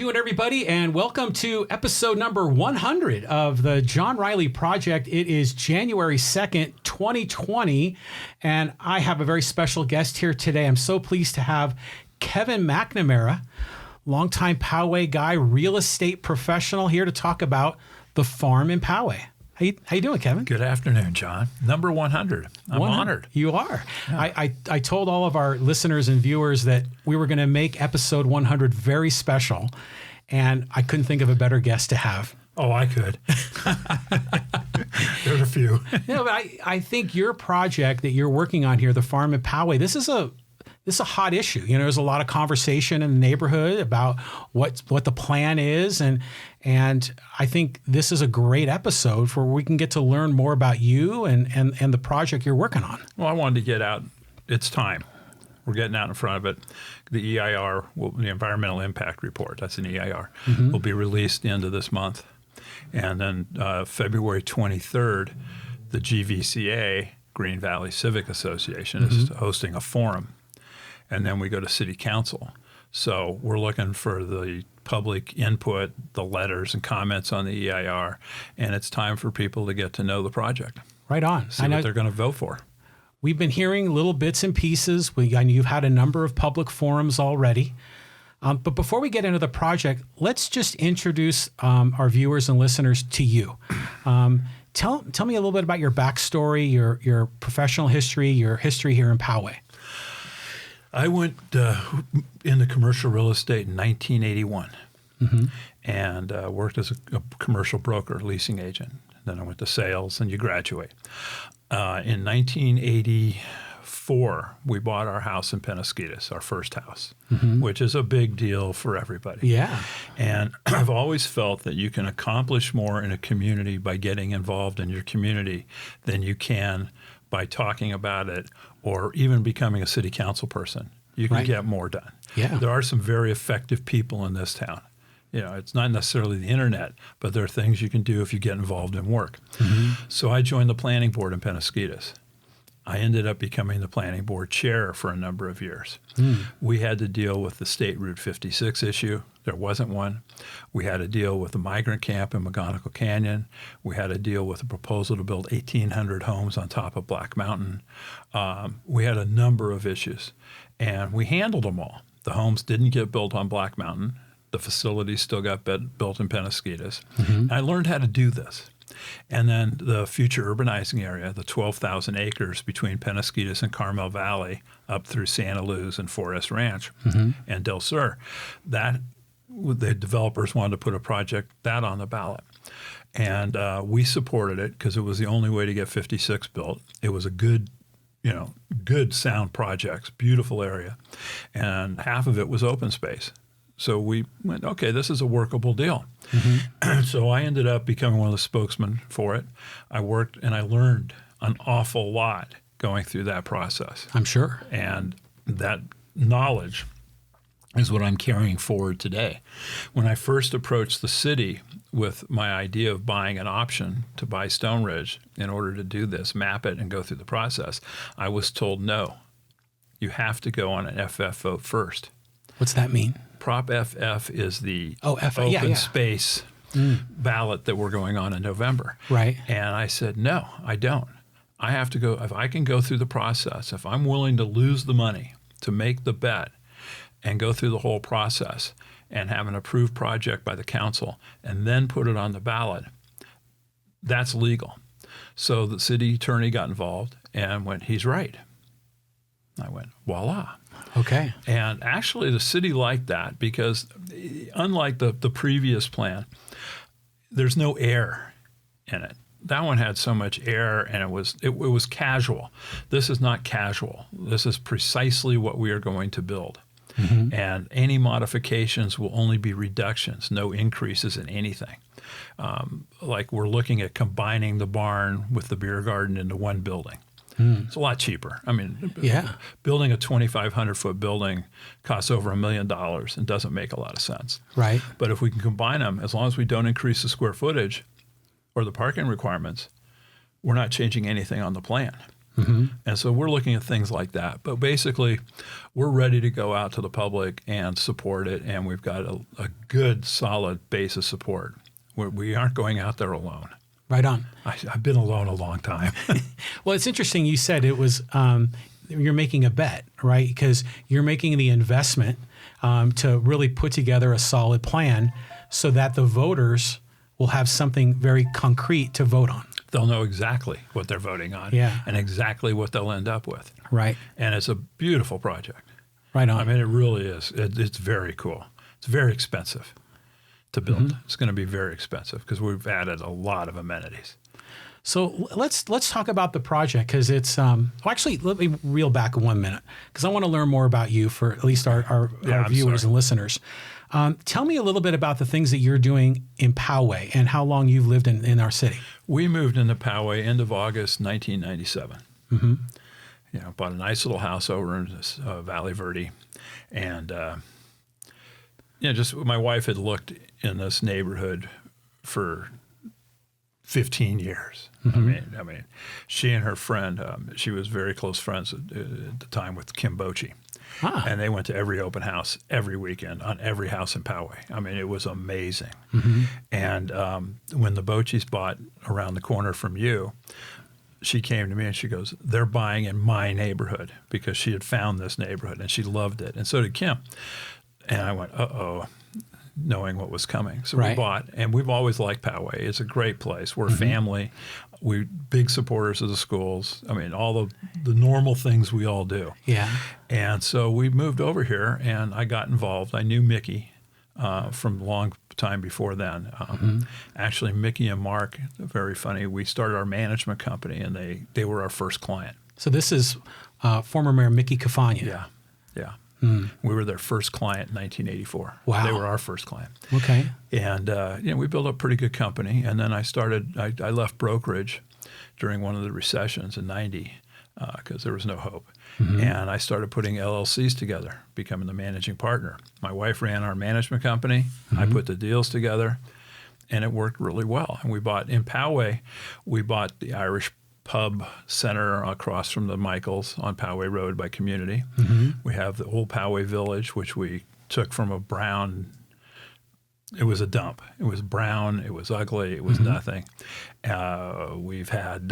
doing, everybody? And welcome to episode number 100 of the John Riley Project. It is January 2nd, 2020, and I have a very special guest here today. I'm so pleased to have Kevin McNamara, longtime Poway guy, real estate professional, here to talk about the farm in Poway. How you doing, Kevin? Good afternoon, John. Number 100. I'm honored. You are. Yeah. I told all of our listeners and viewers that we were going to make episode 100 very special, and I couldn't think of a better guest to have. Oh, I could. There's a few. Yeah, but I think your project that you're working on here, the farm in Poway, this is a hot issue. You know, there's a lot of conversation in the neighborhood about what the plan is, and I think this is a great episode where we can get to learn more about you and the project you're working on. Well, I wanted to get out. It's time. We're getting out in front of it. The EIR, the Environmental Impact Report, that's an EIR, will be released the end of this month. And then February 23rd, the GVCA, Green Valley Civic Association, is hosting a forum. And then we go to City Council. So we're looking for the public input, the letters and comments on the EIR, and it's time for people to get to know the project. Right on. See what they're going to vote for. We've been hearing little bits and pieces. I know you've had a number of public forums already. But before we get into the project, let's just introduce our viewers and listeners to you. Tell me a little bit about your backstory, your professional history, your history here in Poway. I went into commercial real estate in 1981 and worked as a commercial broker, leasing agent. Then I went to sales, and you graduate. In 1984, we bought our house in Penasquitos, our first house, which is a big deal for everybody. Yeah. And I've always felt that you can accomplish more in a community by getting involved in your community than you can by talking about it or even becoming a city council person. You can get more done. Yeah. There are some very effective people in this town. You know, it's not necessarily the internet, but there are things you can do if you get involved in work. So I joined the planning board in Penasquitos. I ended up becoming the planning board chair for a number of years. We had to deal with the State Route 56 issue. There wasn't one. We had to deal with the migrant camp in McGonigle Canyon. We had to deal with a proposal to build 1,800 homes on top of Black Mountain. We had a number of issues, and we handled them all. The homes didn't get built on Black Mountain. The facilities still got built in Penasquitos. I learned how to do this. And then the future urbanizing area, the 12,000 acres between Penasquitos and Carmel Valley up through Santa Luz and Forest Ranch and Del Sur, that the developers wanted to put a project that on the ballot. And we supported it because it was the only way to get 56 built. It was a good sound project, beautiful area. And half of it was open space. So we went, okay, this is a workable deal. So I ended up becoming one of the spokesmen for it. I worked and I learned an awful lot going through that process. I'm sure. And that knowledge is what I'm carrying forward today. When I first approached the city with my idea of buying an option to buy Stoneridge in order to do this, map it and go through the process, I was told no. You have to go on an FF vote first. What's that mean? Prop FF is the open space ballot that we're going on in November. Right. And I said, no, I don't. I have to go. If I can go through the process, if I'm willing to lose the money to make the bet and go through the whole process and have an approved project by the council and then put it on the ballot, that's legal. So the city attorney got involved and went, he's right. I went, voila. Okay. And actually the city liked that because unlike the previous plan, there's no air in it. That one had so much air and it was casual. This is not casual. This is precisely what we are going to build. And any modifications will only be reductions, no increases in anything. Like we're looking at combining the barn with the beer garden into one building. It's a lot cheaper. I mean, building a 2,500-foot building costs over $1 million and doesn't make a lot of sense. Right. But if we can combine them, as long as we don't increase the square footage or the parking requirements, we're not changing anything on the plan. And so we're looking at things like that. But basically, we're ready to go out to the public and support it, and we've got a good, solid base of support. We aren't going out there alone. Right on. I've been alone a long time. Well, it's interesting. You said it was you're making a bet, right? Because you're making the investment to really put together a solid plan so that the voters will have something very concrete to vote on. They'll know exactly what they're voting on and exactly what they'll end up with. Right. And it's a beautiful project. Right on. I mean, it really is. It's very cool. It's very expensive to build. It's going to be very expensive because we've added a lot of amenities. So let's talk about the project because it's well, actually, let me reel back 1 minute because I want to learn more about you for at least our viewers and listeners. Tell me a little bit about the things that you're doing in Poway and how long you've lived in our city. We moved into Poway end of August 1997. Bought a nice little house over in this, Valley Verde, and just my wife had looked in this neighborhood for 15 years. I mean, she and her friend, she was very close friends at the time with Kim Bochi. And they went to every open house every weekend on every house in Poway. I mean, it was amazing. And when the Bochis bought around the corner from you, she came to me and she goes, they're buying in my neighborhood because she had found this neighborhood and she loved it. And so did Kim. And I went, uh-oh, knowing what was coming. So we bought, and we've always liked Poway. It's a great place. We're a family. We're big supporters of the schools. I mean, all the normal things we all do. Yeah. And so we moved over here, and I got involved. I knew Mickey from a long time before then. Actually, Mickey and Mark, very funny, we started our management company, and they were our first client. So this is former Mayor Mickey Cafagna. Yeah. We were their first client in 1984. Wow. They were our first client. Okay. And we built a pretty good company. And then I left brokerage during one of the recessions in 90 because there was no hope. And I started putting LLCs together, becoming the managing partner. My wife ran our management company. I put the deals together, and it worked really well. And we bought in Poway, we bought the Irish Pub Center across from the Michaels on Poway Road by Community. We have the old Poway Village, which we took from a brown. It was a dump. It was brown. It was ugly. It was nothing. We've had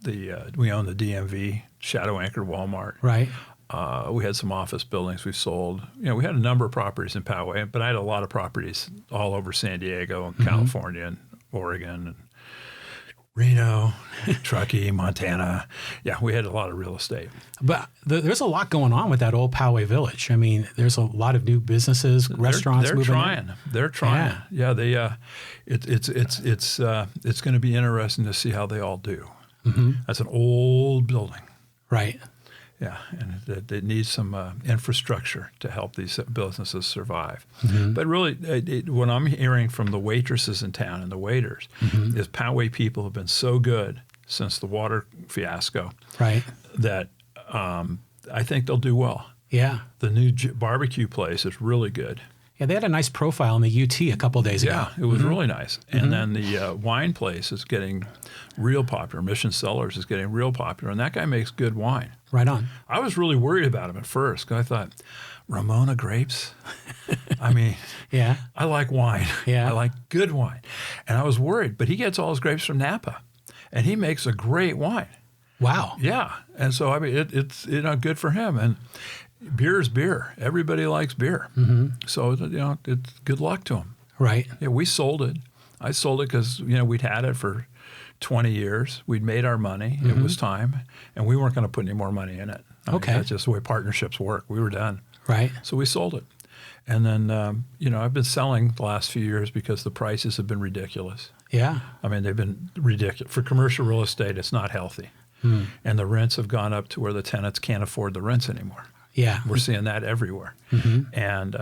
we own the DMV, shadow anchored Walmart. Right. We had some office buildings we sold. We had a number of properties in Poway, but I had a lot of properties all over San Diego and California and Oregon and Reno, Truckee, Montana. Yeah, we had a lot of real estate. But there's a lot going on with that old Poway Village. I mean, there's a lot of new businesses, restaurants. They're trying. They're trying. Yeah, they. It's going to be interesting to see how they all do. That's an old building. Right. Yeah, and it needs some infrastructure to help these businesses survive. But really, what I'm hearing from the waitresses in town and the waiters is Poway people have been so good since the water fiasco that I think they'll do well. Yeah. The new barbecue place is really good. Yeah, they had a nice profile in the UT a couple of days ago. Yeah, it was really nice. And then the wine place is getting real popular. Mission Cellars is getting real popular, and that guy makes good wine. Right on. I was really worried about him at first because I thought, Ramona grapes? I mean, I like wine. I like good wine. And I was worried, but he gets all his grapes from Napa, and he makes a great wine. Wow. Yeah. And so, I mean, it's good for him. And beer is beer. Everybody likes beer. So, it's good luck to him. Right. Yeah, we sold it. I sold it because, we'd had it for 20 years. We'd made our money. It was time. And we weren't going to put any more money in it. I mean, that's just the way partnerships work. We were done. Right. So we sold it. And then, I've been selling the last few years because the prices have been ridiculous. Yeah. I mean, they've been ridiculous. For commercial real estate, it's not healthy. And the rents have gone up to where the tenants can't afford the rents anymore. Yeah. We're seeing that everywhere. And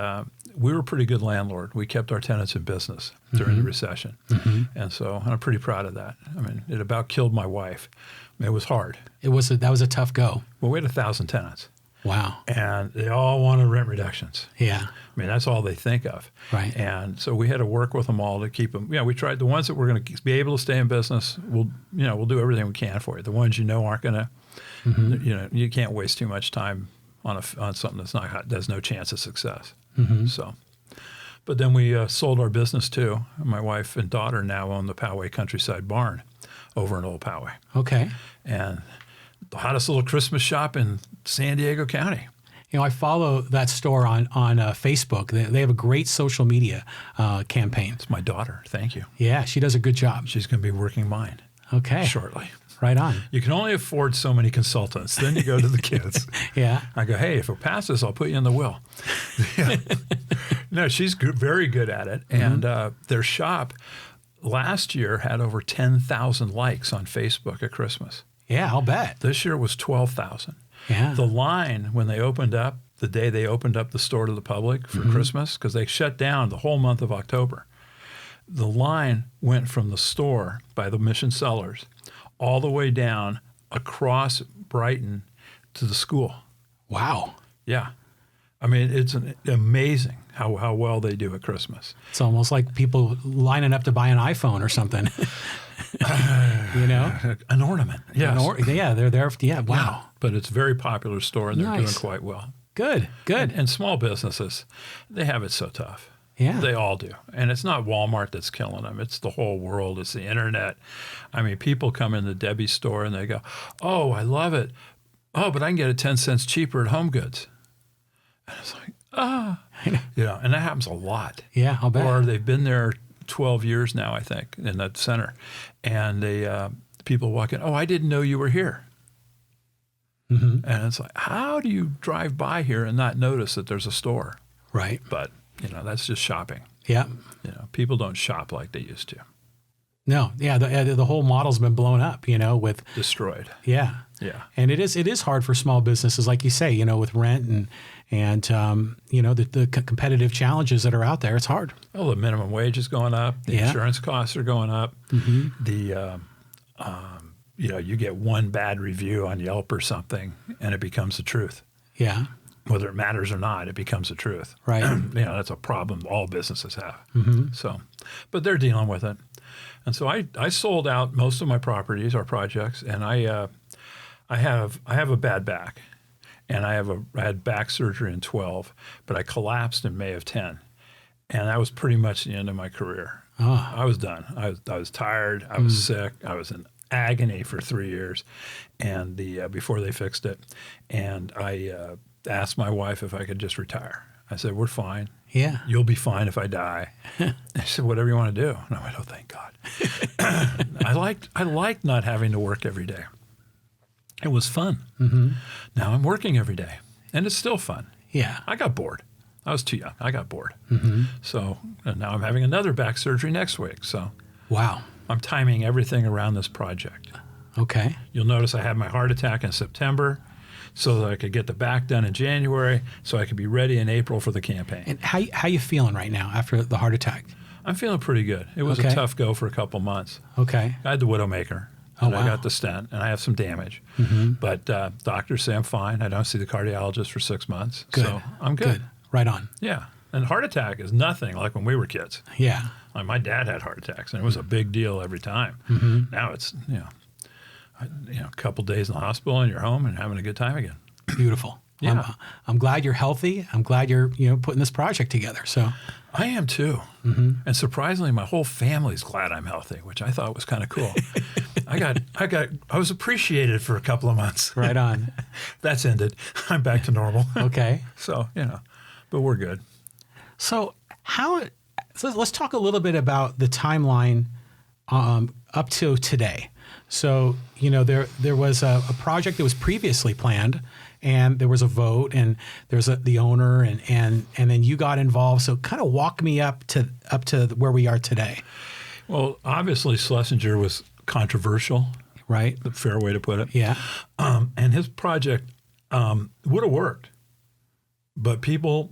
we were a pretty good landlord. We kept our tenants in business during the recession. And so I'm pretty proud of that. I mean, it about killed my wife. I mean, it was hard. That was a tough go. Well, we had 1,000 tenants. Wow. And they all wanted rent reductions. Yeah. I mean, that's all they think of. Right. And so we had to work with them all to keep them. We tried the ones that were going to be able to stay in business. We'll do everything we can for you. The ones aren't going to You can't waste too much time on something that's no chance of success. So, but then we sold our business too. My wife and daughter now own the Poway Countryside Barn over in Old Poway. Okay. And the hottest little Christmas shop in San Diego County. I follow that store on Facebook. They have a great social media campaign. It's my daughter. Thank you. Yeah, she does a good job. She's going to be working mine. Okay. Shortly. Right on. You can only afford so many consultants. Then you go to the kids. Yeah. I go, hey, if it passes, I'll put you in the will. No, she's very good at it. And their shop last year had over 10,000 likes on Facebook at Christmas. Yeah, I'll bet. This year was 12,000. Yeah. The line when they opened up, the day they opened up the store to the public for Christmas, because they shut down the whole month of October, the line went from the store by the Mission Cellars all the way down across Brighton to the school. Wow. Yeah. I mean, it's amazing how well they do at Christmas. It's almost like people lining up to buy an iPhone or something. An ornament. Yes. Yeah, they're there. Yeah, wow. Yeah. But it's a very popular store, and they're doing quite well. Good. And small businesses, they have it so tough. Yeah. They all do. And it's not Walmart that's killing them. It's the whole world. It's the internet. I mean, people come in the Debbie store and they go, oh, I love it. Oh, but I can get it 10 cents cheaper at Home Goods. And it's like, and that happens a lot. Yeah, I'll bet. Or they've been there 12 years now, I think, in that center. And people walk in, oh, I didn't know you were here. And it's like, how do you drive by here and not notice that there's a store? Right. But, that's just shopping. Yeah. People don't shop like they used to. No. Yeah. The whole model's been blown up, with destroyed. Yeah. Yeah. And it is hard for small businesses, like you say, with rent and the competitive challenges that are out there. It's hard. Well, the minimum wage is going up. The insurance costs are going up. The you get one bad review on Yelp or something, and it becomes the truth. Yeah. Whether it matters or not, it becomes the truth. Right. That's a problem all businesses have. So, but they're dealing with it. And so I sold out most of my properties, our projects, and I have a bad back, and I had back surgery in 12, but I collapsed in May of 10, and that was pretty much the end of my career. Oh. I was done. I was tired. I was sick. I was in agony for 3 years, and before they fixed it, and I asked my wife if I could just retire. I said, we're fine. Yeah. You'll be fine if I die. I said, whatever you want to do. And I went, oh, thank God. I liked not having to work every day. It was fun. Now I'm working every day, and it's still fun. Yeah. I got bored. I was too young. I got bored. So and now I'm having another back surgery next week. So wow. I'm timing everything around this project. Okay. You'll notice I had my heart attack in September, so that I could get the back done in January, so I could be ready in April for the campaign. And how you feeling right now after the heart attack? I'm feeling pretty good. It was a tough go for a couple months. Okay. I had the Widowmaker, and I got the stent, and I have some damage. But doctors say I'm fine. I don't see the cardiologist for 6 months. Good. So I'm good. Right on. Yeah. And heart attack is nothing like when we were kids. Yeah. Like my dad had heart attacks, and it was a big deal every time. Now it's, a couple days in the hospital and you're home and having a good time again. Beautiful. Yeah. I'm glad you're healthy. I'm glad you're putting this project together. So I am too. And surprisingly, my whole family's glad I'm healthy, which I thought was kind of cool. I was appreciated for a couple of months. Right on. That's ended. I'm back to normal. Okay. So, but we're good. So let's talk a little bit about the timeline up to today. So, there was a project that was previously planned, and there was a vote, and there's the owner, and then you got involved. So kind of walk me up to where we are today. Well, obviously Schlesinger was controversial. Right. The fair way to put it. Yeah. And his project would have worked, but people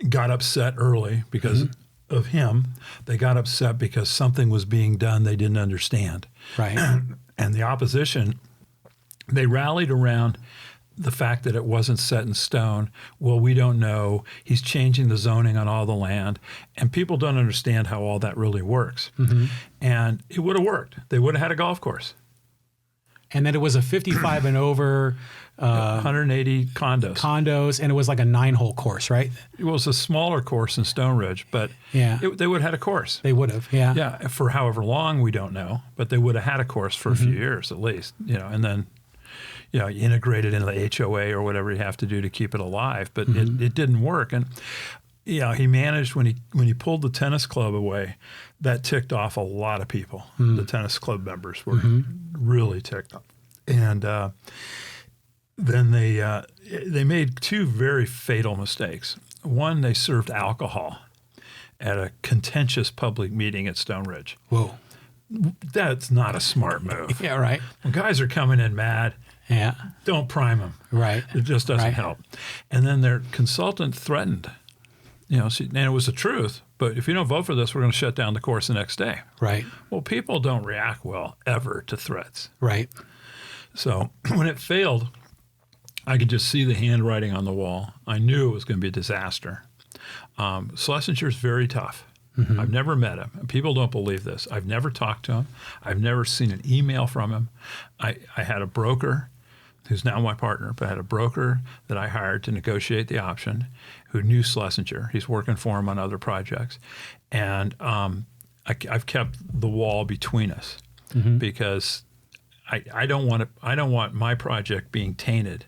got upset early because of him. They got upset because something was being done they didn't understand. Right. And the opposition, they rallied around the fact that it wasn't set in stone. Well, we don't know. He's changing the zoning on all the land. And people don't understand how all that really works. And it would have worked. They would have had a golf course. And then it was a 55 and over 180 condos. And it was like a 9-hole course, right? It was a smaller course in Stoneridge, but they would have had a course. They would have, yeah. Yeah, for however long, we don't know, but they would have had a course for a few years at least, and then, you integrate it into the HOA or whatever you have to do to keep it alive, but it didn't work. And, he managed when he pulled the tennis club away, that ticked off a lot of people. The tennis club members were really ticked off. And then they made 2 very fatal mistakes. One, they served alcohol at a contentious public meeting at Stoneridge. Whoa. That's not a smart move. Yeah, right. When guys are coming in mad, don't prime them. Right. It just doesn't help. And then their consultant threatened, and it was the truth, but if you don't vote for this, we're going to shut down the course the next day. Right. Well, people don't react well ever to threats. Right. So when it failed, I could just see the handwriting on the wall. I knew it was going to be a disaster. Schlesinger's very tough. I've never met him. People don't believe this. I've never talked to him. I've never seen an email from him. I had a broker who's now my partner, but I had a broker that I hired to negotiate the option who knew Schlesinger. He's working for him on other projects. And I've kept the wall between us because I don't want my project being tainted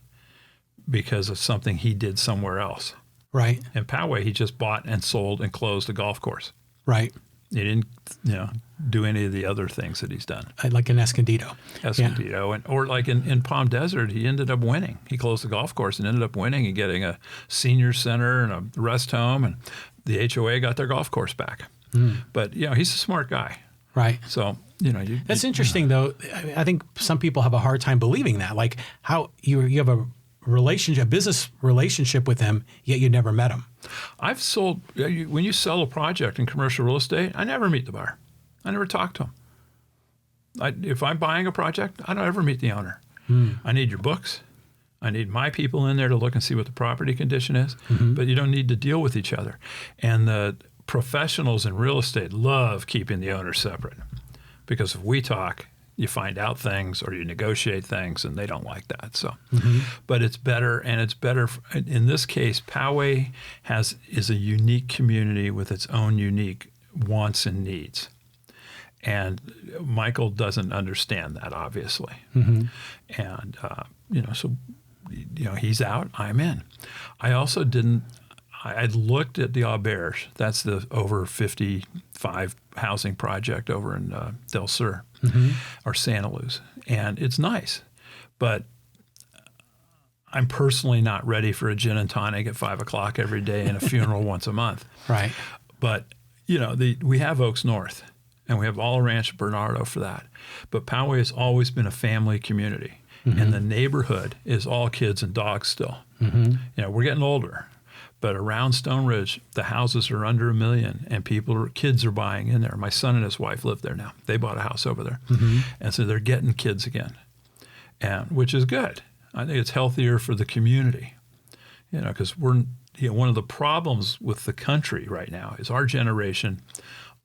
because of something he did somewhere else. Right. In Poway, he just bought and sold and closed a golf course. Right. He didn't, do any of the other things that he's done. Like in Escondido. Or like in Palm Desert, he ended up winning. He closed the golf course and ended up winning and getting a senior center and a rest home, and the HOA got their golf course back. But he's a smart guy. Right. So that's interesting though. I think some people have a hard time believing that, like how you have a business relationship with him, yet you never met him. I've sold, when you sell a project in commercial real estate, I never meet the buyer. I never talk to him. If I'm buying a project, I don't ever meet the owner. I need your books. I need my people in there to look and see what the property condition is, but you don't need to deal with each other. And the professionals in real estate love keeping the owners separate because if we talk, you find out things or you negotiate things, and they don't like that. So, but it's better, and it's better. In this case, Poway is a unique community with its own unique wants and needs. And Michael doesn't understand that, obviously. And, he's out, I'm in. I also I looked at the Auberge. That's the over 55 housing project over in Del Sur or Santa Luz. And it's nice, but I'm personally not ready for a gin and tonic at 5 o'clock every day and a funeral once a month. Right. But, we have Oaks North, and we have Olive Ranch Bernardo for that. But Poway has always been a family community, and the neighborhood is all kids and dogs still. We're getting older. But around Stoneridge, the houses are under $1 million, and kids are buying in there. My son and his wife live there now. They bought a house over there, and so they're getting kids again, and which is good. I think it's healthier for the community, because we're one of the problems with the country right now is our generation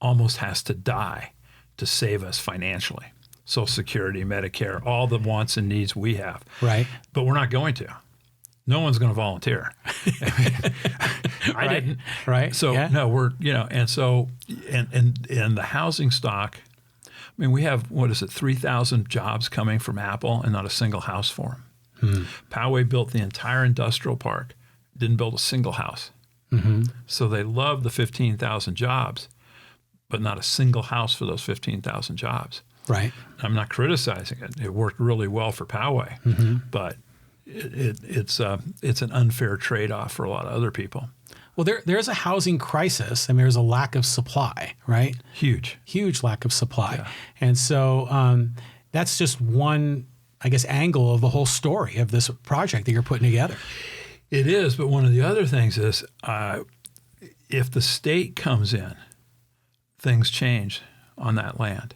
almost has to die to save us financially. Social Security, Medicare, all the wants and needs we have, right? But we're not going to. No one's going to volunteer. I didn't. Right. So no, we're, and so, and the housing stock, I mean, we have, 3,000 jobs coming from Apple and not a single house for them. Poway built the entire industrial park, didn't build a single house. So they love the 15,000 jobs, but not a single house for those 15,000 jobs. Right. I'm not criticizing it. It worked really well for Poway, but it's an unfair trade-off for a lot of other people. Well, there's a housing crisis. I mean, there's a lack of supply, right? Huge lack of supply. Yeah. And so that's just one, I guess, angle of the whole story of this project that you're putting together. It is, but one of the other things is if the state comes in, things change on that land.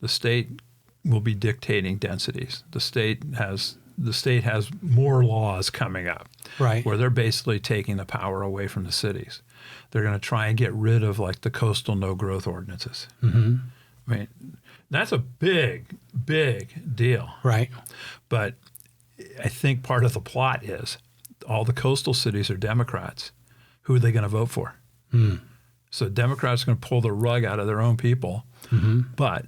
The state will be dictating densities. The state has more laws coming up, right? Where they're basically taking the power away from the cities. They're going to try and get rid of like the coastal no growth ordinances. I mean, That's a big, big deal. Right. But I think part of the plot is all the coastal cities are Democrats. Who are they going to vote for? So Democrats are going to pull the rug out of their own people, but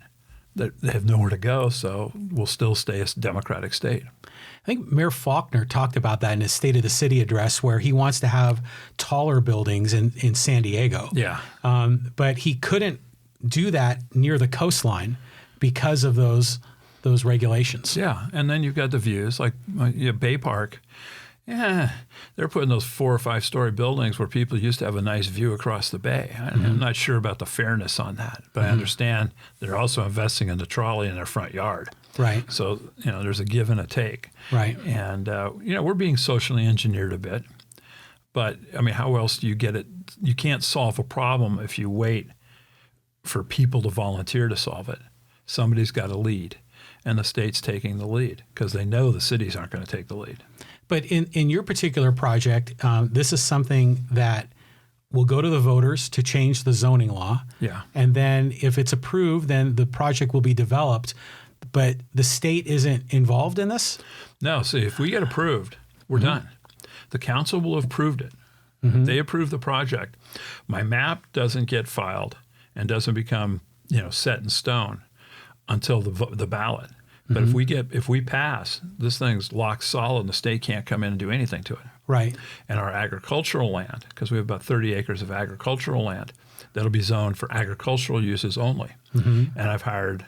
they have nowhere to go, so we'll still stay a Democratic state. I think Mayor Faulkner talked about that in his State of the City address, where he wants to have taller buildings in San Diego. Yeah. But he couldn't do that near the coastline because of those regulations. Yeah, and then you've got the views, like Bay Park. Yeah, they're putting those 4 or 5 story buildings where people used to have a nice view across the bay. I'm not sure about the fairness on that, but I understand they're also investing in the trolley in their front yard. Right. So, there's a give and a take. Right. And, we're being socially engineered a bit. But, I mean, how else do you get it? You can't solve a problem if you wait for people to volunteer to solve it. Somebody's got to lead, and the state's taking the lead because they know the cities aren't going to take the lead. But in your particular project, this is something that will go to the voters to change the zoning law. Yeah. And then if it's approved, then the project will be developed. But the state isn't involved in this? No. See, if we get approved, we're done. The council will have approved it. They approve the project. My map doesn't get filed and doesn't become set in stone until the ballot. But if we pass, this thing's locked solid and the state can't come in and do anything to it. Right. And our agricultural land, because we have about 30 acres of agricultural land, that'll be zoned for agricultural uses only. And I've hired,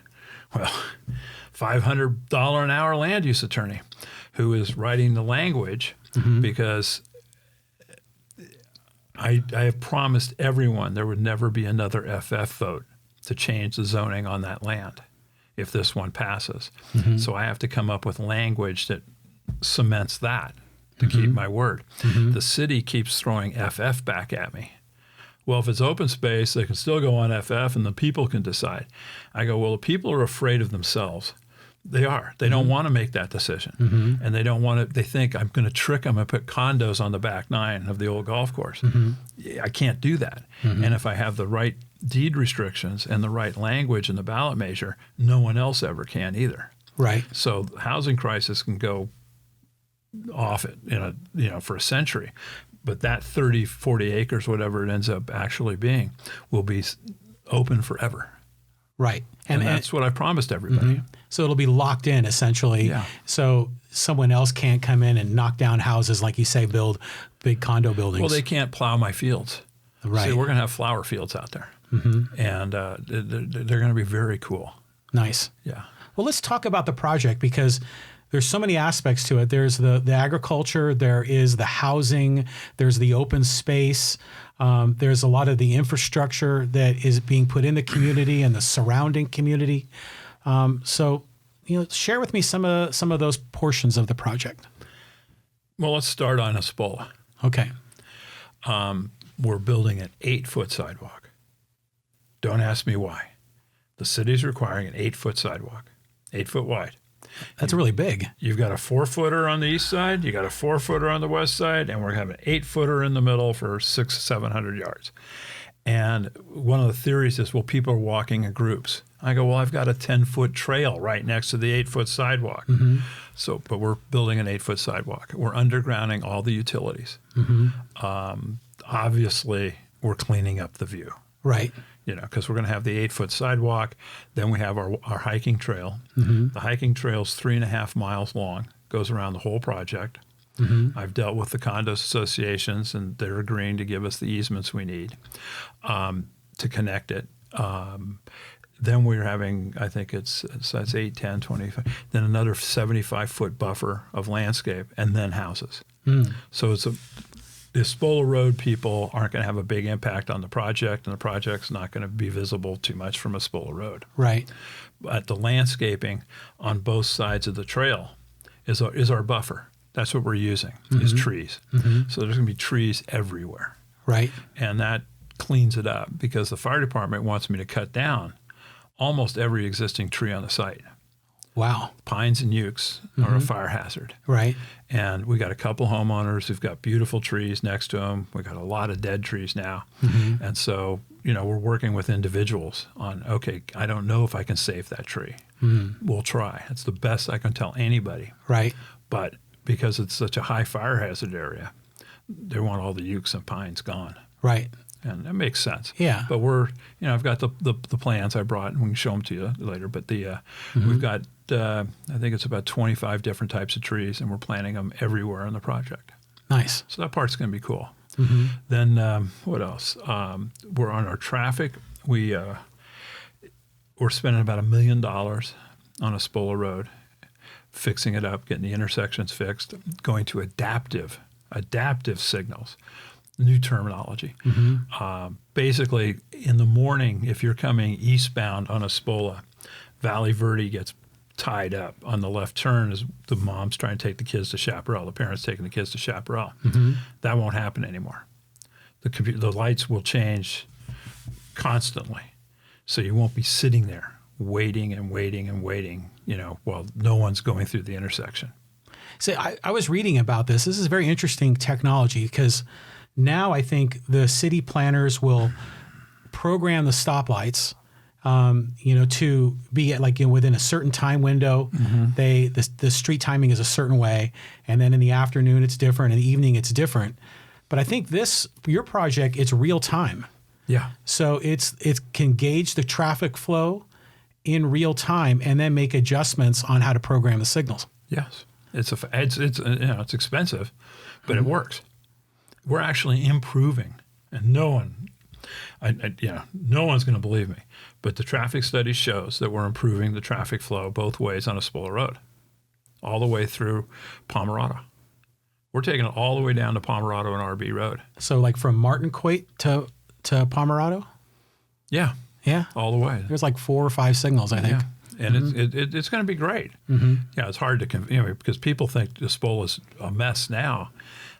$500 an hour land use attorney who is writing the language because I have promised everyone there would never be another FF vote to change the zoning on that land if this one passes. So I have to come up with language that cements that to keep my word. The city keeps throwing FF back at me. Well, if it's open space, they can still go on FF and the people can decide. I go, well, the people are afraid of themselves. They are. They don't want to make that decision. And they don't want to, they think I'm going to trick them and put condos on the back 9 of the old golf course. I can't do that. And if I have the right deed restrictions and the right language in the ballot measure, no one else ever can either. Right. So the housing crisis can go off it for a century. But that 30, 40 acres, whatever it ends up actually being, will be open forever. Right. And that's what I promised everybody. So it'll be locked in essentially. Yeah. So someone else can't come in and knock down houses, like you say, build big condo buildings. Well, they can't plow my fields. Right. See, we're going to have flower fields out there. And they're going to be very cool. Nice. Yeah. Well, let's talk about the project because there's so many aspects to it. There's the agriculture, there is the housing, there's the open space, there's a lot of the infrastructure that is being put in the community and the surrounding community. So, share with me some of those portions of the project. Well, let's start on Espola. Okay. We're building an 8-foot sidewalk. Don't ask me why. The city's requiring an 8-foot sidewalk, 8 foot wide. That's really big. You've got a 4-footer on the east side, you got a 4-footer on the west side, and we're having an 8-footer in the middle for 600-700 yards. And one of the theories is, well, people are walking in groups. I go, well, I've got a 10-foot trail right next to the 8-foot sidewalk. So, but we're building an 8-foot sidewalk. We're undergrounding all the utilities. Obviously, we're cleaning up the view. Right. Because we're going to have the 8-foot sidewalk. Then we have our hiking trail. The hiking trail's 3.5 miles long, goes around the whole project. I've dealt with the condos associations, and they're agreeing to give us the easements we need to connect it. Then we're having, I think it's 8, 10, 25, then another 75-foot buffer of landscape, and then houses. So the Espola Road people aren't going to have a big impact on the project, and the project's not going to be visible too much from Espola Road. Right. But the landscaping on both sides of the trail is our buffer. That's what we're using, is trees. So there's going to be trees everywhere. Right. And that cleans it up because the fire department wants me to cut down almost every existing tree on the site. Wow. Pines and ukes are a fire hazard. Right. And we got a couple homeowners who've got beautiful trees next to them. We got a lot of dead trees now. And so, we're working with individuals on, okay, I don't know if I can save that tree. We'll try. It's the best I can tell anybody. Right. But because it's such a high fire hazard area, they want all the ukes and pines gone. Right. And that makes sense. Yeah. But I've got the plans I brought, and we can show them to you later. But we've got, I think it's about 25 different types of trees, and we're planting them everywhere in the project. Nice. So that part's going to be cool. Then what else? We're on our traffic. We're spending about $1 million on Espola Road, fixing it up, getting the intersections fixed, going to adaptive signals. New terminology. Basically, in the morning, if you're coming eastbound on Espola, Valley Verde gets tied up. On the left turn is the mom's trying to take the kids to Chaparral, the parents taking the kids to Chaparral. That won't happen anymore. The lights will change constantly. So you won't be sitting there waiting and waiting and waiting, while no one's going through the intersection. So I was reading about this. This is very interesting technology because now I think the city planners will program the stoplights, to be at within a certain time window. The street timing is a certain way, and then in the afternoon it's different, in the evening it's different. But I think your project, it's real time. Yeah. So it can gauge the traffic flow in real time and then make adjustments on how to program the signals. Yes, it's expensive, but it works. We're actually improving, and no one's going to believe me, but the traffic study shows that we're improving the traffic flow both ways on Espola Road, all the way through Pomerado. We're taking it all the way down to Pomerado and RB Road. So from Martin Coit to Pomerado? Yeah. Yeah. All the way. There's 4 or 5 signals, I think. Yeah. And it's going to be great. Yeah, it's hard to because people think Espola's a mess now.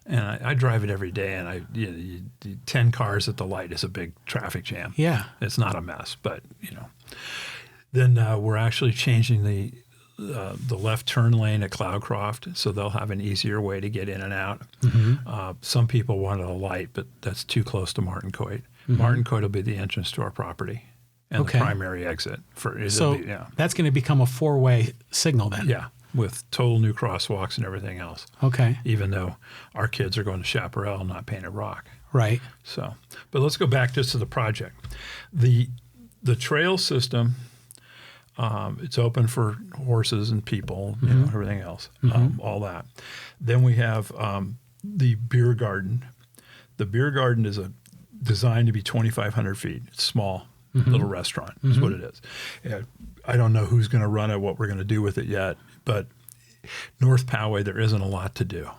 And I drive it every day, and 10 cars at the light is a big traffic jam. Yeah. It's not a mess, but, Then we're actually changing the left turn lane at Cloudcroft, so they'll have an easier way to get in and out. Some people wanted a light, but that's too close to Martin Coit. Martin Coit will be the entrance to our property and the primary exit. That's going to become a 4-way signal then? Yeah. With total new crosswalks and everything else. Okay. Even though our kids are going to Chaparral, not Painted Rock. Right. So, but let's go back just to the project. The trail system, it's open for horses and people, everything else, all that. Then we have the beer garden. The beer garden is designed to be 2,500 feet. It's small. Little restaurant is what it is. I don't know who's going to run it, what we're going to do with it yet, but North Poway, there isn't a lot to do.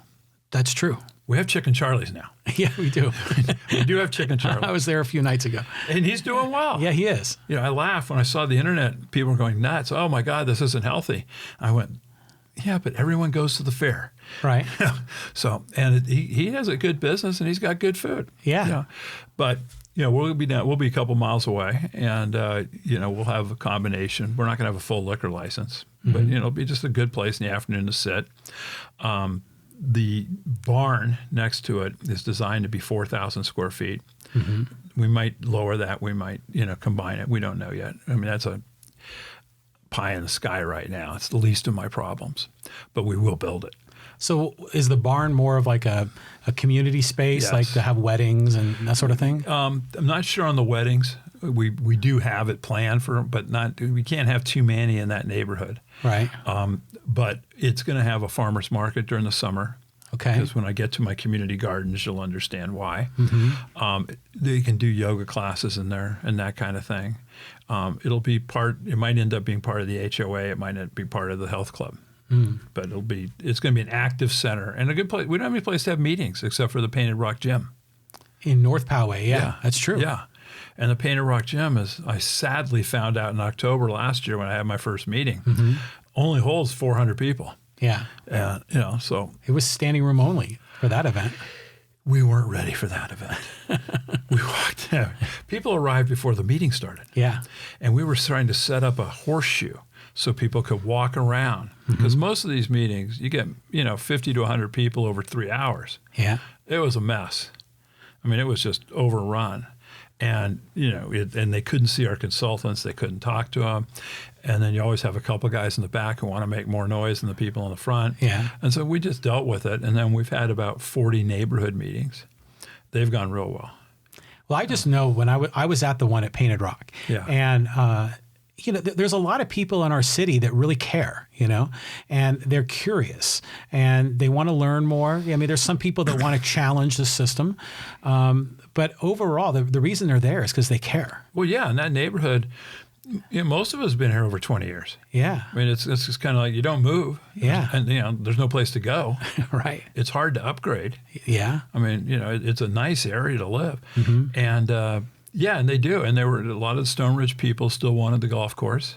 That's true. We have Chicken Charlie's now. Yeah, we do. We do have Chicken Charlie. I was there a few nights ago. And he's doing well. Yeah, he is. I laughed when I saw the internet. People were going nuts. Oh, my God, this isn't healthy. I went, yeah, but everyone goes to the fair. Right. So, and he has a good business, and he's got good food. Yeah. But we'll be a couple miles away, and we'll have a combination. We're not going to have a full liquor license, but it'll be just a good place in the afternoon to sit. The barn next to it is designed to be 4,000 square feet. We might lower that. We might combine it. We don't know yet. I mean, that's a pie in the sky right now. It's the least of my problems, but we will build it. So is the barn more of a community space, Yes. like to have weddings and that sort of thing? I'm not sure on the weddings. We do have it planned for, but we can't have too many in that neighborhood. Right. But it's going to have a farmer's market during the summer. Okay. Because when I get to my community gardens, you'll understand why. They can do yoga classes in there and that kind of thing. It might end up being part of the HOA. It might not be part of the health club. But it's going to be an active center and a good place. We don't have any place to have meetings except for the Painted Rock Gym. In North Poway, yeah, that's true. Yeah. And the Painted Rock Gym, I sadly found out in October last year when I had my first meeting, only holds 400 people. Yeah. And, so. It was standing room only for that event. We weren't ready for that event. We walked in. People arrived before the meeting started. Yeah. And we were trying to set up a horseshoe so people could walk around. Because most of these meetings, you get 50 to 100 people over 3 hours. Yeah. It was a mess. I mean, it was just overrun. And, and they couldn't see our consultants. They couldn't talk to them. And then you always have a couple guys in the back who want to make more noise than the people in the front. Yeah. And so we just dealt with it. And then we've had about 40 neighborhood meetings. They've gone real well. Well, I just know when I was at the one at Painted Rock. Yeah. And, there's a lot of people in our city that really care, and they're curious and they want to learn more. I mean, there's some people that want to challenge the system. But overall, the reason they're there is because they care. Well, yeah, in that neighborhood, most of us have been here over 20 years. Yeah. I mean, it's just kind of like you don't move. Yeah. And, there's no place to go. Right. It's hard to upgrade. Yeah. I mean, it's a nice area to live. And, and they do. And there were a lot of the Stoneridge people still wanted the golf course.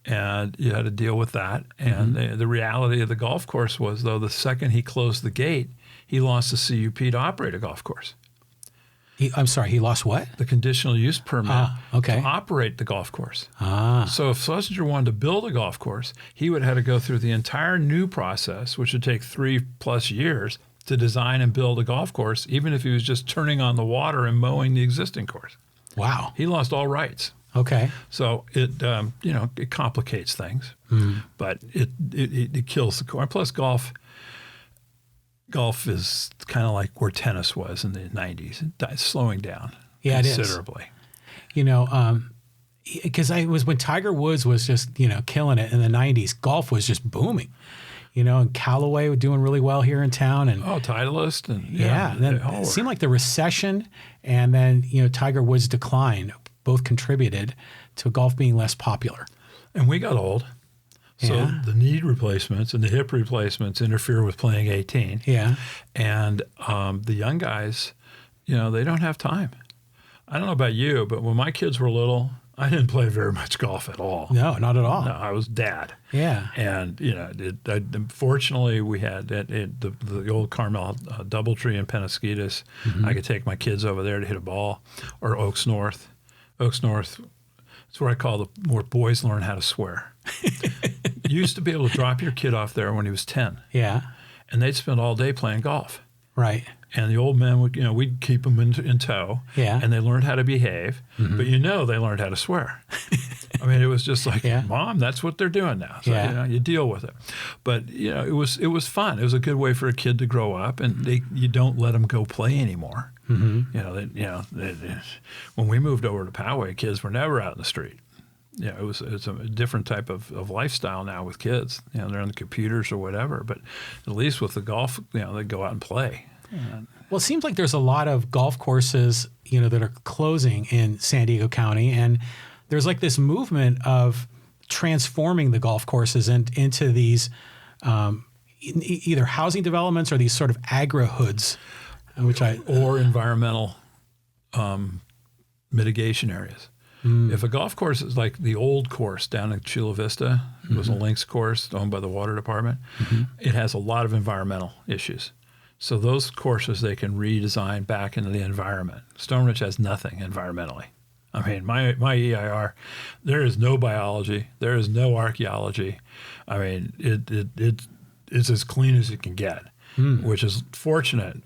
And you had to deal with that. And the reality of the golf course was, though, the second he closed the gate, he lost the CUP to operate a golf course. I'm sorry, he lost what? The conditional use permit okay. to operate the golf course. Ah. So if Schlesinger wanted to build a golf course, he would have to go through the entire new process, which would take 3+ years to design and build a golf course, even if he was just turning on the water and mowing the existing course. Wow. He lost all rights. Okay. So it it complicates things, but it kills the course. Plus golf is kind of like where tennis was in the 90s. It's slowing down considerably. Because when Tiger Woods was just, killing it in the 90s, golf was just booming. And Callaway was doing really well here in town. And Titleist. And then it seemed like the recession and then, Tiger Woods' decline both contributed to golf being less popular. And we got old. So the knee replacements and the hip replacements interfere with playing 18. Yeah. And the young guys, they don't have time. I don't know about you, but when my kids were little, I didn't play very much golf at all. No, not at all. No, I was dad. Yeah. And, fortunately, we had the old Carmel Doubletree in Penasquitas. I could take my kids over there to hit a ball, or Oaks North. Oaks North, it's where where boys learn how to swear. You used to be able to drop your kid off there when he was 10. Yeah. And they'd spend all day playing golf. Right. And the old men would, we'd keep them in tow. Yeah. And they learned how to behave. But they learned how to swear. I mean, it was just like, Mom, that's what they're doing now. So, you deal with it. But, it was fun. It was a good way for a kid to grow up. And you don't let them go play anymore. When we moved over to Poway, kids were never out in the street. It's a different type of lifestyle now with kids. They're on the computers or whatever. But at least with the golf, they go out and play. Well, it seems like there's a lot of golf courses, that are closing in San Diego County. And there's like this movement of transforming the golf courses into these either housing developments or these sort of agri-hoods, or environmental mitigation areas. If a golf course is like the old course down in Chula Vista, it was a links course owned by the water department, it has a lot of environmental issues. So those courses they can redesign back into the environment. Stoneridge has nothing environmentally. I mean, my EIR, there is no biology, there is no archaeology. I mean, it's as clean as it can get, which is fortunate,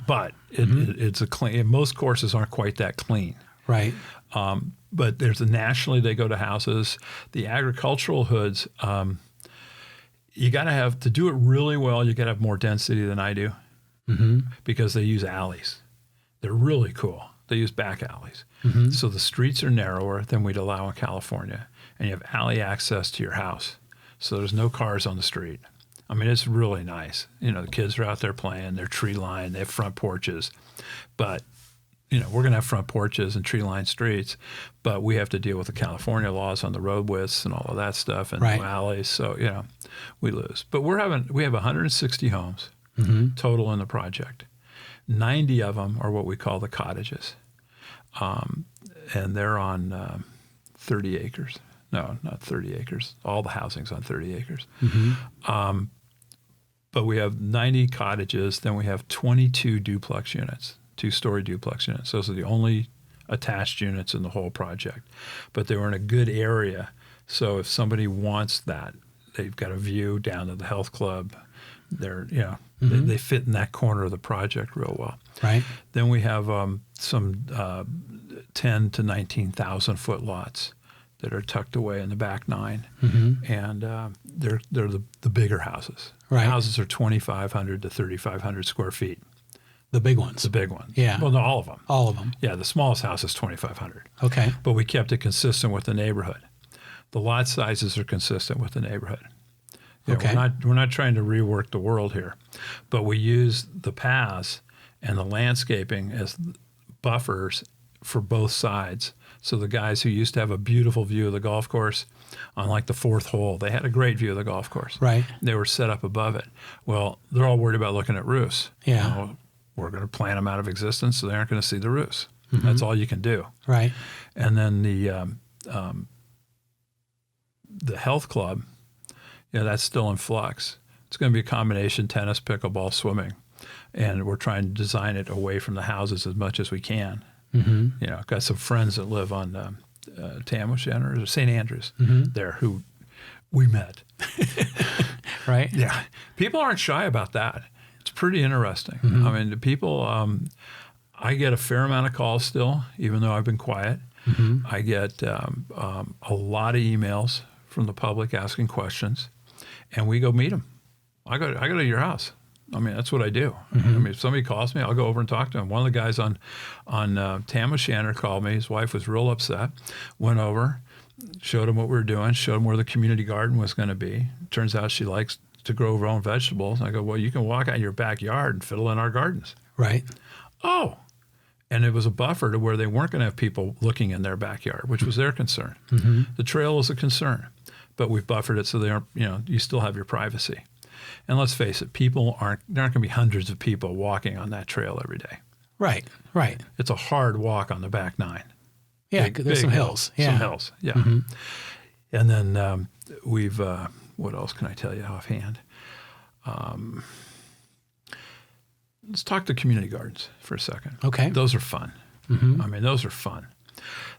but it's a clean. Most courses aren't quite that clean. Right. But nationally they go to houses. The agricultural hoods, you got to have, to do it really well, you got to have more density than I do because they use alleys. They're really cool. They use back alleys. So the streets are narrower than we'd allow in California, and you have alley access to your house. So there's no cars on the street. I mean, it's really nice. The kids are out there playing, they're tree lined, they have front porches. But we're going to have front porches and tree-lined streets, but we have to deal with the California laws on the road widths and all of that stuff and no alleys. So, we lose. But we have 160 homes total in the project. 90 of them are what we call the cottages. And they're on 30 acres. No, not 30 acres. All the housing's on 30 acres. But we have 90 cottages. Then we have 22 duplex units. 2-story duplex units. Those are the only attached units in the whole project. But they were in a good area So if somebody wants that, they've got a view down to the health club. They're, they fit in that corner of the project real well. Right. Then we have some 10 to 19,000 foot lots that are tucked away in the back 9, and they're the bigger houses. Right. The houses are 2,500 to 3,500 square feet. The big ones. The big ones. Yeah. Well, not all of them. All of them. Yeah, the smallest house is 2,500. Okay. But we kept it consistent with the neighborhood. The lot sizes are consistent with the neighborhood. Okay. We're not trying to rework the world here, but we use the paths and the landscaping as buffers for both sides. So the guys who used to have a beautiful view of the golf course on like the 4th hole, they had a great view of the golf course. Right. They were set up above it. Well, they're all worried about looking at roofs. Yeah. We're going to plant them out of existence so they aren't going to see the roofs. That's all you can do. Right. And then the health club, that's still in flux. It's going to be a combination tennis, pickleball, swimming. And we're trying to design it away from the houses as much as we can. I've got some friends that live on Tamush or St. Andrews there who we met. Right. Yeah. People aren't shy about that. It's pretty interesting. I mean, the people, I get a fair amount of calls still, even though I've been quiet. I get a lot of emails from the public asking questions, and we go meet them. I go to your house. I mean, that's what I do. I mean, if somebody calls me, I'll go over and talk to them. One of the guys on Tamushanner called me. His wife was real upset. Went over, showed him what we were doing, showed him where the community garden was going to be. Turns out she likes to grow her own vegetables. I go, well, you can walk out your backyard and fiddle in our gardens. Right. Oh. And it was a buffer to where they weren't going to have people looking in their backyard, which was their concern. The trail is a concern, but we've buffered it so they aren't, you still have your privacy. And let's face it, there aren't going to be hundreds of people walking on that trail every day. Right. Right. It's a hard walk on the back 9. Yeah. There's some hills. Yeah. Some hills. Yeah. And then we've, what else can I tell you offhand? Let's talk to community gardens for a second. Okay. Those are fun. I mean, those are fun.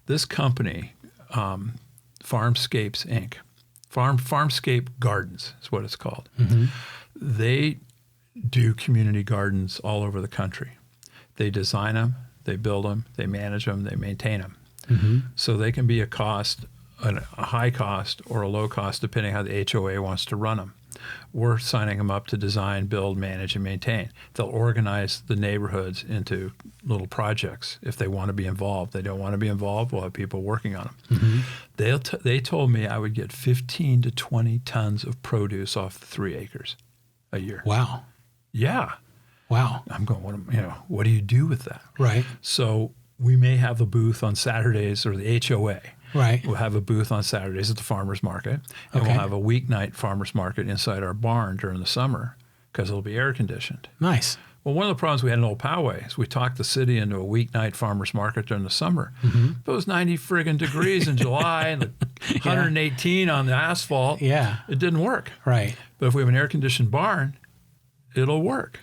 This company, Farmscapes Inc., Farmscape Gardens is what it's called. They do community gardens all over the country. They design them, they build them, they manage them, they maintain them. So they can be a high cost or a low cost depending how the HOA wants to run them. We're signing them up to design, build, manage, and maintain. They'll organize the neighborhoods into little projects if they want to be involved. They don't want to be involved, we'll have people working on them. They told me I would get 15 to 20 tons of produce off the 3 acres a year. Wow. Yeah. Wow. I'm going, what do you do with that? Right. So we may have a booth on Saturdays, or the HOA. Right. We'll have a booth on Saturdays at the farmer's market, and we'll have a weeknight farmer's market inside our barn during the summer because it'll be air conditioned. Nice. Well, one of the problems we had in Old Poway is we talked the city into a weeknight farmer's market during the summer. But it was 90 friggin' degrees in July and 118 on the asphalt. Yeah. It didn't work. Right. But if we have an air-conditioned barn, it'll work.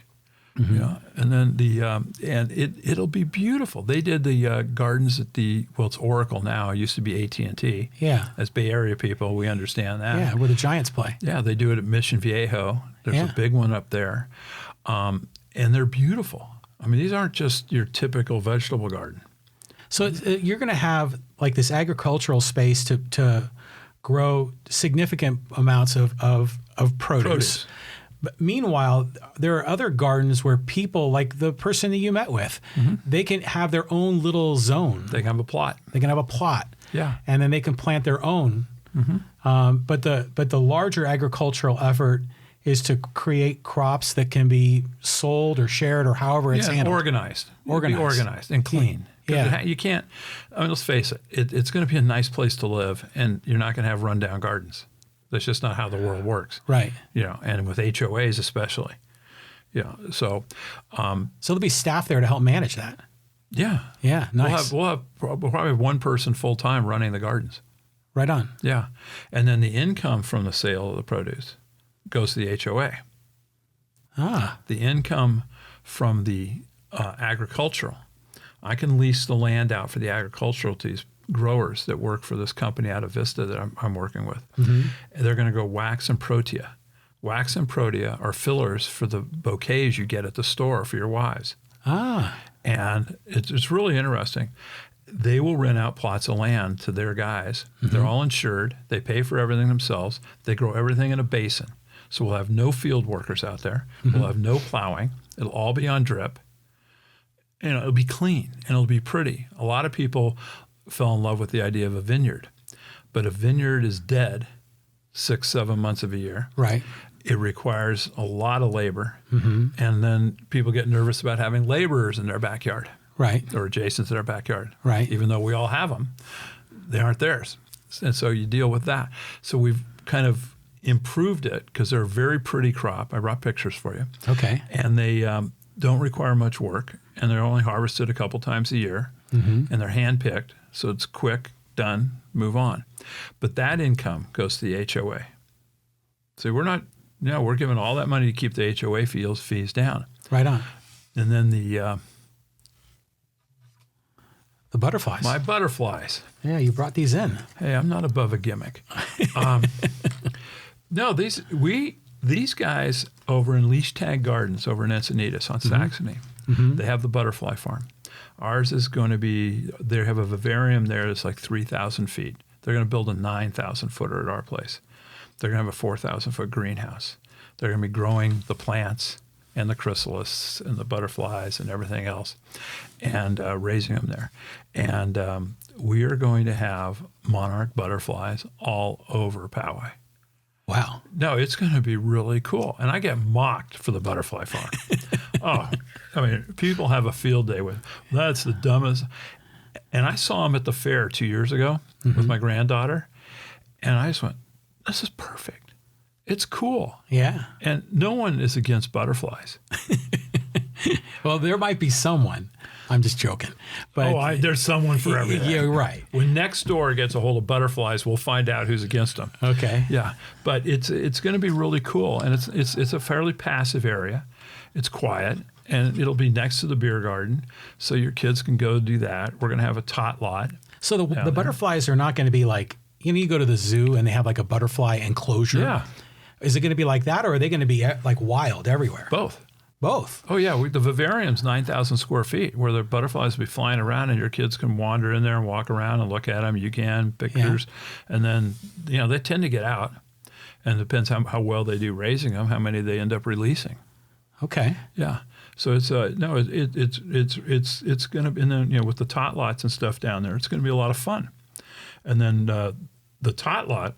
And then it'll be beautiful. They did the gardens at it's Oracle now. It used to be AT&T. Yeah. As Bay Area people, we understand that. Yeah, where the Giants play. Yeah, they do it at Mission Viejo. There's a big one up there. And they're beautiful. I mean, these aren't just your typical vegetable garden. So you're going to have like this agricultural space to grow significant amounts of produce. But meanwhile, there are other gardens where people, like the person that you met with, they can have their own little zone. They can have a plot. They can have a plot. Yeah. And then they can plant their own. But the larger agricultural effort is to create crops that can be sold or shared or however it's handled. Organized and clean. Yeah. You can't, let's face it, it's going to be a nice place to live, and you're not going to have rundown gardens. That's just not how the world works. Right. And with HOAs especially. So there'll be staff there to help manage that. Yeah. Yeah, nice. We'll probably have one person full-time running the gardens. Right on. Yeah. And then the income from the sale of the produce goes to the HOA. The income from the agricultural, I can lease the land out for the agricultural to these growers that work for this company out of Vista that I'm working with. And they're going to grow wax and protea. Wax and protea are fillers for the bouquets you get at the store for your wives. And it's really interesting. They will rent out plots of land to their guys. They're all insured. They pay for everything themselves. They grow everything in a basin. So we'll have no field workers out there. We'll have no plowing. It'll all be on drip. And it'll be clean and it'll be pretty. A lot of people fell in love with the idea of a vineyard. But a vineyard is dead 6-7 months of a year. Right. It requires a lot of labor. And then people get nervous about having laborers in their backyard. Right. Or adjacent to their backyard. Right. Even though we all have them, they aren't theirs. And so you deal with that. So we've kind of improved it because they're a very pretty crop. I brought pictures for you. Okay. And they don't require much work. And they're only harvested a couple times a year. And they're hand-picked. So it's quick, done, move on. But that income goes to the HOA. So we're giving all that money to keep the HOA fees down. Right on. And then the butterflies. My butterflies. Yeah, you brought these in. Hey, I'm not above a gimmick. No, these guys over in Leash Tag Gardens over in Encinitas on Saxony, they have the butterfly farm. Ours is going to be, they have a vivarium there that's like 3,000 feet. They're going to build a 9,000 footer at our place. They're going to have a 4,000 foot greenhouse. They're going to be growing the plants and the chrysalis and the butterflies and everything else and raising them there. And we are going to have monarch butterflies all over Poway. Wow. No, it's going to be really cool. And I get mocked for the butterfly farm. I mean, people have a field day with, that's the dumbest. And I saw them at the fair 2 years ago with my granddaughter. And I just went, this is perfect. It's cool. Yeah. And no one is against butterflies. Well, there might be someone. I'm just joking. But there's someone for everything. Yeah, right. When next door gets a hold of butterflies, we'll find out who's against them. Okay. Yeah, but it's going to be really cool, and it's a fairly passive area. It's quiet, and it'll be next to the beer garden, so your kids can go do that. We're going to have a tot lot. So the butterflies are not going to be like, you go to the zoo and they have like a butterfly enclosure. Yeah. Is it going to be like that, or are they going to be like wild everywhere? Both. Both. Oh yeah, the vivarium's 9,000 square feet, where the butterflies will be flying around, and your kids can wander in there and walk around and look at them. You can pictures, and then they tend to get out, and it depends how well they do raising them, how many they end up releasing. Okay. Yeah. So it's going to, and then with the tot lots and stuff down there, it's going to be a lot of fun. And then the tot lot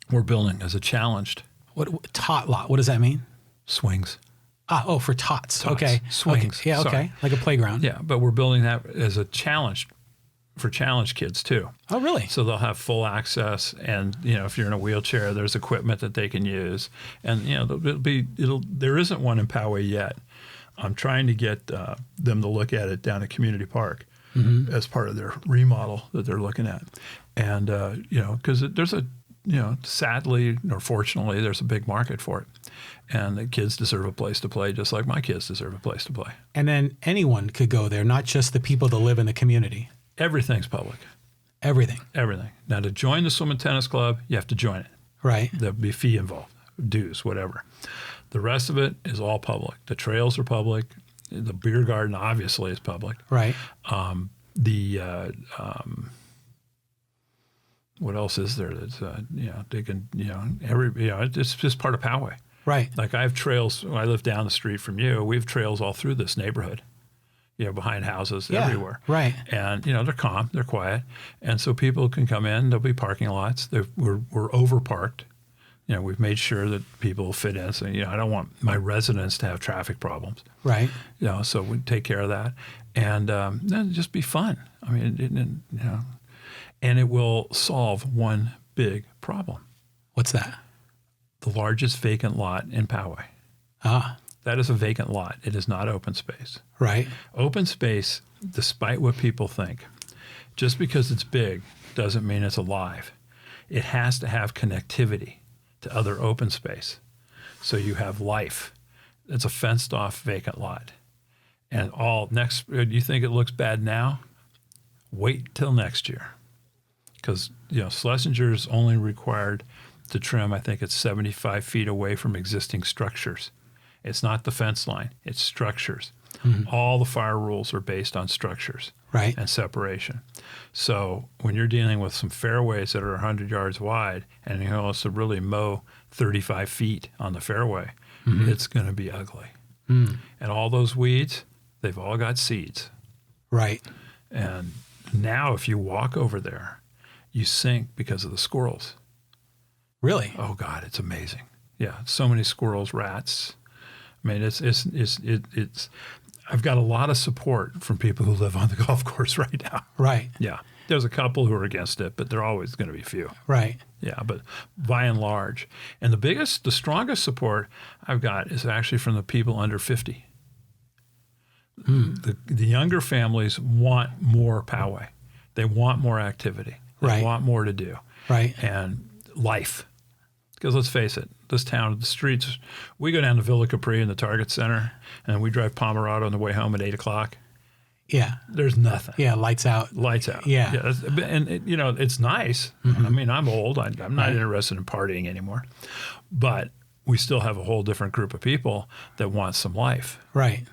we're building as a challenged. What tot lot? What does that mean? Swings. For tots. Okay. Swings. Okay. Yeah, okay. Sorry. Like a playground. Yeah, but we're building that as a challenge for challenge kids too. Oh, really? So they'll have full access, and if you're in a wheelchair, there's equipment that they can use, and there isn't one in Poway yet. I'm trying to get them to look at it down at Community Park as part of their remodel that they're looking at, and because there's sadly or fortunately, there's a big market for it. And the kids deserve a place to play, just like my kids deserve a place to play. And then anyone could go there, not just the people that live in the community. Everything's public. Everything. Everything. Now, to join the swim and tennis club, you have to join it. Right. There'll be a fee involved, dues, whatever. The rest of it is all public. The trails are public. The beer garden obviously is public. Right. What else is there? That's they can it's just part of Poway. Right. Like I have trails. I live down the street from you. We have trails all through this neighborhood. Behind houses everywhere. Right. And they're calm, they're quiet, and so people can come in. There'll be parking lots. We're overparked. We've made sure that people fit in. So I don't want my residents to have traffic problems. Right. So we take care of that, and then just be fun. I mean, and it will solve one big problem. What's that? The largest vacant lot in Poway. That is a vacant lot. It is not open space. Right. Open space, despite what people think, just because it's big doesn't mean it's alive. It has to have connectivity to other open space. So you have life. It's a fenced off vacant lot. And you think it looks bad now? Wait till next year. because Schlesinger's only required to trim, I think it's 75 feet away from existing structures. It's not the fence line, it's structures. All the fire rules are based on structures and separation. So when you're dealing with some fairways that are 100 yards wide and you have to really mow 35 feet on the fairway, it's going to be ugly. And all those weeds, they've all got seeds. Right. And now if you walk over there, you sink because of the squirrels. Really? Oh God, it's amazing. Yeah, so many squirrels, rats. I mean, it's. I've got a lot of support from people who live on the golf course right now. Right. Yeah, there's a couple who are against it, but there are always going to be a few. Right. Yeah, but by and large, and the strongest support I've got is actually from the people under 50. The younger families want more Poway. They want more activity. They want more to do. Right. And life. Because let's face it, this town, the streets, we go down to Villa Capri in the Target Center, and we drive Pomerado on the way home at 8 o'clock. Yeah. There's nothing. Yeah, lights out. Lights out. Yeah. And, it's nice. I mean, I'm old. I'm not interested in partying anymore. But we still have a whole different group of people that want some life. Right.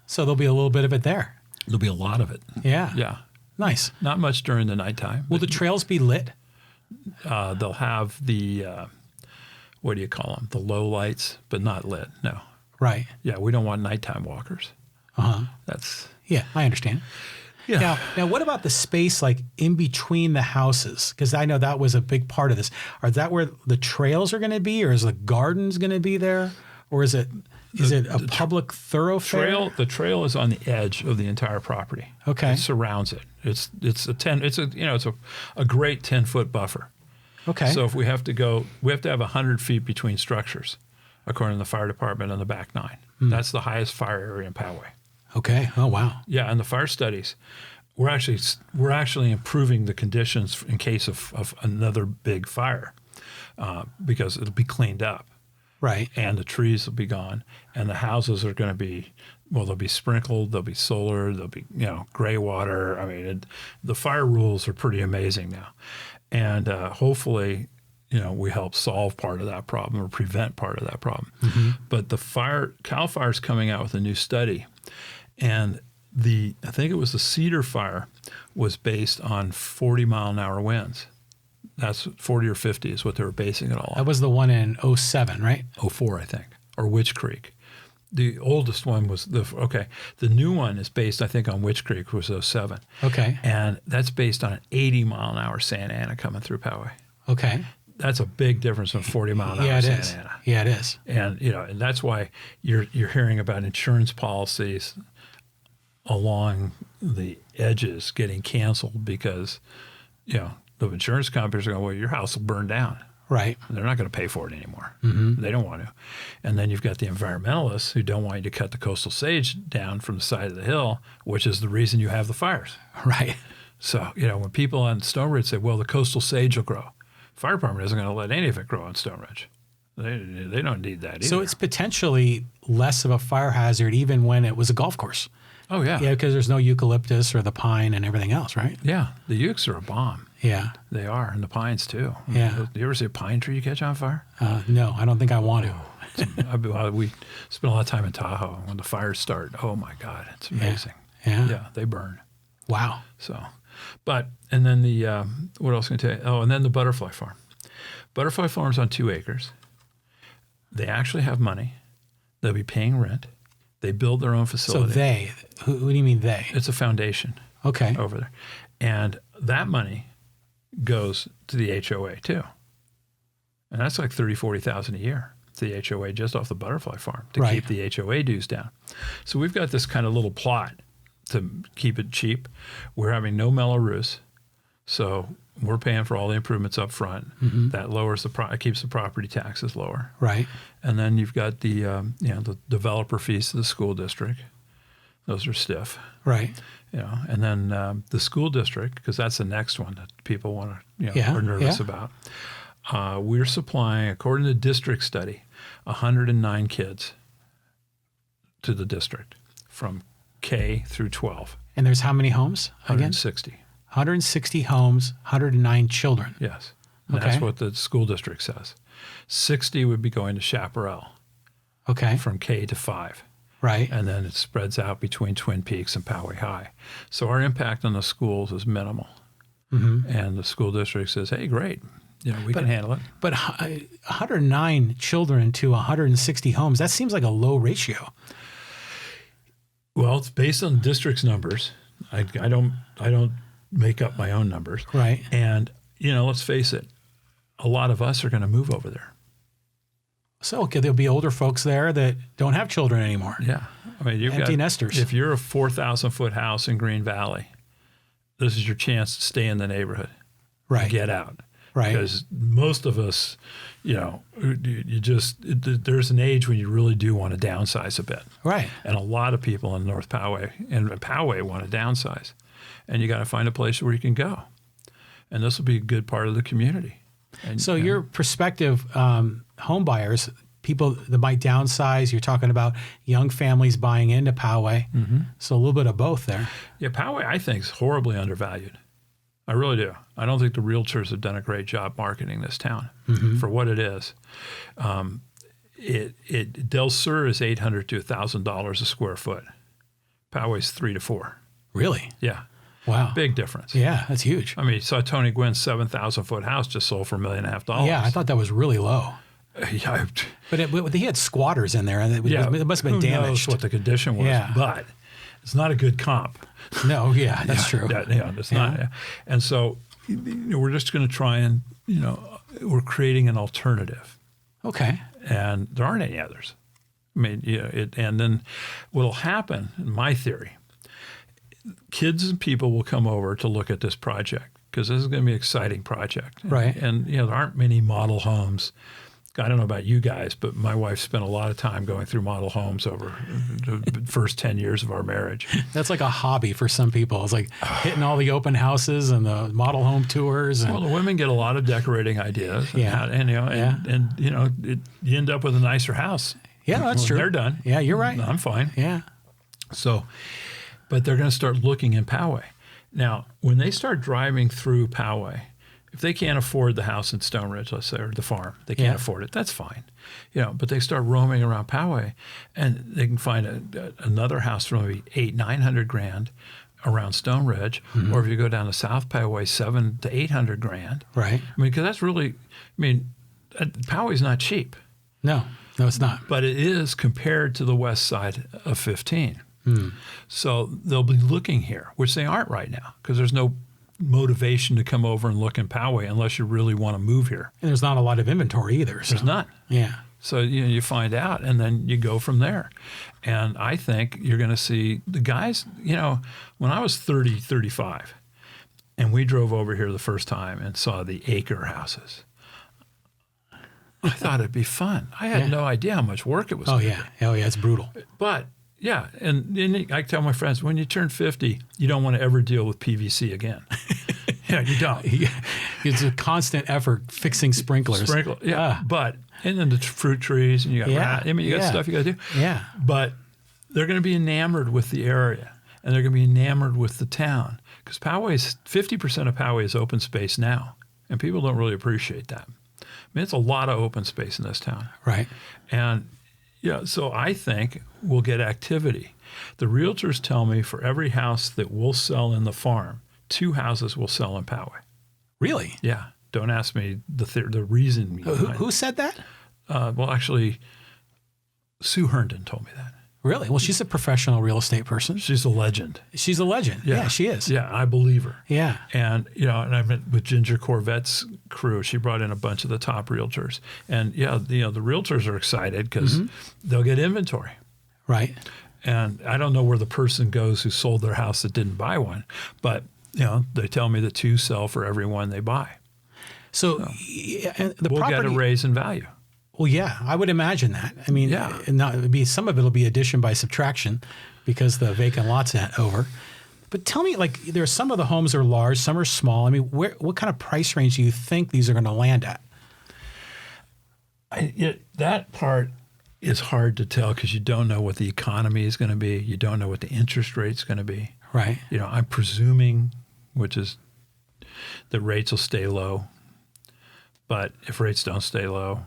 So there'll be a little bit of it there. There'll be a lot of it. Yeah. Yeah. Nice. Not much during the nighttime. Will the trails be lit? They'll have the, what do you call them? The low lights, but not lit. No. Right. Yeah, we don't want nighttime walkers. That's. Yeah, I understand. Yeah. Now, what about the space like in between the houses? Because I know that was a big part of this. Is that where the trails are going to be, or is the gardens going to be there, or is it a public thoroughfare? The trail is on the edge of the entire property. Okay. It surrounds it. It's a great 10-foot buffer. Okay. So if we have to have 100 feet between structures, according to the fire department on the back 9. That's the highest fire area in Poway. Okay. Oh wow. Yeah, and the fire studies, we're actually improving the conditions in case of another big fire, because it'll be cleaned up. Right. And the trees will be gone, and the houses are going to be, they'll be sprinkled, they'll be solar, they'll be, gray water. I mean, the fire rules are pretty amazing now. And hopefully, we help solve part of that problem or prevent part of that problem. But CAL FIRE's coming out with a new study, and I think it was the Cedar Fire was based on 40-mile-an-hour winds. That's 40 or 50 is what they were basing it all on. That was the one in 07, right? 04, I think, or Witch Creek. The oldest one was the new one is based, I think, on Witch Creek, which was 07. Okay. And that's based on an 80-mile-an-hour Santa Ana coming through Poway. Okay. That's a big difference from 40-mile-an-hour Santa Ana. Yeah, it is. And and that's why you're hearing about insurance policies along the edges getting canceled because, the insurance companies are going, well, your house will burn down. Right. They're not going to pay for it anymore. They don't want to. And then you've got the environmentalists who don't want you to cut the coastal sage down from the side of the hill, which is the reason you have the fires. Right. So, when people on Stoneridge say, well, the coastal sage will grow, fire department isn't going to let any of it grow on Stoneridge. They don't need that either. So it's potentially less of a fire hazard even when it was a golf course. Oh, yeah. Yeah, because there's no eucalyptus or the pine and everything else, right? Yeah. The ukes are a bomb. Yeah. They are, and the pines too. Yeah. Do you ever see a pine tree you catch on fire? No, I don't think I want to. We spend a lot of time in Tahoe. When the fires start, oh my God, it's amazing. Yeah. They burn. Wow. So, and then what else can I tell you? Oh, and then the butterfly farm. Butterfly farm's on 2 acres. They actually have money. They'll be paying rent. They build their own facility. So who do you mean they? It's a foundation. Okay. Over there. And that money goes to the HOA too. And that's like $30,000-$40,000 a year to the HOA just off the butterfly farm to keep the HOA dues down. So we've got this kind of little plot to keep it cheap. We're having no Mello-Roos. So we're paying for all the improvements up front. That lowers keeps the property taxes lower. Right. And then you've got the developer fees to the school district. Those are stiff. Right. And then the school district, because that's the next one that people want to, are nervous about. We're supplying, according to the district study, 109 kids to the district from K through 12. And there's how many homes again? 160. 160 homes, 109 children. Yes. And Okay. that's what the school district says. 60 would be going to Chaparral Okay. from K to 5. Right. And then it spreads out between Twin Peaks and Poway High. So our impact on the schools is minimal. And the school district says, hey, great. We can handle it. But 109 children to 160 homes, that seems like a low ratio. Well, it's based on the district's numbers. I don't make up my own numbers. Right. And, let's face it, a lot of us are going to move over there. So there'll be older folks there that don't have children anymore. Yeah. I mean, you've Empty got, nesters. If you're a 4,000-foot house in Green Valley, this is your chance to stay in the neighborhood. Right. Get out. Right. Because most of us, there's an age when you really do want to downsize a bit. Right. And a lot of people in North Poway and Poway want to downsize. And you got to find a place where you can go. And this will be a good part of the community. And, So your prospective home buyers, people that might downsize, you're talking about young families buying into Poway. So a little bit of both there. Yeah, Poway, I think, is horribly undervalued. I really do. I don't think the realtors have done a great job marketing this town for what it is. Del Sur is $800 to $1,000 a square foot. Poway's $3,000 to $4,000. Really? Yeah, Wow. big difference. Yeah, that's huge. I mean, you saw Tony Gwynn's 7,000-foot house just sold for $1.5 million. Yeah, I thought that was really low. Yeah, But he had squatters in there, and it must have been who knows damaged. what the condition was, Yeah. but it's not a good comp. No, yeah, that's true. It's not. Yeah. And so we're just going to try and, we're creating an alternative. Okay. And there aren't any others. I mean, and then what'll happen, in my theory, kids and people will come over to look at this project because this is going to be an exciting project. Right. And there aren't many model homes. I don't know about you guys, but my wife spent a lot of time going through model homes over the first 10 years of our marriage. That's like a hobby for some people. It's like hitting all the open houses and the model home tours. And, Well, the women get a lot of decorating ideas. Yeah. You end up with a nicer house. yeah, that's when true. They're done. Yeah, you're right. I'm fine. Yeah. So, but they're going to start looking in Poway. Now, when they start driving through Poway, if they can't afford the house in Stoneridge, let's say, or the farm, they can't afford it, that's fine. But they start roaming around Poway and they can find another house for maybe $800,000-900,000 around Stoneridge. Or if you go down to South Poway, $700,000 to $800,000. Right. I mean, because that's really, Poway's not cheap, No, it's not. but it is compared to the west side of 15. So they'll be looking here, which they aren't right now because there's no motivation to come over and look in Poway unless you really want to move here. And there's not a lot of inventory either. So. There's none. Yeah. So you find out and then you go from there. And I think you're going to see the guys, when I was 30, 35 and we drove over here the first time and saw the acre houses, I thought it'd be fun. I had no idea how much work it was. Oh, yeah. It's brutal. But yeah, and I tell my friends, when you turn 50, you don't want to ever deal with PVC again. You don't. It's a constant effort fixing sprinklers. But and then the fruit trees, and you got you got stuff you got to do. Yeah. But they're going to be enamored with the area, and they're going to be enamored with the town because 50% of Poway is open space now, and people don't really appreciate that. I mean, it's a lot of open space in this town. Right. And so I think we'll get activity. The realtors tell me for every house that we'll sell in the farm, 2 houses will sell in Poway. Really? Yeah. Don't ask me the reason. Who said that? Well, actually, Sue Herndon told me that. Really? Well, she's a professional real estate person. She's a legend. She's a legend. Yeah, she is. Yeah, I believe her. Yeah. And, and I met with Ginger Corvette's crew. She brought in a bunch of the top realtors. And, the realtors are excited because they'll get inventory. Right. And I don't know where the person goes who sold their house that didn't buy one. But, they tell me that 2 sell for every one they buy. So we'll get a raise in value. Well, yeah, I would imagine that. I mean, some of it will be addition by subtraction because the vacant lot's over. But tell me, there are some of the homes are large, some are small. I mean, what kind of price range do you think these are going to land at? That part is hard to tell because you don't know what the economy is going to be. You don't know what the interest rate's going to be. Right. I'm presuming which is the rates will stay low. But if rates don't stay low,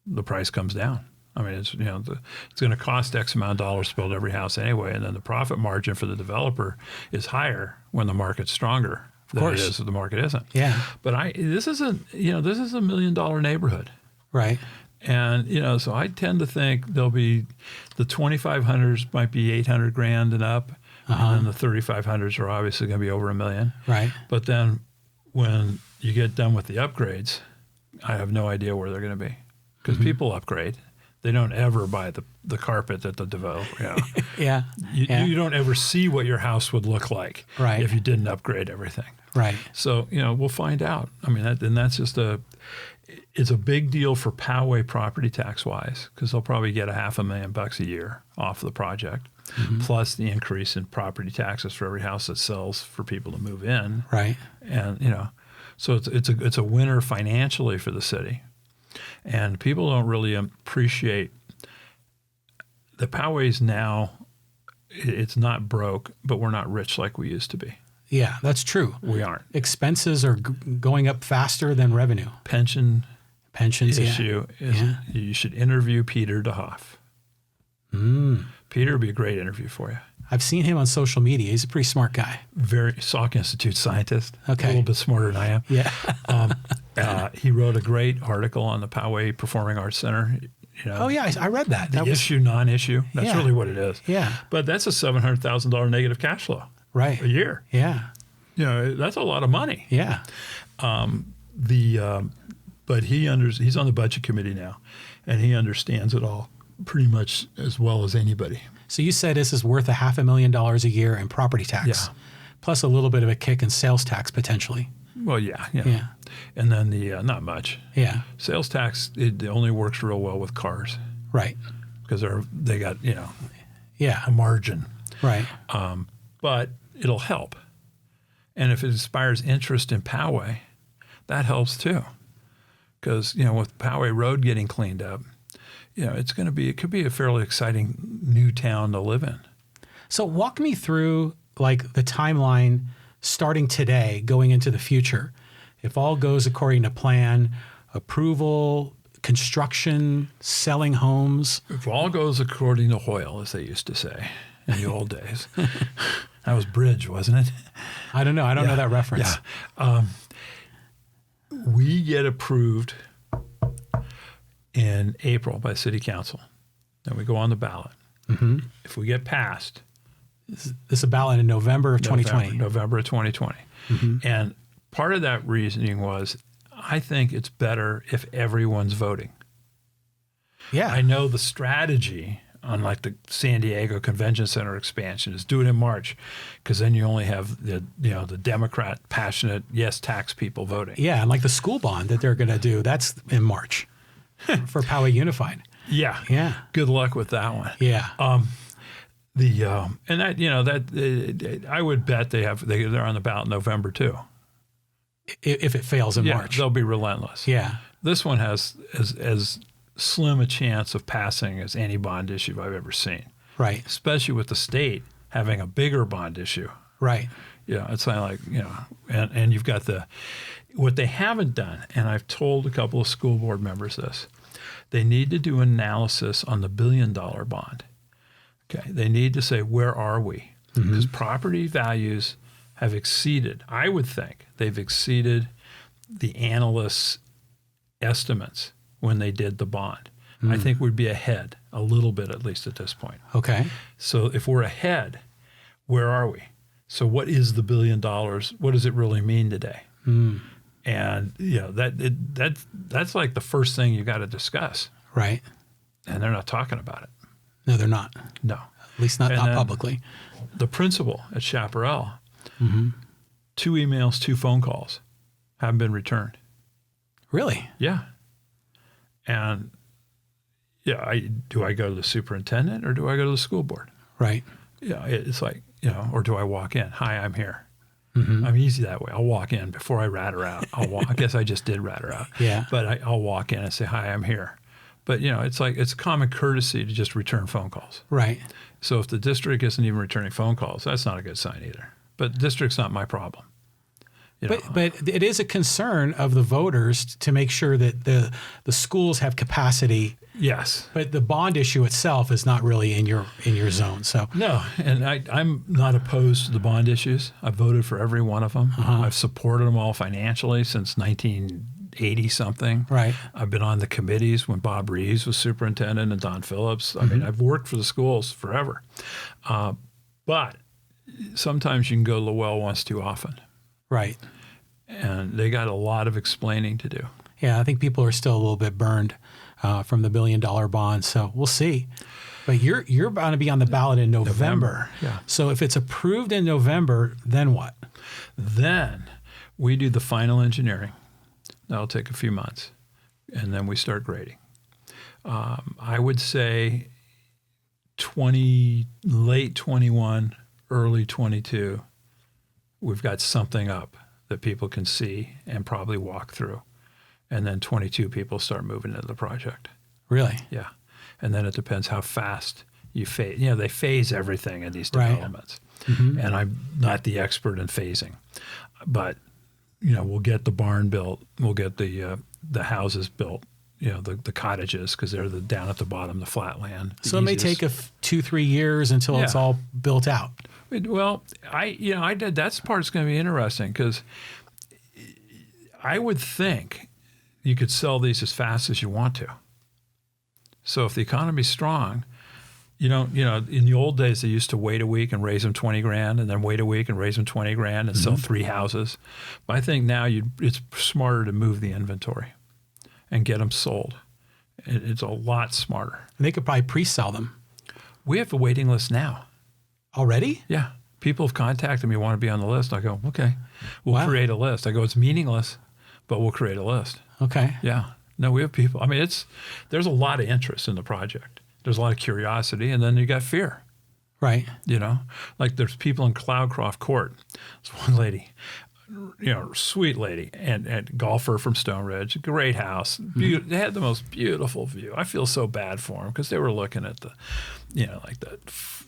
the price comes down. I mean, it's it's going to cost X amount of dollars to build every house anyway, and then the profit margin for the developer is higher when the market's stronger than it is if the market isn't. Yeah. But this is a $1 million neighborhood. Right. And, so I tend to think there'll be the 2,500s might be 800 grand and up. And then the 3,500s are obviously going to be over $1 million. Right. But then when you get done with the upgrades, I have no idea where they're going to be because people upgrade. They don't ever buy the carpet that the developer, Yeah. You don't ever see what your house would look like if you didn't upgrade everything. Right. So, we'll find out. I mean, that's just it's a big deal for Poway property tax wise because they'll probably get $500,000 a year off the project, plus the increase in property taxes for every house that sells for people to move in. Right. And, so it's a winner financially for the city. And people don't really appreciate the Poway's now, it's not broke, but we're not rich like we used to be. Yeah, that's true. We aren't. Expenses are going up faster than revenue. Pensions issue is you should interview Peter DeHoff. Peter would be a great interview for you. I've seen him on social media. He's a pretty smart guy. Very Salk Institute scientist. Okay. A little bit smarter than I am. Yeah. He wrote a great article on the Poway Performing Arts Center. Oh, yeah. I read that. The issue, non-issue. That's really what it is. Yeah. But that's a $700,000 negative cash flow. Right. A year. Yeah. That's a lot of money. Yeah. But he's on the budget committee now, and he understands it all pretty much as well as anybody. So you said this is worth $500,000 a year in property tax, plus a little bit of a kick in sales tax potentially. Well, yeah. And then the not much. Yeah. Sales tax it only works real well with cars, right? Because they got a margin, right? But it'll help, and if it inspires interest in Poway, that helps too. Because with Poway Road getting cleaned up, it could be a fairly exciting new town to live in. So walk me through like the timeline starting today, going into the future. If all goes according to plan, approval, construction, selling homes. If all goes according to Hoyle, as they used to say in the old days. That was Bridge, wasn't it? I don't know. I don't know that reference. Yeah. We get approved in April by City Council. Then we go on the ballot. If we get passed. This is a ballot in November of 2020. November of 2020. And part of that reasoning was, I think it's better if everyone's voting. Yeah. I know the strategy on like the San Diego Convention Center expansion is do it in March, because then you only have the Democrat passionate yes tax people voting. Yeah, and like the school bond that they're going to do, that's in March for Poway Unified. Yeah. Yeah. Good luck with that one. Yeah. And that I would bet they're on the ballot in November too. If it fails in March, they'll be relentless. Yeah. This one has as slim a chance of passing as any bond issue I've ever seen. Right. Especially with the state having a bigger bond issue. Right. It's like, and you've got what they haven't done, and I've told a couple of school board members this, they need to do analysis on the $1 billion bond. Okay. They need to say, where are we? Because property values have exceeded, I would think, they've exceeded the analysts' estimates when they did the bond. I think we'd be ahead a little bit, at least at this point. Okay. So if we're ahead, where are we? So what is the $1 billion? What does it really mean today? And that's like the first thing you got to discuss. Right. And they're not talking about it. No, they're not. No. At least not publicly. The principal at Chaparral, 2 emails, 2 phone calls haven't been returned. Really? Yeah. And do I go to the superintendent or do I go to the school board? Right. Yeah. It's like, or do I walk in? Hi, I'm here. I'm easy that way. I'll walk in before I rat her out. I guess I just did rat her out. Yeah. But I'll walk in and say, hi, I'm here. But, it's like it's common courtesy to just return phone calls. Right. So if the district isn't even returning phone calls, that's not a good sign either. But the district's not my problem. But it is a concern of the voters to make sure that the schools have capacity. Yes. But the bond issue itself is not really in your zone. So no, and I'm not opposed to the bond issues. I've voted for every one of them. I've supported them all financially since 1980 something. Right. I've been on the committees when Bob Reeves was superintendent and Don Phillips. I mean, I've worked for the schools forever. But sometimes you can go the well once too often. Right. And they got a lot of explaining to do. Yeah, I think people are still a little bit burned from the $1 billion bond. So we'll see. But you're bound to be on the ballot in November. Yeah. So if it's approved in November, then what? Then we do the final engineering. That'll take a few months. And then we start grading. I would say late 21, early 22, we've got something up that people can see and probably walk through. And then 22 people start moving into the project. Really? Yeah. And then it depends how fast you phase. They phase everything in these developments. Right. And I'm not the expert in phasing. But, we'll get the barn built. We'll get the houses built, the cottages, because they're down at the bottom, the flat land. So it may take 2-3 years until it's all built out. Well, that's part's going to be interesting, because I would think you could sell these as fast as you want to. So if the economy's strong, in the old days, they used to wait a week and raise them $20,000, and then wait a week and raise them $20,000 and sell 3 houses. But I think now it's smarter to move the inventory and get them sold. It's a lot smarter. And they could probably pre-sell them. We have a waiting list now. Already? Yeah. People have contacted me, want to be on the list. I go, okay, we'll create a list. I go, it's meaningless, but we'll create a list. Okay. Yeah. No, we have people. I mean, there's a lot of interest in the project. There's a lot of curiosity, and then you got fear. Right. Like there's people in Cloudcroft Court. There's one lady, sweet lady, and golfer from Stoneridge, great house. They had the most beautiful view. I feel so bad for them because they were looking at the, like the 4th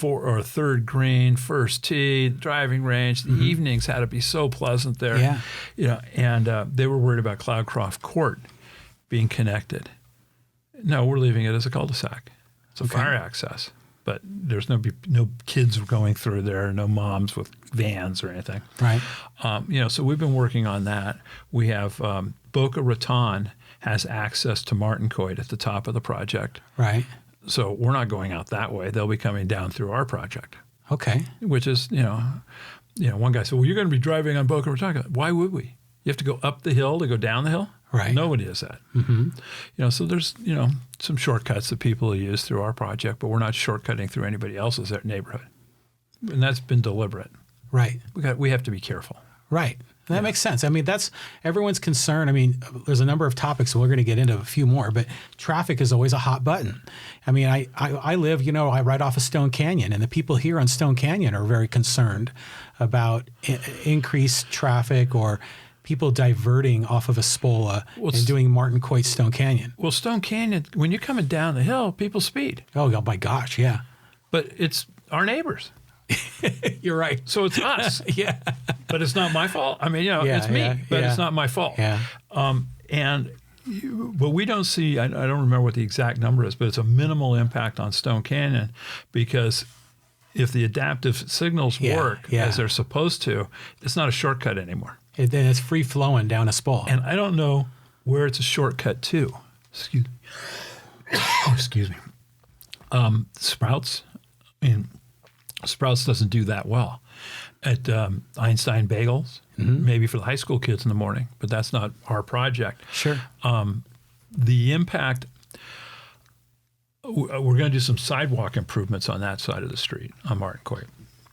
or 3rd green, first tee, driving range. The evenings had to be so pleasant there. Yeah. And they were worried about Cloudcroft Court being connected. No, we're leaving it as a cul-de-sac. It's a fire access, but there's no kids going through there, no moms with vans or anything. Right. So we've been working on that. We have Boca Raton has access to Martincoit at the top of the project. Right. So we're not going out that way. They'll be coming down through our project. Okay. Which is, one guy said, well, you're going to be driving on Boca Raton. Why would we? You have to go up the hill to go down the hill? Right. Nobody does that. So there's, some shortcuts that people use through our project, but we're not shortcutting through anybody else's neighborhood. And that's been deliberate. Right. We have to be careful. Right. That makes sense. I mean, that's everyone's concern. I mean, there's a number of topics, and we're going to get into a few more, but traffic is always a hot button. I mean, I live, right off of Stone Canyon, and the people here on Stone Canyon are very concerned about increased traffic or people diverting off of Espola and doing Martincoit Stone Canyon. Well, Stone Canyon, when you're coming down the hill, people speed. Oh my gosh, yeah. But it's our neighbors. You're right. So it's us. Yeah. But it's not my fault. I mean, it's me, but it's not my fault. Yeah. But we don't see, I don't remember what the exact number is, but it's a minimal impact on Stone Canyon, because if the adaptive signals work as they're supposed to, it's not a shortcut anymore. Then it's free flowing down Espola. And I don't know where it's a shortcut to. Excuse me. Sprouts. I mean, Sprouts doesn't do that well. At Einstein Bagels, maybe for the high school kids in the morning, but that's not our project. Sure. The impact, we're going to do some sidewalk improvements on that side of the street on Martincoit,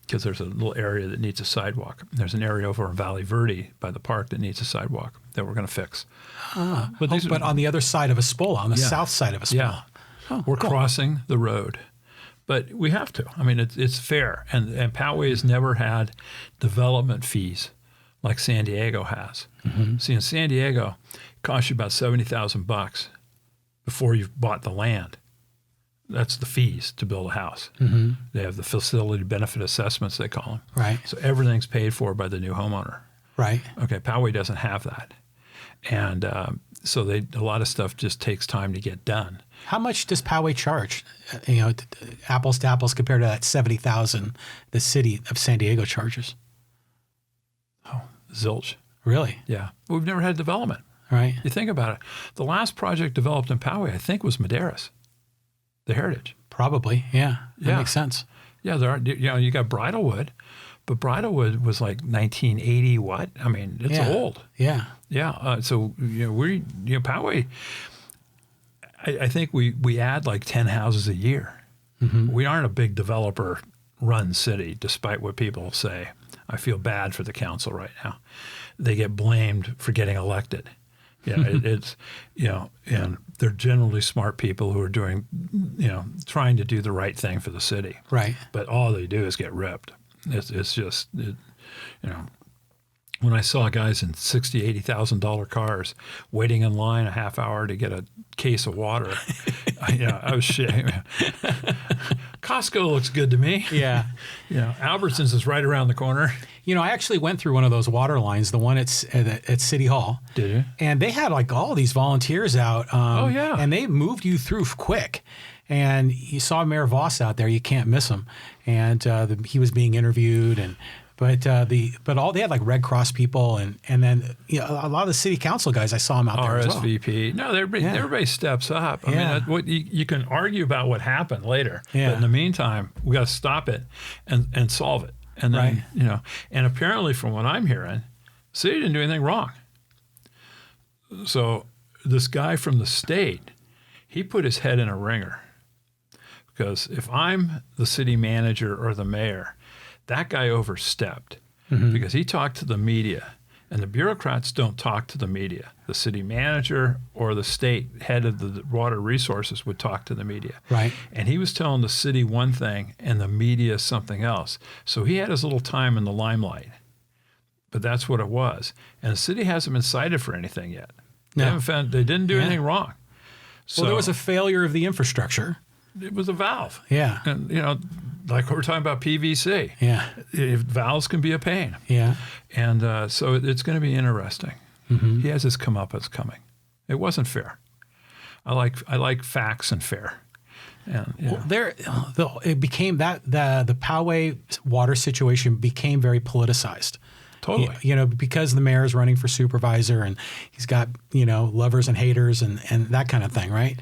because there's a little area that needs a sidewalk. There's an area over in Valley Verde by the park that needs a sidewalk that we're going to fix. But on the other side of Espola, on the south side of Espola. Yeah. We're crossing the road. But we have to. I mean, it's fair. And Poway has never had development fees like San Diego has. See, in San Diego, it costs you about $70,000 before you've bought the land. That's the fees to build a house. They have the facility benefit assessments, they call them. Right. So everything's paid for by the new homeowner. Right. Okay, Poway doesn't have that. And so a lot of stuff just takes time to get done. How much does Poway charge, apples to apples, compared to that $70,000 the city of San Diego charges? Oh, zilch. Really? Yeah. We've never had development. Right. You think about it. The last project developed in Poway, I think, was Madeiras, the Heritage. Probably. Yeah. That makes sense. Yeah, there are. You got Bridlewood, but Bridlewood was like 1980. What? I mean, it's old. Yeah. Yeah. So Poway. I think we add like 10 houses a year. Mm-hmm. We aren't a big developer-run city, despite what people say. I feel bad for the council right now. They get blamed for getting elected. Yeah, it's and they're generally smart people who are doing, trying to do the right thing for the city. Right. But all they do is get ripped. It's just, when I saw guys in $60,000, $80,000 cars waiting in line a half hour to get a case of water, I was shaking. Costco looks good to me. Yeah. Albertsons is right around the corner. I actually went through one of those water lines, the one at City Hall. Did you? And they had like all these volunteers out. Oh, yeah. And they moved you through quick. And you saw Mayor Voss out there. You can't miss him. And he was being interviewed. But they had like Red Cross people and then a lot of the city council guys. I saw them out there as well. RSVP. No, everybody steps up. I mean, what you can argue about what happened later, but in the meantime, we got to stop it and solve it. And then and apparently, from what I'm hearing, the city didn't do anything wrong. So this guy from the state, he put his head in a ringer, because if I'm the city manager or the mayor, that guy overstepped because he talked to the media, and the bureaucrats don't talk to the media. The city manager or the state head of the water resources would talk to the media. Right. And he was telling the city one thing and the media something else. So he had his little time in the limelight. But that's what it was. And the city hasn't been cited for anything yet. No. They didn't do anything wrong. So there was a failure of the infrastructure. It was a valve. Yeah. And, like we're talking about PVC. Yeah. Valves can be a pain. Yeah. And so it's going to be interesting. Mm-hmm. He has his comeuppance coming. It wasn't fair. I like facts and fair. And it became the Poway water situation became very politicized. Totally. Because the mayor is running for supervisor and he's got, lovers and haters and that kind of thing, right?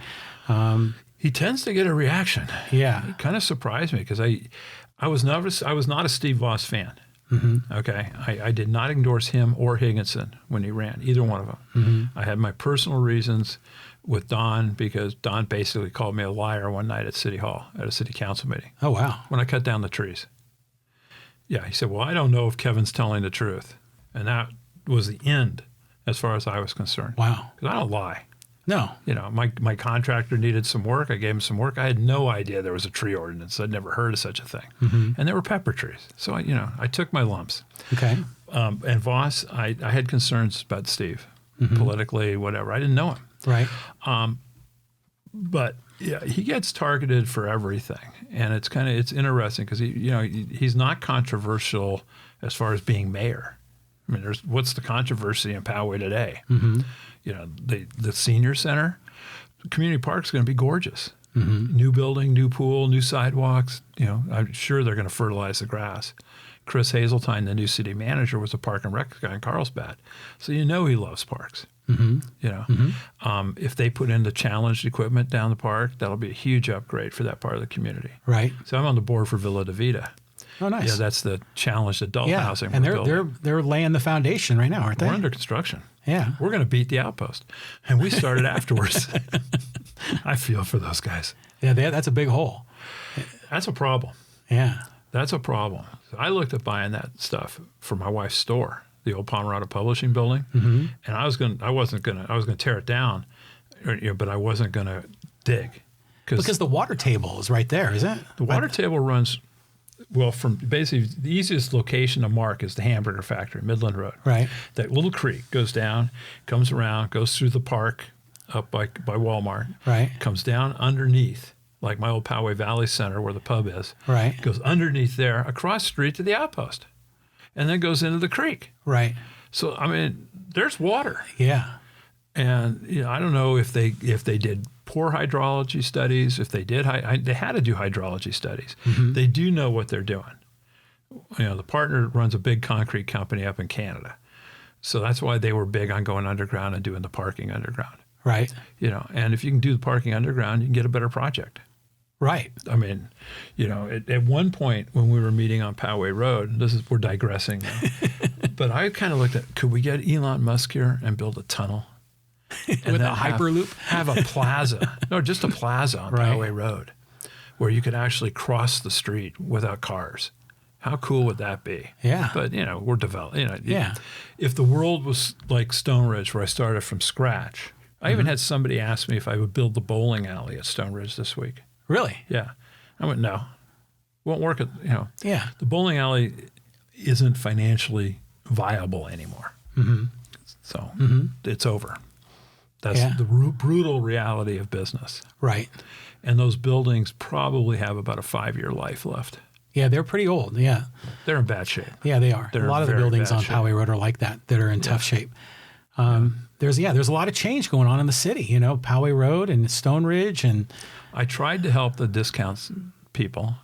He tends to get a reaction. Yeah. It kind of surprised me because I was nervous. I was not a Steve Voss fan. Mm-hmm. Okay. I did not endorse him or Higginson when he ran, either one of them. Mm-hmm. I had my personal reasons with Don, because Don basically called me a liar one night at City Hall at a city council meeting. Oh, wow. When I cut down the trees. Yeah. He said, well, I don't know if Kevin's telling the truth. And that was the end as far as I was concerned. Wow. Because I don't lie. No. My contractor needed some work. I gave him some work. I had no idea there was a tree ordinance. I'd never heard of such a thing. Mm-hmm. And there were pepper trees. So, I took my lumps. Okay. And Voss, I had concerns about Steve, politically, whatever. I didn't know him. Right. But yeah, he gets targeted for everything. And it's interesting because he's not controversial as far as being mayor. I mean, what's the controversy in Poway today? Mm-hmm. The senior center, community park's going to be gorgeous. Mm-hmm. New building, new pool, new sidewalks. I'm sure they're going to fertilize the grass. Chris Hazeltine, the new city manager, was a park and rec guy in Carlsbad. So he loves parks. Mm-hmm. If they put in the challenged equipment down the park, that'll be a huge upgrade for that part of the community. Right. So I'm on the board for Villa de Vida. Oh, nice. Yeah, that's the challenged adult housing. And they're laying the foundation right now, aren't they? We're under construction. Yeah. We're going to beat the outpost. And we started afterwards. I feel for those guys. Yeah, that's a big hole. That's a problem. Yeah. That's a problem. So I looked at buying that stuff for my wife's store, the old Pomerado Publishing building. Mm-hmm. And I was going to tear it down, but I wasn't going to dig. Because the water table is right there, isn't it? The water table runs... Well, from basically the easiest location to mark is the Hamburger Factory, Midland Road. Right. That little creek goes down, comes around, goes through the park up by Walmart. Right. Comes down underneath, like my old Poway Valley Center where the pub is. Right. Goes underneath there, across the street to the outpost, and then goes into the creek. Right. So, I mean, there's water. Yeah. And I don't know if they did poor hydrology studies, if they did, they had to do hydrology studies. Mm-hmm. They do know what they're doing. The partner runs a big concrete company up in Canada. So that's why they were big on going underground and doing the parking underground. Right. And if you can do the parking underground, you can get a better project. Right. I mean, at one point when we were meeting on Poway Road, we're digressing now, but I kind of looked at, could we get Elon Musk here and build a tunnel? With a Hyperloop? Have a plaza. No, just a plaza on Poway Road where you could actually cross the street without cars. How cool would that be? Yeah. But, we're developing. Yeah. If the world was like Stoneridge, where I started from scratch, I even had somebody ask me if I would build the bowling alley at Stoneridge this week. Really? Yeah. I went, no. Won't work. Yeah. The bowling alley isn't financially viable anymore. Mm-hmm. So it's over. That's the brutal reality of business. Right. And those buildings probably have about a 5-year life left. Yeah, they're pretty old. Yeah. They're in bad shape. Yeah, they are. They're a lot of the buildings on Poway Road are like that are in tough shape. There's a lot of change going on in the city, Poway Road and Stoneridge. And I tried to help the discounts people.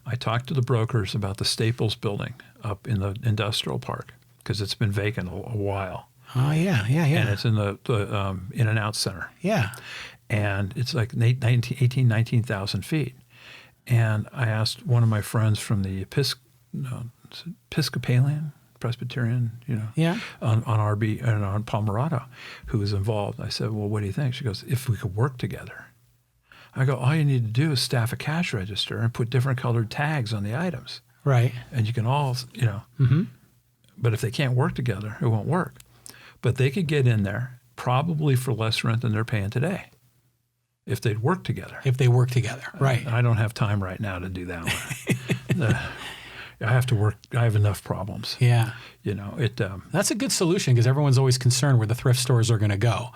I talked to the brokers about the Staples building up in the industrial park because it's been vacant a while. Oh, yeah. And it's in the In-N-Out Center. Yeah. And it's like 19,000 feet. And I asked one of my friends from the Episcopalian, Presbyterian, on RB and on Palmerado, who was involved. I said, well, what do you think? She goes, if we could work together. I go, all you need to do is staff a cash register and put different colored tags on the items. Right. And you can all, but if they can't work together, it won't work. But they could get in there probably for less rent than they're paying today if they'd work together. Right. I don't have time right now to do that one. I have to work. I have enough problems. Yeah. That's a good solution because everyone's always concerned where the thrift stores are going to go.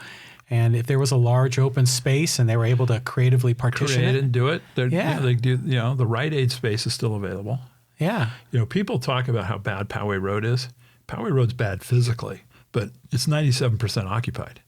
And if there was a large open space and they were able to creatively partition it and do it, they do. The Rite Aid space is still available. Yeah. People talk about how bad Poway Road is. Poway Road's bad physically, but it's 97% occupied.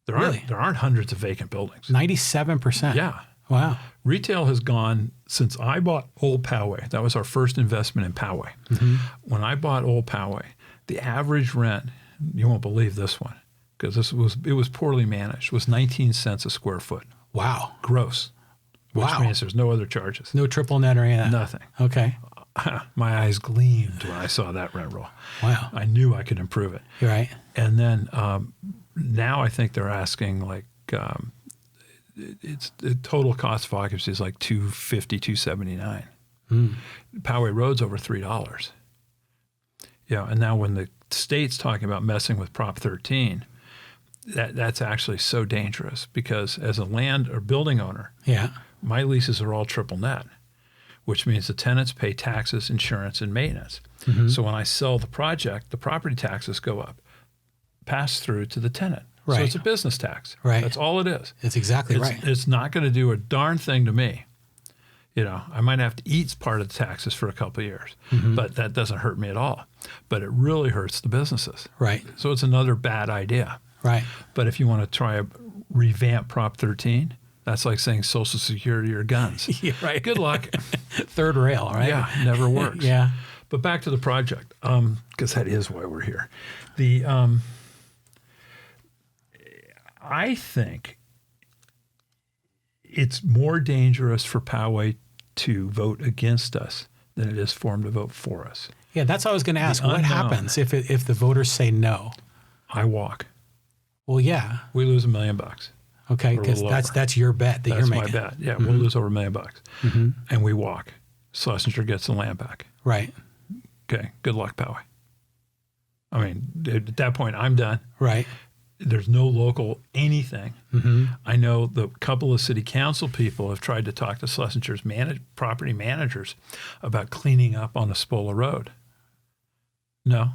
There aren't hundreds of vacant buildings. 97%. Yeah. Wow. Retail has gone since I bought Old Poway. That was our first investment in Poway. Mm-hmm. When I bought Old Poway, the average rent, you won't believe this one, because it was poorly managed, was 19 cents a square foot. Wow. Gross. Which means there's no other charges. No triple net or any of that? Nothing. Okay. My eyes gleamed when I saw that rent roll. Wow. I knew I could improve it. You're right. And then now I think they're asking it's the total cost of occupancy is like $250, $279. Poway Road's over $3. And now when the state's talking about messing with Prop 13, that's actually so dangerous because as a land or building owner, my leases are all triple net, which means the tenants pay taxes, insurance, and maintenance. Mm-hmm. So when I sell the project, the property taxes go up, pass through to the tenant. Right. So it's a business tax. Right. That's all it is. It's exactly right. It's not going to do a darn thing to me. I might have to eat part of the taxes for a couple of years, but that doesn't hurt me at all. But it really hurts the businesses. Right. So it's another bad idea. Right. But if you want to try to revamp Prop 13, that's like saying Social Security or guns. Yeah, right. Good luck. Third rail, right? Yeah, never works. Yeah. But back to the project, because that is why we're here. I think it's more dangerous for Poway to vote against us than it is for them to vote for us. Yeah, that's what I was going to ask. What happens if the voters say no? I walk. Well, yeah. We lose $1 million. Okay, because that's your bet that you're making. That's my bet. Yeah, we'll lose over $1 million. Mm-hmm. And we walk. Schlesinger gets the land back. Right. Okay, good luck, Poway. I mean, at that point, I'm done. Right. There's no local anything. Mm-hmm. I know the couple of city council people have tried to talk to Schlesinger's property managers about cleaning up on Espola Road. No.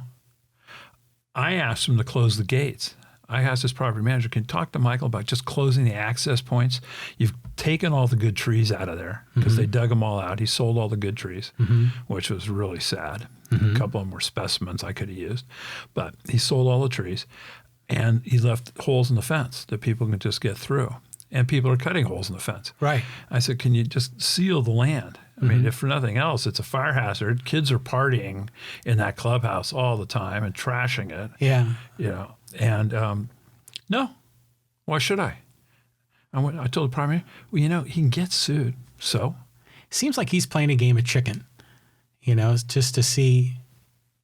I asked them to close the gates. I asked this property manager, can you talk to Michael about just closing the access points? You've taken all the good trees out of there because they dug them all out. He sold all the good trees, which was really sad. A couple of them were specimens I could have used. But he sold all the trees, and he left holes in the fence that people can just get through. And people are cutting holes in the fence. Right. I said, can you just seal the land? I mean, if for nothing else, it's a fire hazard. Kids are partying in that clubhouse all the time and trashing it. Yeah. You know, and no, why should I? I told the property, well, you know, he can get sued. So? Seems like he's playing a game of chicken, you know, just to see.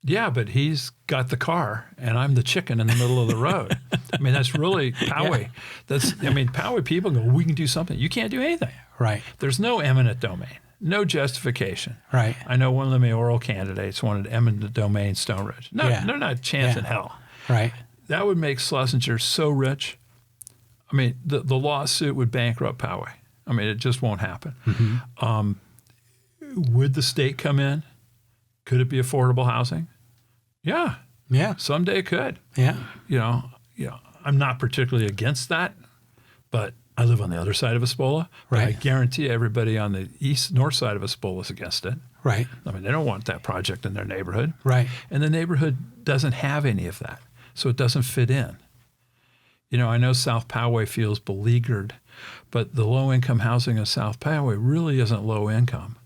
Yeah, but he's got the car, and I'm the chicken in the middle of the road. I mean, that's really Poway. Yeah. Poway people go, we can do something. You can't do anything. Right. There's no eminent domain, no justification. Right. I know one of the mayoral candidates wanted eminent domain Stoneridge. No, they're not a chance in hell. Right. That would make Schlesinger so rich. I mean, the lawsuit would bankrupt Poway. I mean, it just won't happen. Would the state come in? Could it be affordable housing? Yeah. Yeah. North it could. Yeah. You know, I'm not particularly against that, but I live on the other side of Espola. Right. I guarantee everybody on the north side of Espola is against it. Right. I mean, they don't want that project in their neighborhood. Right. And the neighborhood doesn't have any of that, so it doesn't fit in. You know, I know South Poway feels beleaguered, but the low-income housing in South Poway really isn't low income.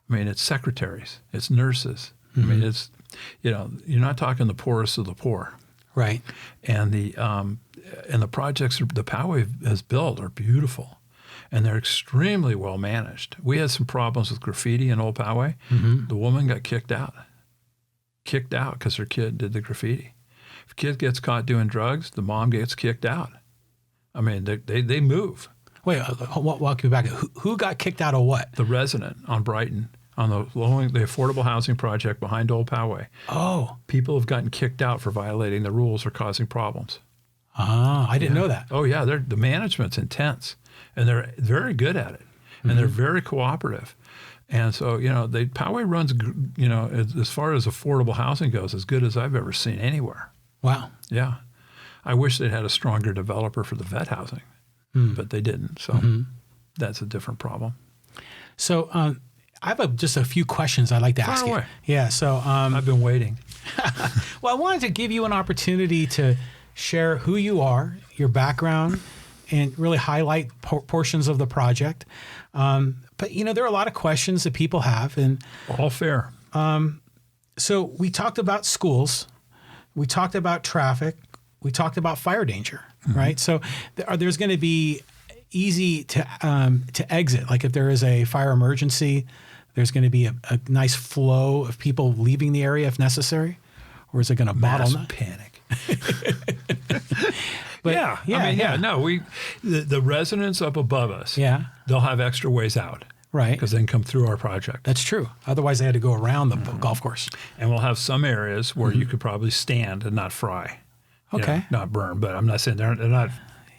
I mean, it's secretaries, it's nurses. I mean, it's, you know, you're not talking the poorest of the poor. Right. And the projects the Poway has built are beautiful, and they're extremely well managed. We had some problems with graffiti in Old Poway. The woman got kicked out because her kid did the graffiti. If a kid gets caught doing drugs, the mom gets kicked out. I mean, they move. Wait, walk me back. Who got kicked out of what? The resident on Brighton, on the affordable housing project behind Old Poway. Oh. People have gotten kicked out for violating the rules or causing problems. Ah, I didn't know that. Oh, yeah. The management's intense, and they're very good at it, and they're very cooperative. And so, you know, Poway runs, you know, as far as affordable housing goes, as good as I've ever seen anywhere. Wow. Yeah. I wish they'd had a stronger developer for the vet housing, but they didn't. So that's a different problem. So I have just a few questions I'd like to ask you. Yeah. So I've been waiting. Well, I wanted to give you an opportunity to share who you are, your background, and really highlight portions of the project. But, you know, there are a lot of questions that people have. And all fair. So we talked about schools. We talked about traffic. We talked about fire danger, right? So there's going to be easy to exit. Like if there is a fire emergency, there's going to be a nice flow of people leaving the area if necessary, or is it going to bottleneck? Panic. But, No, the residents up above us, they'll have extra ways out. Right. Because they can come through our project. That's true. Otherwise, they had to go around the golf course. And we'll have some areas where you could probably stand and not fry. Okay. You know, not burn, but I'm not saying they're not.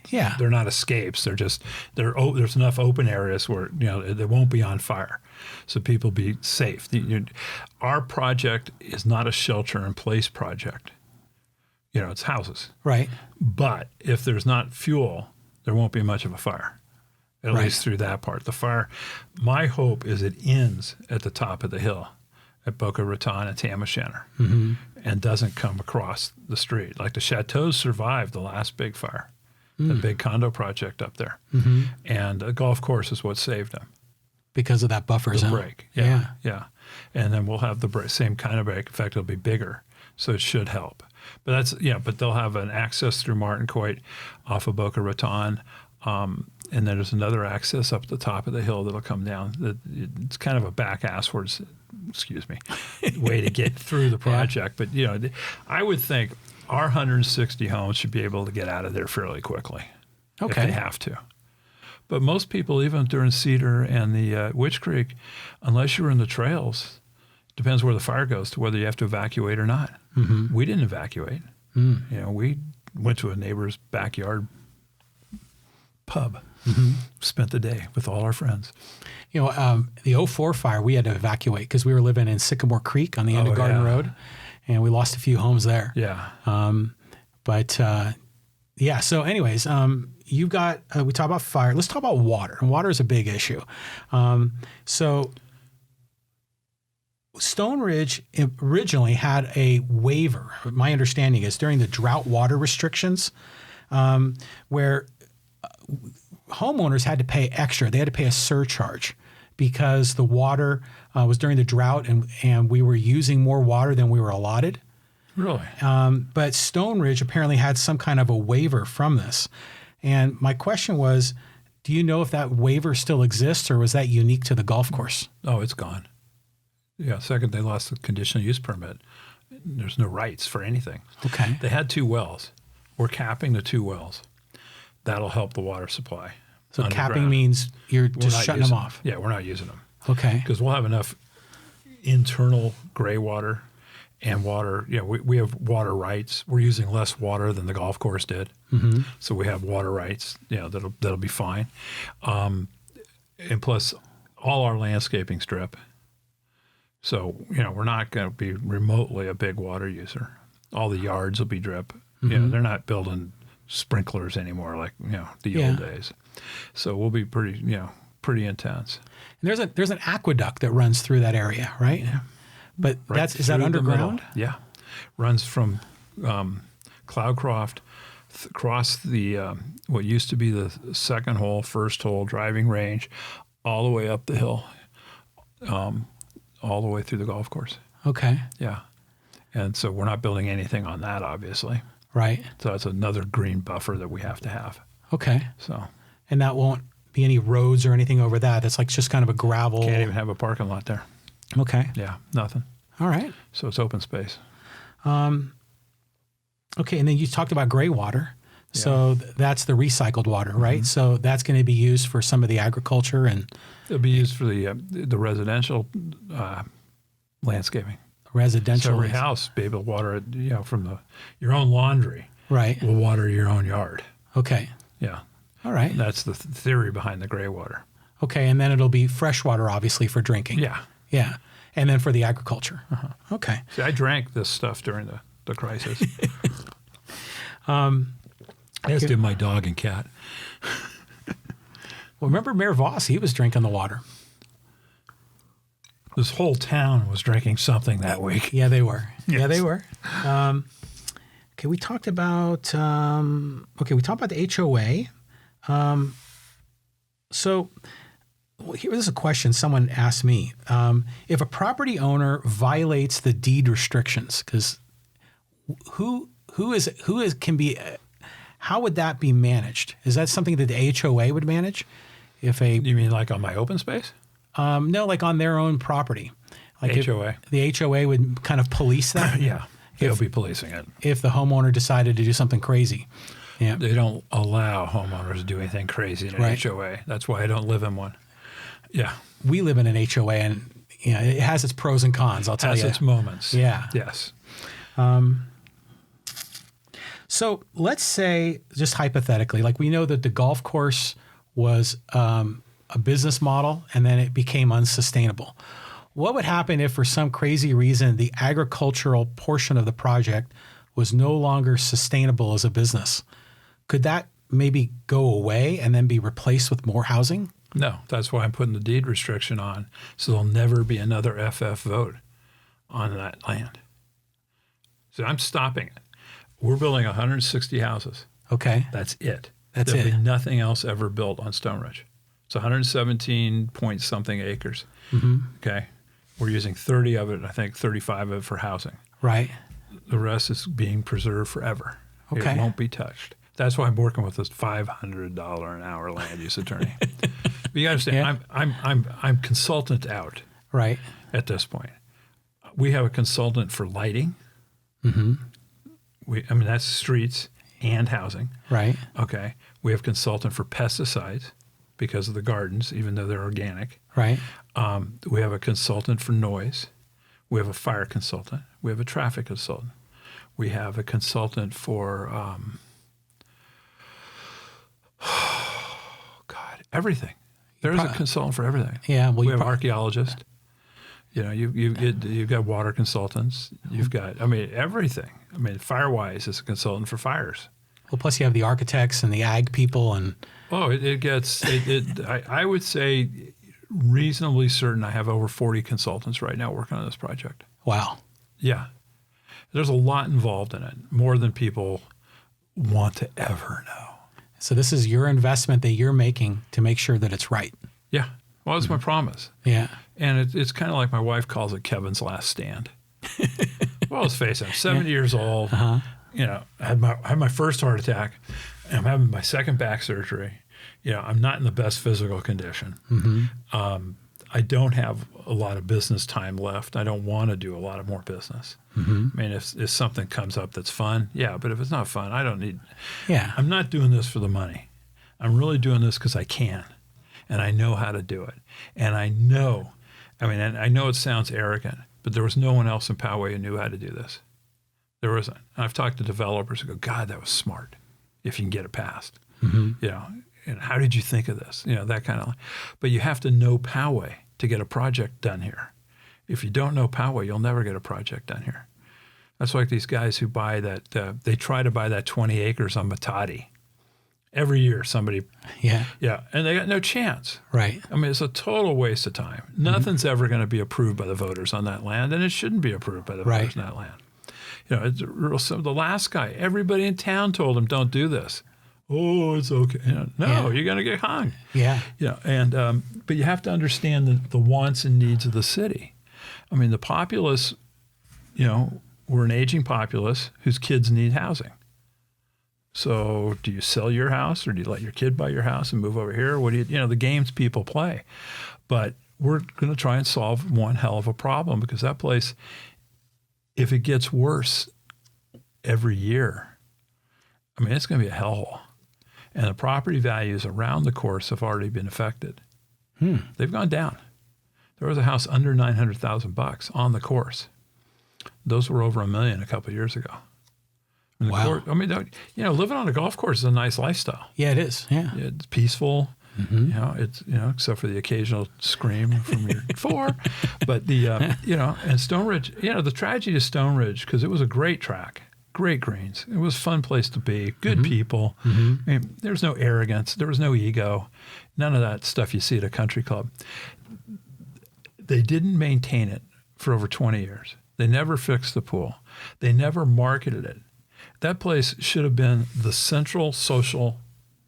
Yeah. They're not escapes. They're just there's enough open areas where, you know, they won't be on fire, so people be safe. Our project is not a shelter-in-place project. You know, it's houses. Right. But if there's not fuel, there won't be much of a fire. At least through that part. The fire, my hope is it ends at the top of the hill at Boca Raton and Tamashanner and doesn't come across the street. Like the Chateaus survived the last big fire, the big condo project up there. And the golf course is what saved them. Because of that buffer zone. Break. Yeah. And then we'll have the same kind of break. In fact, it'll be bigger, so it should help. But but they'll have an access through Martin Coit off of Boca Raton. And then there's another access up the top of the hill that'll come down. It's kind of a back-asswards, way to get through the project. But, you know, I would think our 160 homes should be able to get out of there fairly quickly if they have to. But most people, even during Cedar and the Witch Creek, unless you're in the trails, depends where the fire goes to whether you have to evacuate or not. We didn't evacuate. You know, we went to a neighbor's backyard pub, spent the day with all our friends. You know, the 04 fire, we had to evacuate because we were living in Sycamore Creek on the end of Garden Road, and we lost a few homes there. Yeah. But Yeah. So, anyways, you've got. We talk about fire. Let's talk about water. And water is a big issue. So, Stoneridge originally had a waiver. My understanding is during the drought water restrictions, where homeowners had to pay extra. They had to pay a surcharge because the water was during the drought, and we were using more water than we were allotted. Really? But Stoneridge apparently had some kind of a waiver from this. And my question was, do you know if that waiver still exists, or was that unique to the golf course? Oh, it's gone. Yeah, second they lost the conditional use permit, there's no rights for anything. Okay. They had 2 wells. We're capping the 2 wells. That'll help the water supply. So capping means you're just shutting them off. Yeah, we're not using them. Okay. Because we'll have enough internal gray water and water. Yeah, we have water rights. We're using less water than the golf course did. Mm-hmm. So we have water rights. Yeah, that'll be fine. And plus, all our landscaping strip. So, we're not going to be remotely a big water user. All the yards will be drip. Mm-hmm. They're not building sprinklers anymore like, the old days. So we'll be pretty intense. And there's an aqueduct that runs through that area, right? Yeah. But is that underground? Yeah. Runs from Cloudcroft across the what used to be the second hole, first hole driving range, all the way up the hill. All the way through the golf course. Okay. Yeah. And so we're not building anything on that, obviously. Right. So that's another green buffer that we have to have. Okay. So. And that won't be any roads or anything over that. That's like just kind of a gravel. Can't even have a parking lot there. Okay. Yeah, nothing. All right. So it's open space. Okay, and then you talked about gray water. So that's the recycled water, right? Mm-hmm. So that's going to be used for some of the agriculture and... It'll be used for the residential landscaping. Residential. So every house be able to water it, from your own laundry. Right. Will water your own yard. Okay. Yeah. All right. And that's the theory behind the gray water. Okay, and then it'll be fresh water, obviously, for drinking. Yeah. Yeah. And then for the agriculture. Uh-huh. Okay. See, I drank this stuff during the crisis. As did my dog and cat. Well, remember Mayor Voss? He was drinking the water. This whole town was drinking something that week. Yeah, they were. Yes. Yeah, they were. Okay, we talked about the HOA. So here's a question someone asked me. If a property owner violates the deed restrictions, because how would that be managed? Is that something that the HOA would manage? You mean like on my open space? No, like on their own property. Like HOA. The HOA would kind of police that? Yeah, they'll be policing it. If the homeowner decided to do something crazy. Yeah. They don't allow homeowners to do anything crazy in an HOA. That's why I don't live in one. Yeah. We live in an HOA, and it has its pros and cons, I'll tell you. It has its moments. Yeah. Yes. So let's say, just hypothetically, like we know that the golf course was a business model and then it became unsustainable. What would happen if for some crazy reason the agricultural portion of the project was no longer sustainable as a business? Could that maybe go away and then be replaced with more housing? No, that's why I'm putting the deed restriction on, so there'll never be another FF vote on that land. So I'm stopping it. We're building 160 houses. Okay. That's it. There'll be nothing else ever built on Stoneridge. It's 117 point something acres. Mm-hmm. Okay. We're using 30 of it, I think 35 of it for housing. Right. The rest is being preserved forever. Okay. It won't be touched. That's why I'm working with this $500 an hour land use attorney. But you understand, I'm consultant out. Right. At this point. We have a consultant for lighting. Mm-hmm. That's streets and housing. Right. Okay. We have consultant for pesticides because of the gardens, even though they're organic. Right. We have a consultant for noise. We have a fire consultant. We have a traffic consultant. We have a consultant for, everything. There's a consultant for everything. Yeah. Well, we have archaeologists. You've got water consultants. You've got, everything. Firewise is a consultant for fires. Well, plus you have the architects and the ag people and... Oh, I would say reasonably certain I have over 40 consultants right now working on this project. Wow. Yeah. There's a lot involved in it, more than people want to ever know. So this is your investment that you're making to make sure that it's right. Yeah. Well, it's my promise. Yeah. And it's kind of like my wife calls it Kevin's last stand. Well, let's face it, I'm 70 years old. Uh-huh. You know, I had my first heart attack, and I'm having my second back surgery. You know, I'm not in the best physical condition. Mm-hmm. I don't have a lot of business time left. I don't want to do a lot of more business. Mm-hmm. I mean, if something comes up that's fun, yeah, but if it's not fun, I don't need. Yeah. I'm not doing this for the money. I'm really doing this because I can, and I know how to do it. And I know, and I know it sounds arrogant, but there was no one else in Poway who knew how to do this. There wasn't. I've talked to developers who go, God, that was smart if you can get it passed. Mm-hmm. You know, and how did you think of this? You know, that kind of. But you have to know Poway to get a project done here. If you don't know Poway, you'll never get a project done here. That's like these guys who buy that, they try to buy that 20 acres on Matati. Every year somebody, Yeah. and they got no chance. Right. I mean, it's a total waste of time. Nothing's ever going to be approved by the voters on that land, and it shouldn't be approved by the voters on that land. You know, it's real simple. The last guy, everybody in town told him, don't do this. Oh, it's okay. You know, no, you're going to get hung. Yeah. You know, and but you have to understand the wants and needs of the city. I mean, the populace, you know, we're an aging populace whose kids need housing. So do you sell your house, or do you let your kid buy your house and move over here? What do you know, the games people play. But we're going to try and solve one hell of a problem, because that place, if it gets worse every year, I mean, it's going to be a hellhole. And the property values around the course have already been affected. They've gone down. There was a house under $900,000 on the course. Those were over $1 million a couple of years ago. And Wow. Living on a golf course is a nice lifestyle. Yeah, it is. Yeah. It's peaceful. Except for the occasional scream from your four. But and Stoneridge, the tragedy of Stoneridge, because it was a great track, great greens. It was a fun place to be, good people. I mean, there was no arrogance. There was no ego. None of that stuff you see at a country club. They didn't maintain it for over 20 years. They never fixed the pool. They never marketed it. That place should have been the central social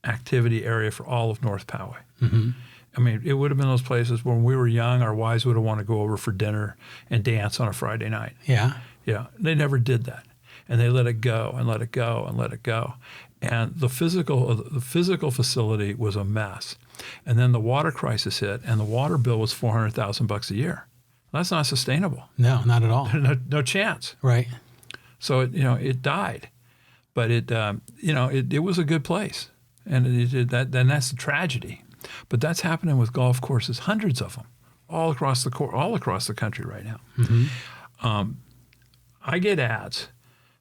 activity area for all of North Poway. I mean, it would have been those places when we were young, our wives would have wanted to go over for dinner and dance on a Friday night. Yeah. Yeah. They never did that. And they let it go and let it go and let it go. And the physical facility was a mess. And then the water crisis hit, and the water bill was $400,000 a year. That's not sustainable. No, not at all. No chance. Right. So it died, but it was a good place, and it did that. Then that's the tragedy. But that's happening with golf courses, hundreds of them, all across the country right now. I get ads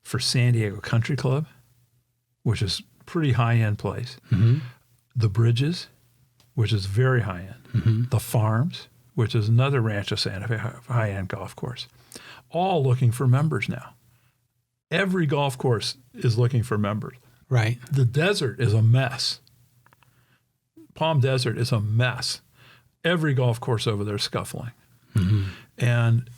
for San Diego Country Club, which is a pretty high-end place. The Bridges, which is very high-end. The Farms, which is another Rancho Santa Fe high-end golf course, all looking for members now. Every golf course is looking for members. Right. The desert is a mess. Palm Desert is a mess. Every golf course over there is scuffling. And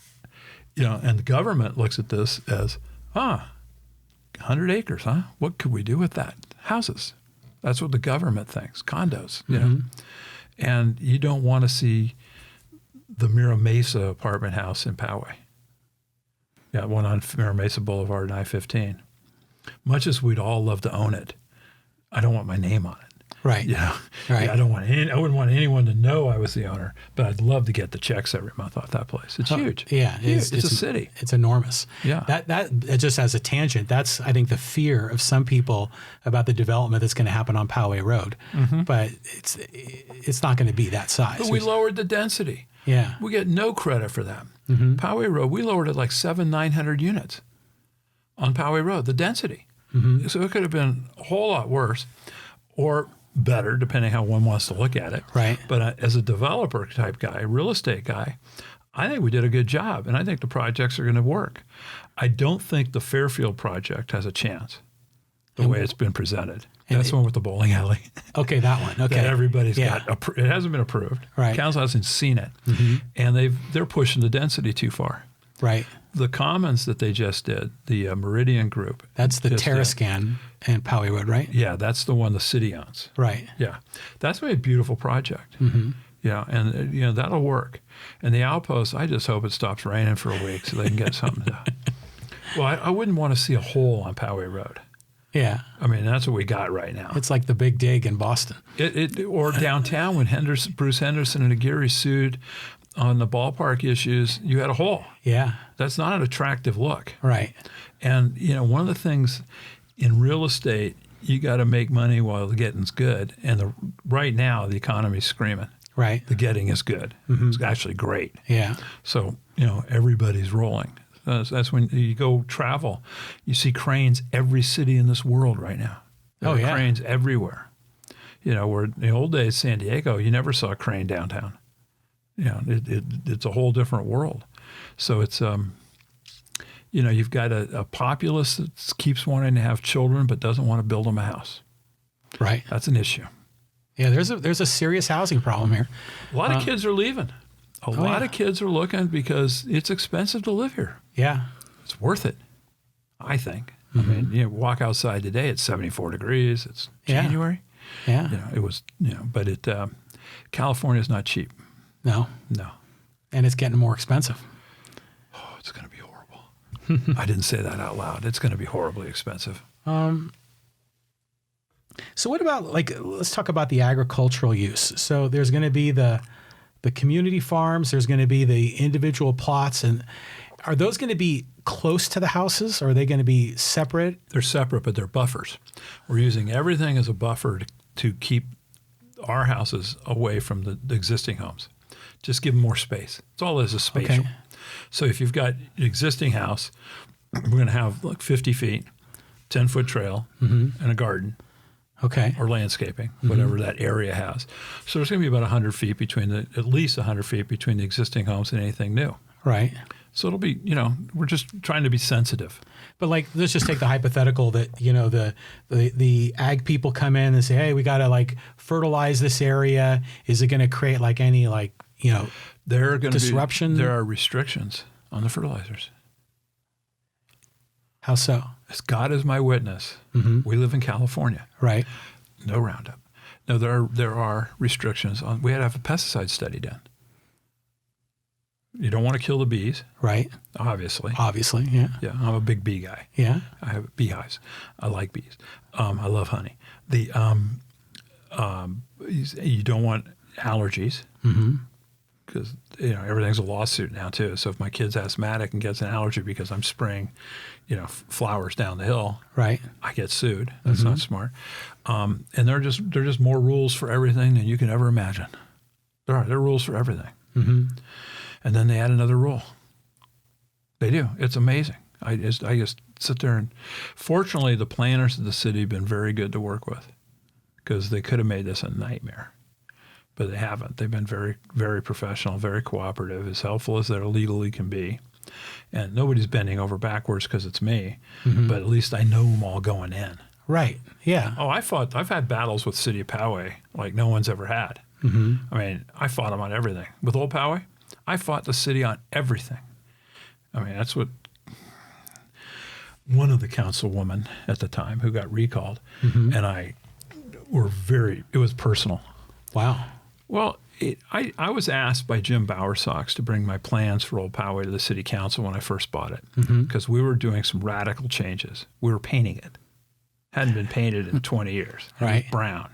the government looks at this as, 100 acres, huh? What could we do with that? Houses. That's what the government thinks. Condos, And you don't want to see the Mira Mesa apartment house in Poway. Yeah, one on Mira Mesa Boulevard and I-15. Much as we'd all love to own it, I don't want my name on it. Right. Right. Yeah, I wouldn't want anyone to know I was the owner, but I'd love to get the checks every month off that place. It's huge. Yeah. It's a city. It's enormous. Yeah. That just as a tangent, that's, I think, the fear of some people about the development that's going to happen on Poway Road. But it's not going to be that size. But we lowered the density. Yeah. We get no credit for that. Poway Road, we lowered it like 900 units on Poway Road, the density. So it could have been a whole lot worse or better, depending how one wants to look at it. Right. But as a developer type guy, real estate guy, I think we did a good job, and I think the projects are going to work. I don't think the Fairfield project has a chance. the way it's been presented. That's the one with the bowling alley. Okay, that one. Okay. That everybody's got. It hasn't been approved. Right. Council hasn't seen it. And they're pushing the density too far. Right. The commons that they just did, the Meridian Group. That's the Terrascan and Poway Rd, right? Yeah, that's the one the city owns. Right. Yeah. That's a beautiful project. Yeah, and that'll work. And the outpost, I just hope it stops raining for a week so they can get something done. Well, I wouldn't want to see a hole on Poway Road. Yeah. I mean, that's what we got right now. It's like the Big Dig in Boston. Or downtown when Bruce Henderson and Aguirre sued on the ballpark issues, you had a hole. Yeah. That's not an attractive look. Right. And, one of the things in real estate, you got to make money while the getting's good. And right now, the economy's screaming. Right. The getting is good. It's actually great. Yeah. So, everybody's rolling. That's when you go travel. You see cranes every city in this world right now. There are cranes everywhere. Where in the old days, San Diego, you never saw a crane downtown. It's a whole different world. So it's, you've got a populace that keeps wanting to have children but doesn't want to build them a house. Right. That's an issue. Yeah, there's a serious housing problem here. A lot of kids are leaving. A lot of kids are looking because it's expensive to live here. Yeah. It's worth it, I think. I mean, walk outside today, it's 74 degrees. It's January. Yeah. It was, but California's not cheap. No. No. And it's getting more expensive. Oh, it's going to be horrible. I didn't say that out loud. It's going to be horribly expensive. So what about, let's talk about the agricultural use. So there's going to be the community farms, there's going to be the individual plots, and are those going to be close to the houses, or are they going to be separate? They're separate, but they're buffers. We're using everything as a buffer to keep our houses away from the existing homes. Just give them more space. It's all as a spatial. Okay. So if you've got an existing house, we're going to have 50 feet, 10-foot trail, and a garden. Okay. Or landscaping, whatever that area has. So there's going to be about 100 feet at least 100 feet between the existing homes and anything new. Right. So it'll be, we're just trying to be sensitive. But let's just take the hypothetical that, the ag people come in and say, hey, we got to fertilize this area. Is it going to create any there are going disruption? There are restrictions on the fertilizers. How so? As God is my witness, we live in California. Right. No Roundup. No, there are restrictions on. We had to have a pesticide study done. You don't want to kill the bees. Right. Obviously, yeah. Yeah, I'm a big bee guy. Yeah. I have beehives. I like bees. I love honey. You don't want allergies. Because everything's a lawsuit now too. So if my kid's asthmatic and gets an allergy because I'm spraying, flowers down the hill, right, I get sued. That's not smart. And they're just more rules for everything than you can ever imagine. There are rules for everything. And then they add another rule. They do. It's amazing. I just sit there and, fortunately, the planners of the city have been very good to work with, because they could have made this a nightmare. But they haven't. They've been very, very professional, very cooperative, as helpful as they legally can be. And nobody's bending over backwards because it's me, but at least I know them all going in. Right. Yeah. Oh, I've had battles with City of Poway like no one's ever had. I mean, I fought them on everything. With Old Poway, I fought the city on everything. I mean, that's what one of the councilwomen at the time who got recalled and I were it was personal. Wow. Well, I was asked by Jim Bowersox to bring my plans for Old Poway to the city council when I first bought it, because we were doing some radical changes. We were painting it. Hadn't been painted in 20 years. Right. It was brown.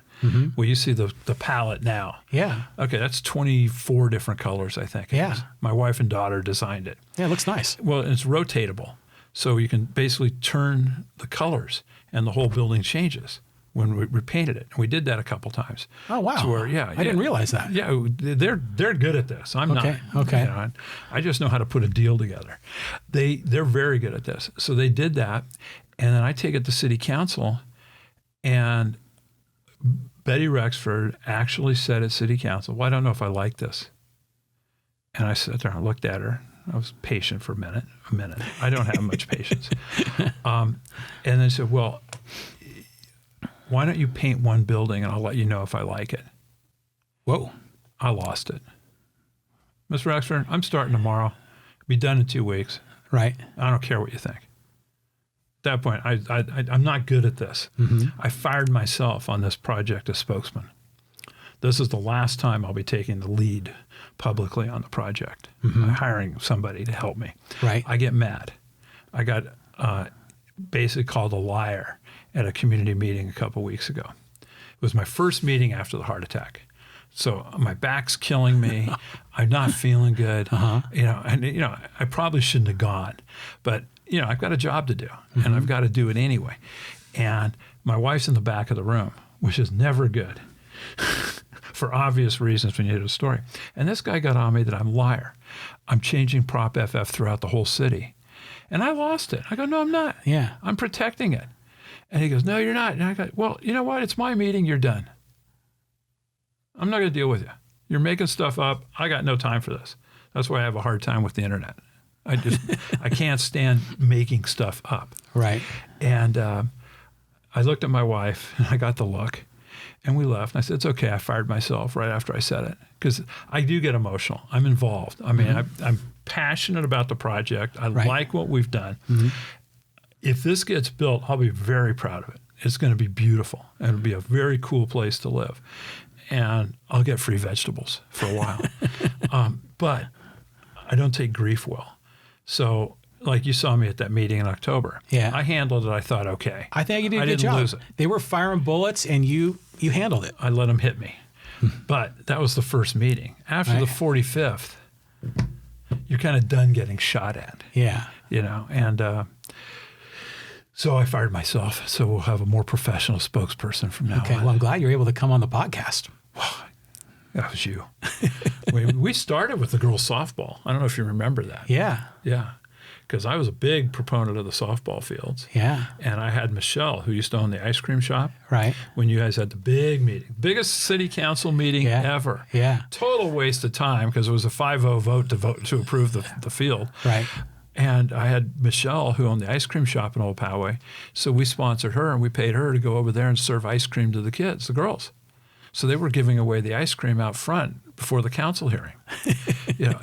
Well, you see the palette now. Yeah. Okay, that's 24 different colors, I think. Yeah. My wife and daughter designed it. Yeah, it looks nice. Well, it's rotatable. So you can basically turn the colors and the whole building changes when we painted it. And we did that a couple times. Oh, wow. To where, I didn't realize that. Yeah, they're good at this. I'm not. Okay. I just know how to put a deal together. They're very good at this. So they did that. And then I take it to city council, and Betty Rexford actually said at city council, well, I don't know if I like this. And I sat there and looked at her. I was patient for a minute. I don't have much patience. And they said, well, why don't you paint one building and I'll let you know if I like it? Whoa. I lost it. Mr. Rexford, I'm starting tomorrow. Be done in 2 weeks. Right. I don't care what you think. At that point, I'm not good at this. Mm-hmm. I fired myself on this project as spokesman. This is the last time I'll be taking the lead publicly on the project. Mm-hmm. I'm hiring somebody to help me. Right. I get mad. I got basically called a liar at a community meeting a couple weeks ago. It was my first meeting after the heart attack. So my back's killing me. I'm not feeling good. I probably shouldn't have gone, but I've got a job to do, mm-hmm. and I've got to do it anyway. And my wife's in the back of the room, which is never good for obvious reasons when you hear the story. And this guy got on me that I'm a liar. I'm changing Prop FF throughout the whole city. And I lost it. I go, no, I'm not. Yeah. I'm protecting it. And he goes, no, you're not. And I go, well, you know what? It's my meeting. You're done. I'm not going to deal with you. You're making stuff up. I got no time for this. That's why I have a hard time with the internet. I can't stand making stuff up. Right. And I looked at my wife and I got the look and we left. And I said, it's okay. I fired myself right after I said it because I do get emotional. I'm involved. I mean, mm-hmm. I'm passionate about the project. I like what we've done. Mm-hmm. If this gets built, I'll be very proud of it. It's going to be beautiful and it'll be a very cool place to live. And I'll get free vegetables for a while. But I don't take grief well. So like you saw me at that meeting in October. Yeah. I handled it. I thought, okay. I think you did a good job. I didn't lose it. They were firing bullets and you handled it. I let them hit me. But that was the first meeting. After the 45th, you're kind of done getting shot at. Yeah. And so I fired myself. So we'll have a more professional spokesperson from now on. Okay. Well, I'm glad you're able to come on the podcast. That was you. We started with the girls' softball. I don't know if you remember that. Yeah. Yeah. Because I was a big proponent of the softball fields. Yeah. And I had Michelle, who used to own the ice cream shop. Right. When you guys had the big meeting. Biggest city council meeting ever. Yeah. Total waste of time because it was a 5-0 vote to approve the field. Right. And I had Michelle, who owned the ice cream shop in Old Poway. So we sponsored her and we paid her to go over there and serve ice cream to the kids, the girls. So they were giving away the ice cream out front before the council hearing.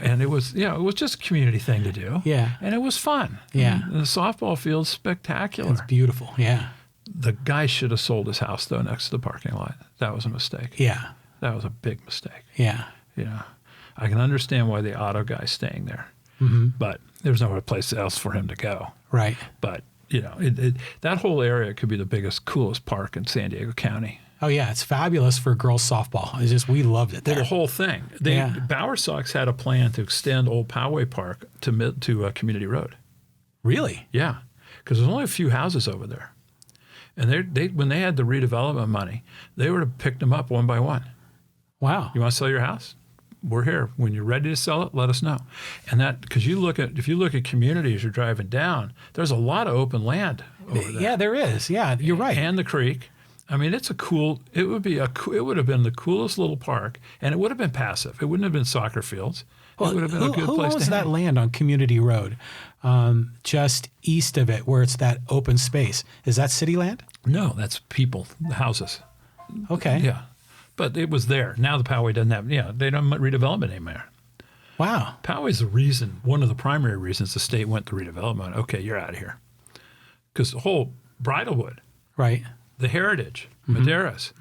And it was just a community thing to do. Yeah. And it was fun. Yeah. And the softball field's spectacular. It's beautiful. Yeah. The guy should have sold his house though next to the parking lot. That was a mistake. Yeah. That was a big mistake. Yeah. I can understand why the auto guy's staying there. Mm-hmm. But there's no place else for him to go. Right. But, that whole area could be the biggest, coolest park in San Diego County. Oh, yeah. It's fabulous for girls softball. It's just, we loved it there. Well, the whole thing. Bower Sox had a plan to extend Old Poway Park to Community Road. Really? Yeah. Because there's only a few houses over there. And when they had the redevelopment money, they would have picked them up one by one. Wow. You want to sell your house? We're here. When you're ready to sell it, let us know. And that, because if you look at communities you're driving down, there's a lot of open land over there. Yeah, there is. Yeah, you're right. And the creek. I mean, it would have been the coolest little park, and it would have been passive. It wouldn't have been soccer fields. It would have been a good place to hang. Who owns that land on Community Road, just east of it, where it's that open space? Is that city land? No, that's people, the houses. Okay. Yeah. But it was there. Now the Poway doesn't have, they don't have redevelopment anymore. Wow. Poway's one of the primary reasons the state went to redevelopment. Okay, you're out of here. Because the whole Bridlewood. Right. The Heritage, Madeiras,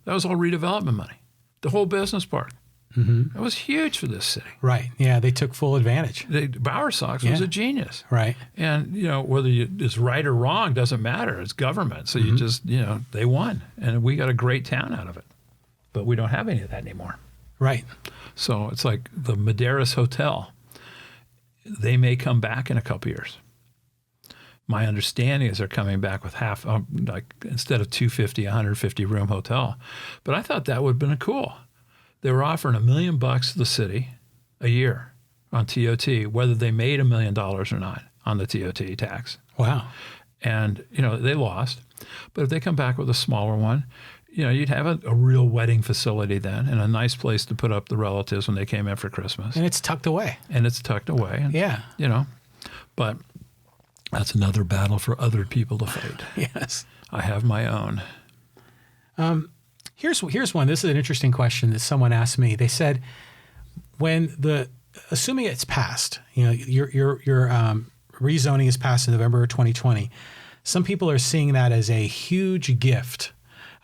that was all redevelopment money. The whole business park. Mm-hmm. That was huge for this city. Right. Yeah, they took full advantage. Bower Sox was a genius. Right. And, whether it's right or wrong doesn't matter. It's government. So you just, they won. And we got a great town out of it. But we don't have any of that anymore. Right. So it's like the Madeiras Hotel. They may come back in a couple years. My understanding is they're coming back with half, instead of 250, 150 room hotel. But I thought that would have been cool. They were offering $1 million to the city a year on TOT, whether they made $1 million or not on the TOT tax. Wow. And, they lost. But if they come back with a smaller one, you'd have a real wedding facility then and a nice place to put up the relatives when they came in for Christmas. And it's tucked away. And, but that's another battle for other people to fight. Yes. I have my own. Here's one. This is an interesting question that someone asked me. They said, assuming it's passed, your rezoning is passed in November of 2020. Some people are seeing that as a huge gift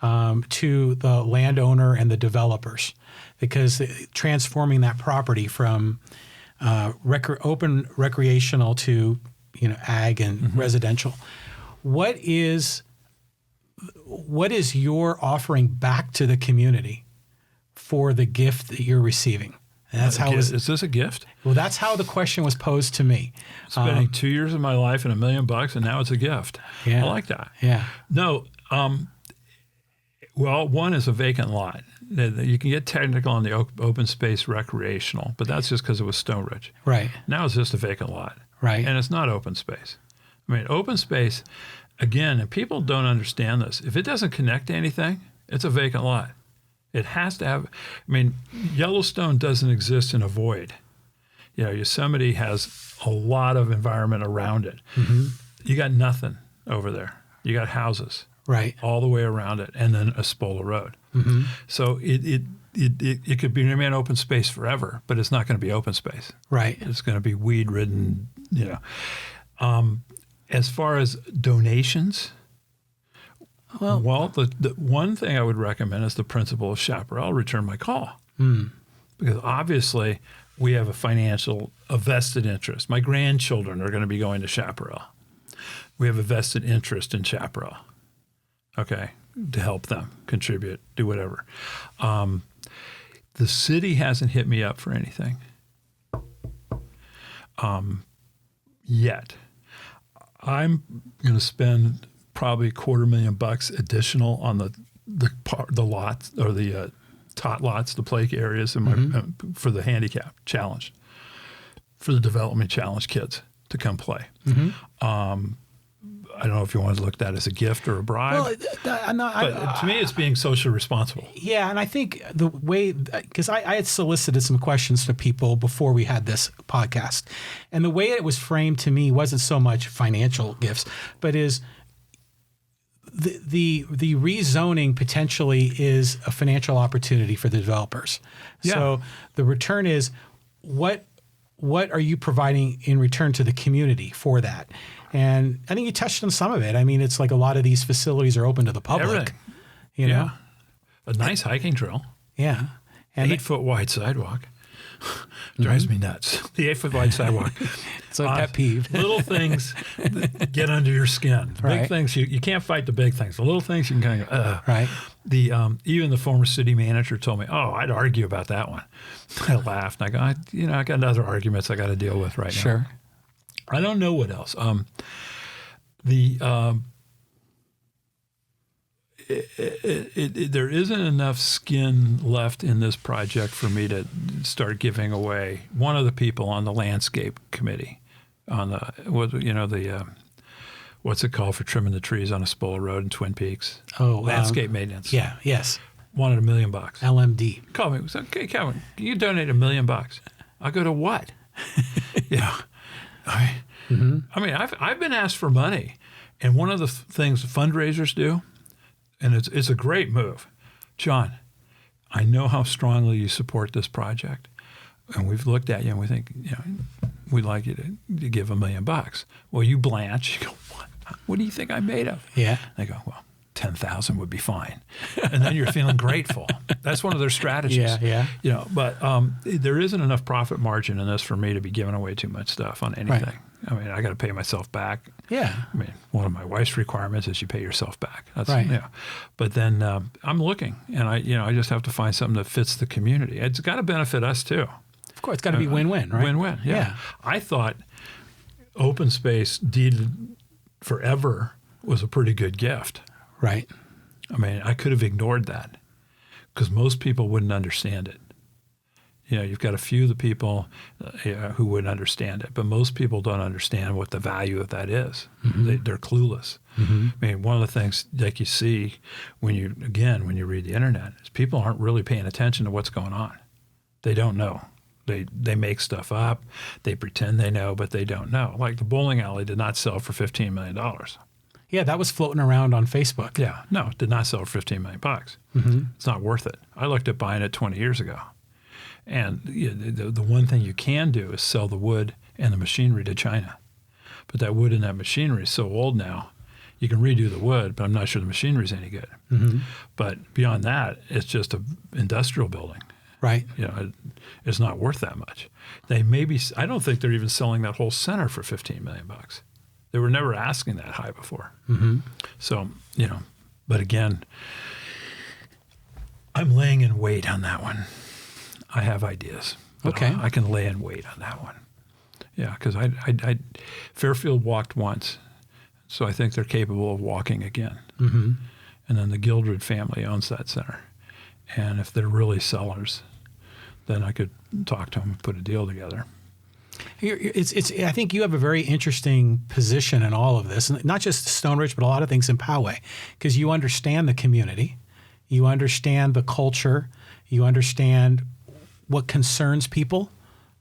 to the landowner and the developers, because transforming that property from open recreational to ag and residential. What is your offering back to the community for the gift that you're receiving? And that's how is this a gift? Well, that's how the question was posed to me. Spending 2 years of my life and $1 million, and now it's a gift. Yeah. I like that. Yeah. No. Well, one is a vacant lot. You can get technical on the open space recreational, but that's just because it was Stoneridge. Right. Now it's just a vacant lot. Right. And it's not open space. I mean, open space, again, and people don't understand this. If it doesn't connect to anything, it's a vacant lot. It has to have, Yellowstone doesn't exist in a void. Yosemite has a lot of environment around it. Mm-hmm. You got nothing over there. You got houses. Right. All the way around it, and then a Spola Road. Mm-hmm. So it could remain open space forever, but it's not going to be open space. Right. It's going to be weed-ridden, As far as donations, the one thing I would recommend is the principle of chaparral, return my call. Mm. Because obviously we have a vested interest. My grandchildren are going to be going to chaparral. We have a vested interest in chaparral. Okay, to help them contribute, do whatever. The city hasn't hit me up for anything yet. I'm going to spend probably $250,000 additional on the lots or the tot lots, the play areas in my for the handicap challenge, for the development challenge kids to come play. Mm-hmm. I don't know if you want to look at that as a gift or a bribe, but to me, it's being socially responsible. Yeah, and I think the way, because I had solicited some questions to people before we had this podcast, and the way it was framed to me wasn't so much financial gifts, but is the rezoning potentially is a financial opportunity for the developers. Yeah. So the return is what are you providing in return to the community for that? And I think you touched on some of it. It's like a lot of these facilities are open to the public. Everything. You know? A nice hiking trail. Yeah. And 8-foot wide sidewalk. Drives me nuts. The 8-foot wide sidewalk. It's a pet peeve. Little things that get under your skin. The big things, you can't fight the big things. The little things you can kind of go, Right. Even the former city manager told me, I'd argue about that one. I laughed. And I go, I got other arguments I got to deal with right now. Sure. I don't know what else. There isn't enough skin left in this project for me to start giving away. One of the people on the landscape committee, on what's it called for trimming the trees on a Spola Road in Twin Peaks? Landscape maintenance. Yeah. Yes. Wanted $1 million. LMD. Call me. Said, okay, Kevin, you donate $1 million. I go to what? I've been asked for money, and one of the things fundraisers do, and it's a great move. John, I know how strongly you support this project, and we've looked at you and we think, we'd like you to give $1 million. Well, you blanch. You go, what? What do you think I'm made of? Yeah. They go, well, 10,000 would be fine, and then you're feeling grateful. That's one of their strategies. Yeah. But there isn't enough profit margin in this for me to be giving away too much stuff on anything. Right. I got to pay myself back. Yeah. One of my wife's requirements is you pay yourself back. That's right. Yeah. But then I'm looking, and I just have to find something that fits the community. It's got to benefit us too. Of course, it's got to be win-win, right? Win-win. Yeah. I thought open space deeded forever was a pretty good gift. Right. I could have ignored that because most people wouldn't understand it. You've got a few of the people who would understand it, but most people don't understand what the value of that is. Mm-hmm. They're clueless. Mm-hmm. One of the things like you see when you read the internet is people aren't really paying attention to what's going on. They don't know. They make stuff up. They pretend they know, but they don't know. Like the bowling alley did not sell for $15 million. Yeah, that was floating around on Facebook. Yeah, no, it did not sell for $15 million. It's not worth it. I looked at buying it 20 years ago. And the one thing you can do is sell the wood and the machinery to China. But that wood and that machinery is so old now, you can redo the wood, but I'm not sure the machinery is any good. But beyond that, it's just an industrial building. Right. It's not worth that much. I don't think they're even selling that whole center for $15 million. They were never asking that high before. So, but again, I'm laying in wait on that one. I have ideas. Okay. I can lay in wait on that one. Yeah, because I Fairfield walked once, so I think they're capable of walking again. And then the Gildred family owns that center. And if they're really sellers, then I could talk to them and put a deal together. I think you have a very interesting position in all of this, not just Stoneridge, but a lot of things in Poway, because you understand the community, you understand the culture, you understand what concerns people,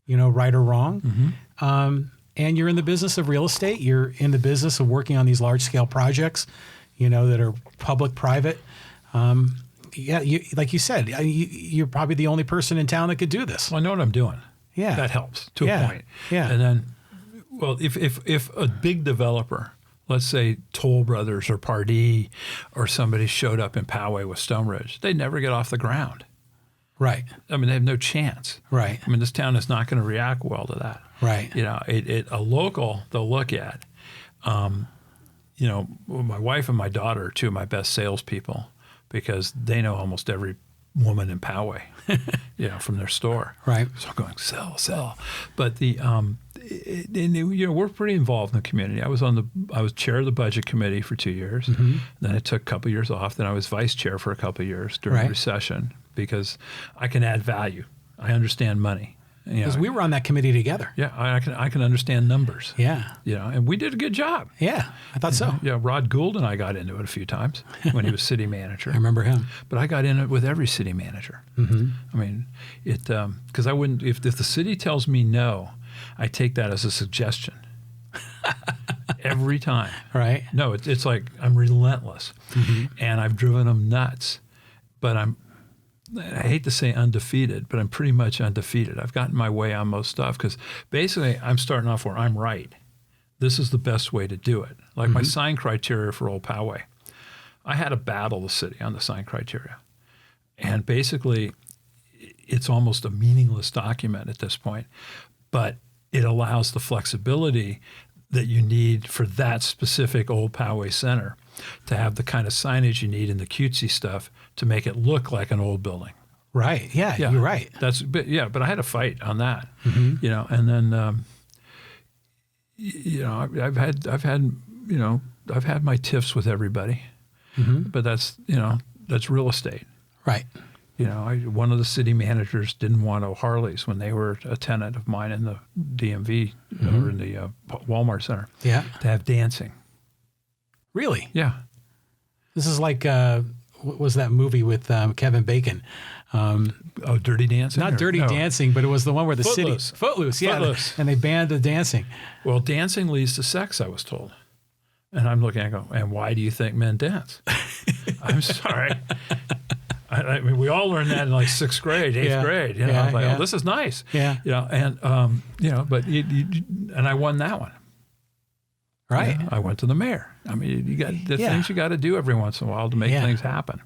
right or wrong. And you're in the business of real estate. You're in the business of working on these large-scale projects, that are public-private. Like you said, you're probably the only person in town that could do this. Well, I know what I'm doing. Yeah. That helps to a point. Yeah. And then, well, if a big developer, let's say Toll Brothers or Pardee or somebody showed up in Poway with Stoneridge, they'd never get off the ground. Right. I mean, they have no chance. Right. I mean, this town is not going to react well to that. Right. A local they'll look at. My wife and my daughter are two of my best salespeople because they know almost every woman in Poway, from their store. Right. So I'm going, sell. But we're pretty involved in the community. I was chair of the budget committee for 2 years. Then I took a couple of years off. Then I was vice chair for a couple of years during the recession because I can add value. I understand money. Because we were on that committee together. Yeah, I can understand numbers. Yeah. And we did a good job. Yeah, I thought so. Yeah, Rod Gould and I got into it a few times when he was city manager. I remember him. But I got in it with every city manager. I mean, because I wouldn't, if the city tells me no, I take that as a suggestion. Every time. Right. No, it's like I'm relentless. And I've driven them nuts. But I hate to say undefeated, but I'm pretty much undefeated. I've gotten my way on most stuff because basically I'm starting off where I'm right. This is the best way to do it. Like my sign criteria for Old Poway. I had to battle the city on the sign criteria. And basically it's almost a meaningless document at this point, but it allows the flexibility that you need for that specific Old Poway Center to have the kind of signage you need in the cutesy stuff to make it look like an old building. Right. Yeah, you're right. But I had a fight on that. And then I've had my tiffs with everybody. But that's real estate. Right. One of the city managers didn't want O'Harley's when they were a tenant of mine in the DMV or in the Walmart Center. Yeah. To have dancing. Really? Yeah. This is like, what was that movie with Kevin Bacon? Dirty Dancing? Not Dirty Dancing, but it was the one where the Footloose. city... Footloose, yeah. Footloose. And they banned the dancing. Well, dancing leads to sex, I was told. And I'm looking, I go, and why do you think men dance? I'm sorry. I mean, we all learned that in like 6th grade, 8th grade. I was like, oh, this is nice. Yeah. And, but and I won that one. Right. I went to the mayor. I mean, you got the things you got to do every once in a while to make things happen.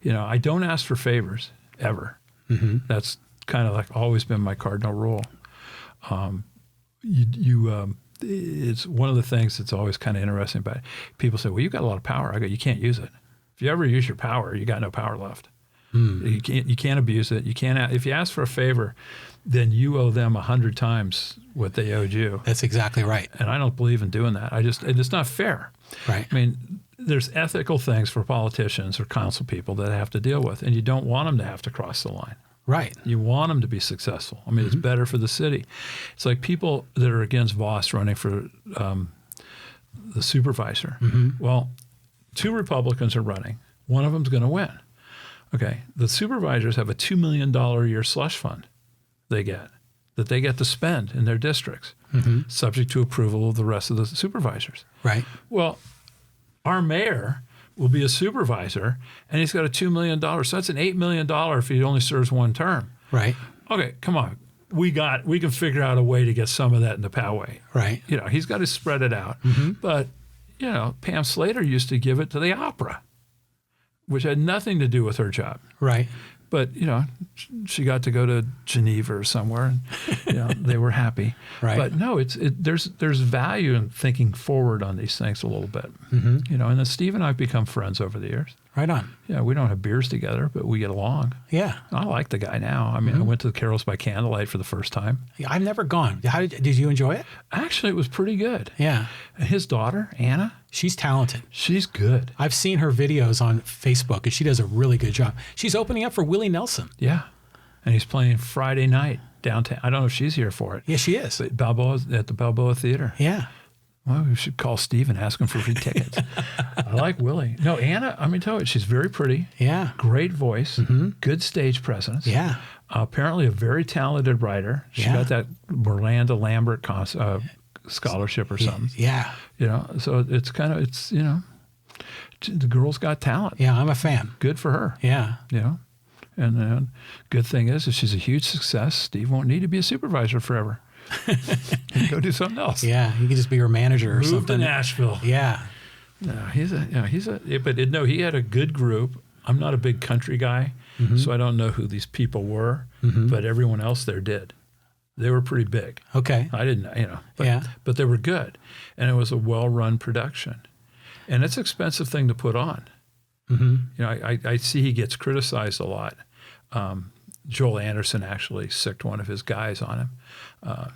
I don't ask for favors ever. That's kind of like always been my cardinal rule. It's one of the things that's always kind of interesting about it. People say, well, you got a lot of power. I go, you can't use it. If you ever use your power, you got no power left. You can't abuse it. You can't. If you ask for a favor, then you owe them 100 times what they owed you. That's exactly right. And I don't believe in doing that. It's not fair. Right. I mean, there's ethical things for politicians or council people that have to deal with, and you don't want them to have to cross the line. Right. You want them to be successful. I mean, it's better for the city. It's like people that are against Voss running for the supervisor. Well, 2 Republicans are running. One of them's going to win. Okay. The supervisors have a $2 million a year slush fund they get to spend in their districts, subject to approval of the rest of the supervisors. Right. Well, our mayor will be a supervisor, and he's got a $2 million. So that's an $8 million if he only serves one term. Right. Okay, come on. We can figure out a way to get some of that into Poway. Right. He's got to spread it out. But, Pam Slater used to give it to the opera, which had nothing to do with her job. Right. But, she got to go to Geneva or somewhere, and they were happy. Right. But no, there's value in thinking forward on these things a little bit. And then Steve and I have become friends over the years. Right on. Yeah, we don't have beers together, but we get along. Yeah. I like the guy now. I mean, I went to the Carols by Candlelight for the first time. Yeah, I've never gone. Did you enjoy it? Actually, it was pretty good. Yeah. And his daughter, Anna, she's talented. She's good. I've seen her videos on Facebook, and she does a really good job. She's opening up for Willie Nelson. Yeah. And he's playing Friday night downtown. I don't know if she's here for it. Yeah, she is. But at the Balboa Theater. Yeah. Well, we should call Steve and ask him for free tickets. I like Willie. No, Anna, I mean, tell you, she's very pretty. Yeah. Great voice. Good stage presence. Yeah. Apparently a very talented writer. She got that Miranda Lambert scholarship or something. Yeah. So it's kind of, the girl's got talent. Yeah, I'm a fan. Good for her. Yeah. And the good thing is, if she's a huge success, Steve won't need to be a supervisor forever. Go do something else. Yeah, you could just be your manager or Move something. to Nashville. Yeah. No, he had a good group. I'm not a big country guy, so I don't know who these people were, but everyone else there did. They were pretty big. Okay. I didn't, but they were good, and it was a well-run production, and it's an expensive thing to put on. I see he gets criticized a lot. Joel Anderson actually sicked one of his guys on him.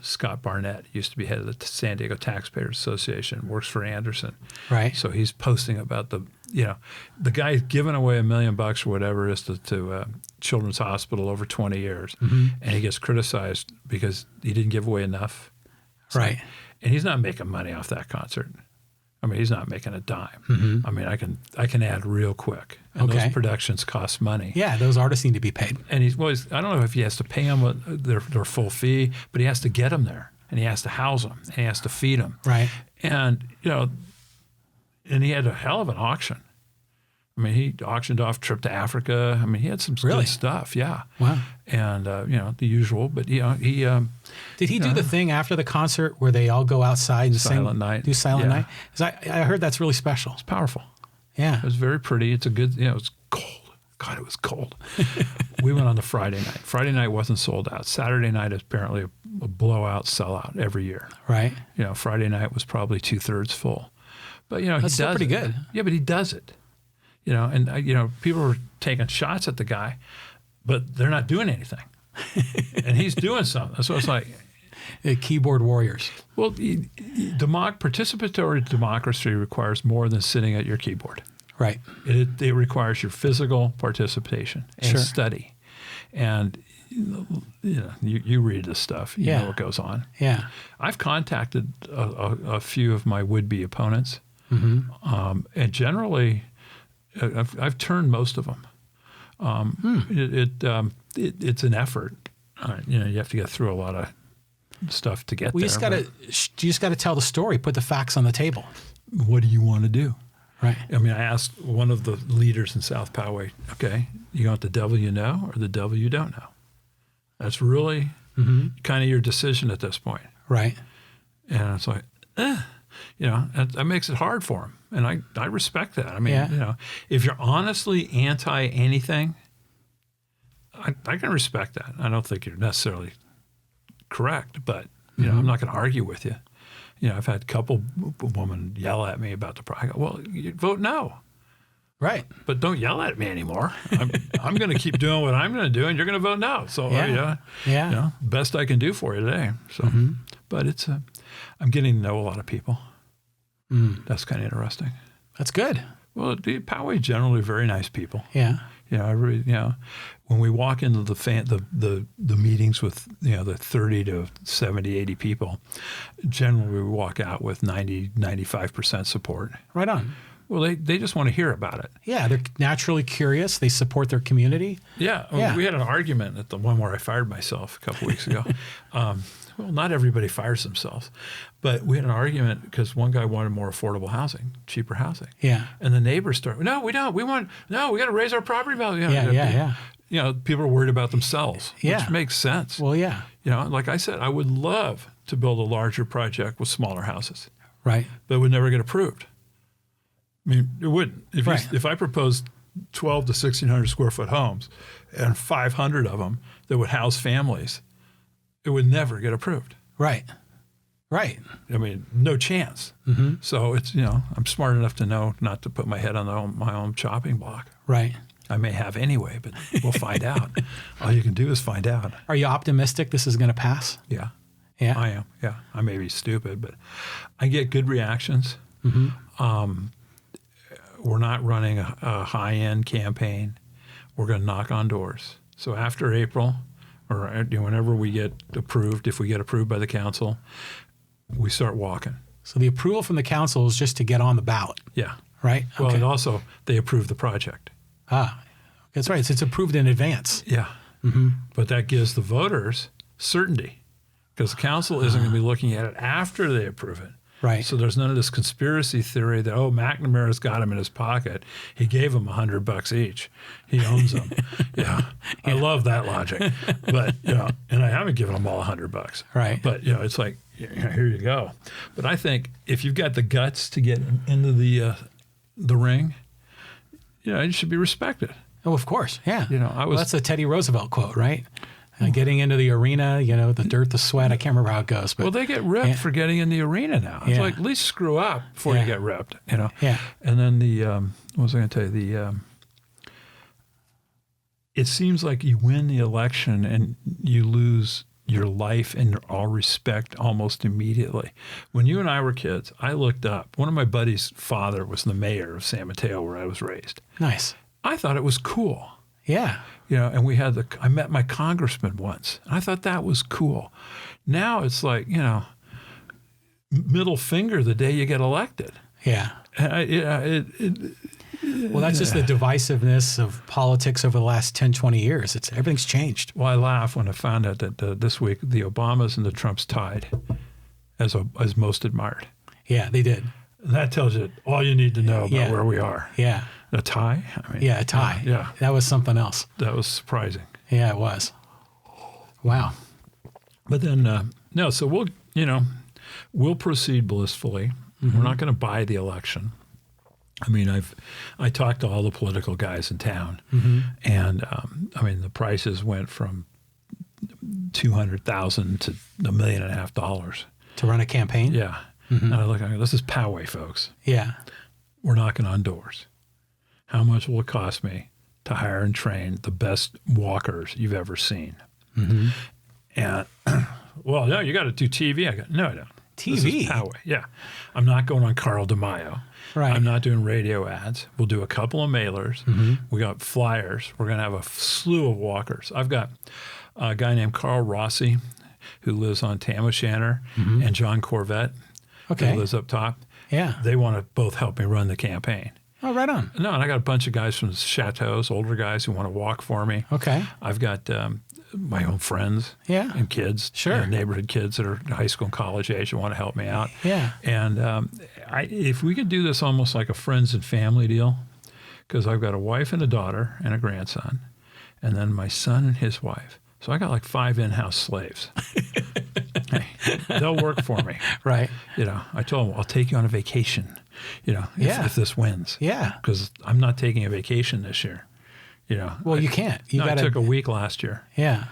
Scott Barnett used to be head of the San Diego Taxpayers Association, works for Anderson. Right. So he's posting about the guy giving away $1 million or whatever it is to Children's Hospital over 20 years. And he gets criticized because he didn't give away enough. Right. And he's not making money off that concert. I mean, he's not making a dime. I mean, I can add real quick. And those productions cost money. Yeah, those artists need to be paid. And I don't know if he has to pay them their full fee, but he has to get them there, and he has to house them, and he has to feed them. Right. And and he had a hell of an auction. I mean, he auctioned off a trip to Africa. I mean, he had some good stuff. Yeah. Wow. And the usual, but he did he do the thing after the concert where they all go outside and Silent Night? Do Silent Night? 'Cause I heard that's really special. It's powerful. Yeah. It was very pretty. It's a good. It was cold. God, it was cold. We went on the Friday night. Friday night wasn't sold out. Saturday night is apparently a blowout sellout every year. Right. Friday night was probably 2/3 full. But that's still pretty good. Yeah, but he does it. People were taking shots at the guy, but they're not doing anything. And he's doing something. So it's like keyboard warriors. Well, participatory democracy requires more than sitting at your keyboard. Right. It requires your physical participation and study. And you read this stuff. You know what goes on. Yeah. I've contacted a few of my would-be opponents, and generally, I've turned most of them. It's an effort. You have to get through a lot of stuff to get there. You just gotta tell the story. Put the facts on the table. What do you want to do? Right. I mean, I asked one of the leaders in South Poway, okay, you want the devil you know or the devil you don't know? That's really kind of your decision at this point. Right. And it's like, that makes it hard for him. And I respect that. I mean, if you're honestly anti anything, I can respect that. I don't think you're necessarily correct, but, I'm not going to argue with you. I've had a couple women yell at me about the product. Well, you vote no. Right. But don't yell at me anymore. I'm going to keep doing what I'm going to do, and you're going to vote no. So, best I can do for you today. So, but I'm getting to know a lot of people. That's kind of interesting. That's good. Well, Poway generally very nice people. Yeah. When we walk into the meetings with the 30 to 70, 80 people, generally we walk out with 90, 95% support. Right on. Well, they just want to hear about it. Yeah, they're naturally curious. They support their community. Yeah. Yeah. We had an argument at the one where I fired myself a couple weeks ago. Well, not everybody fires themselves, but we had an argument because one guy wanted more affordable housing, cheaper housing. Yeah. And the neighbors started, no, we don't. We got to raise our property value. Yeah. You know, people are worried about themselves, which makes sense. Well, yeah. You know, like I said, I would love to build a larger project with smaller houses. Right. But it would never get approved. I mean, it wouldn't. If I proposed 12 to 1,600 square foot homes and 500 of them that would house families, it would never get approved. Right. Right. I mean, no chance. Mm-hmm. So it's, you know, I'm smart enough to know not to put my head on my own chopping block. Right. I may have anyway, but we'll find out. All you can do is find out. Are you optimistic this is going to pass? Yeah. Yeah. I am. Yeah. I may be stupid, but I get good reactions. Mm-hmm. We're not running a high-end campaign. We're going to knock on doors. So after April, or whenever we get approved, if we get approved by the council, we start walking. So the approval from the council is just to get on the ballot, Yeah. right? Well, Okay. and also they approve the project. That's right. So it's approved in advance. Yeah. Mm-hmm. But that gives the voters certainty because the council isn't going to be looking at it after they approve it. Right. So there's none of this conspiracy theory that, McNamara's got him in his pocket. He gave them $100 each. He owns them. Yeah. I love that logic. But, and I haven't given them all $100. Right. But, it's like, here you go. But I think if you've got the guts to get into the ring, it should be respected. Oh, of course. Yeah. Well, that's a Teddy Roosevelt quote, right? Getting into the arena, the dirt, the sweat. I can't remember how it goes. But they get ripped for getting in the arena now. It's like, at least screw up before you get ripped, Yeah. And then what was I going to tell you? It seems like you win the election and you lose your life in all respect almost immediately. When you and I were kids, I looked up. One of my buddies' father was the mayor of San Mateo, where I was raised. Nice. I thought it was cool. Yeah. And we had I met my congressman once. I thought that was cool. Now it's like, middle finger the day you get elected. Yeah. Well, that's just the divisiveness of politics over the last 10, 20 years. Everything's changed. Well, I laugh when I found out that this week the Obamas and the Trumps tied as most admired. Yeah, they did. And that tells you all you need to know about where we are. Yeah. A tie? A tie. Yeah. That was something else. That was surprising. Yeah, it was. Wow. But then, so we'll proceed blissfully. Mm-hmm. We're not going to buy the election. I mean, I talked to all the political guys in town, and the prices went from $200,000 to $1.5 million to run a campaign. Yeah, and I look, this is Poway, folks. Yeah, we're knocking on doors. How much will it cost me to hire and train the best walkers you've ever seen? Mm-hmm. And well, no, you got to do TV. I go, no, I don't. TV. This is Poway. Yeah, I'm not going on Carl DeMaio. Right. I'm not doing radio ads. We'll do a couple of mailers. Mm-hmm. We got flyers. We're going to have a slew of walkers. I've got a guy named Carl Rossi who lives on Tamashanner, and John Corvette who lives up top. Yeah. They want to both help me run the campaign. Oh, right on. No, and I got a bunch of guys from chateaus, older guys who want to walk for me. Okay. I've got my own friends and kids, sure, neighborhood kids that are high school and college age who want to help me out. Yeah. And if we could do this almost like a friends and family deal, because I've got a wife and a daughter and a grandson, and then my son and his wife. So I got like 5 in-house slaves. Hey, they'll work for me. Right. I told them, I'll take you on a vacation, if this wins. Yeah. Because I'm not taking a vacation this year. Well, you can't. I took a week last year. Yeah.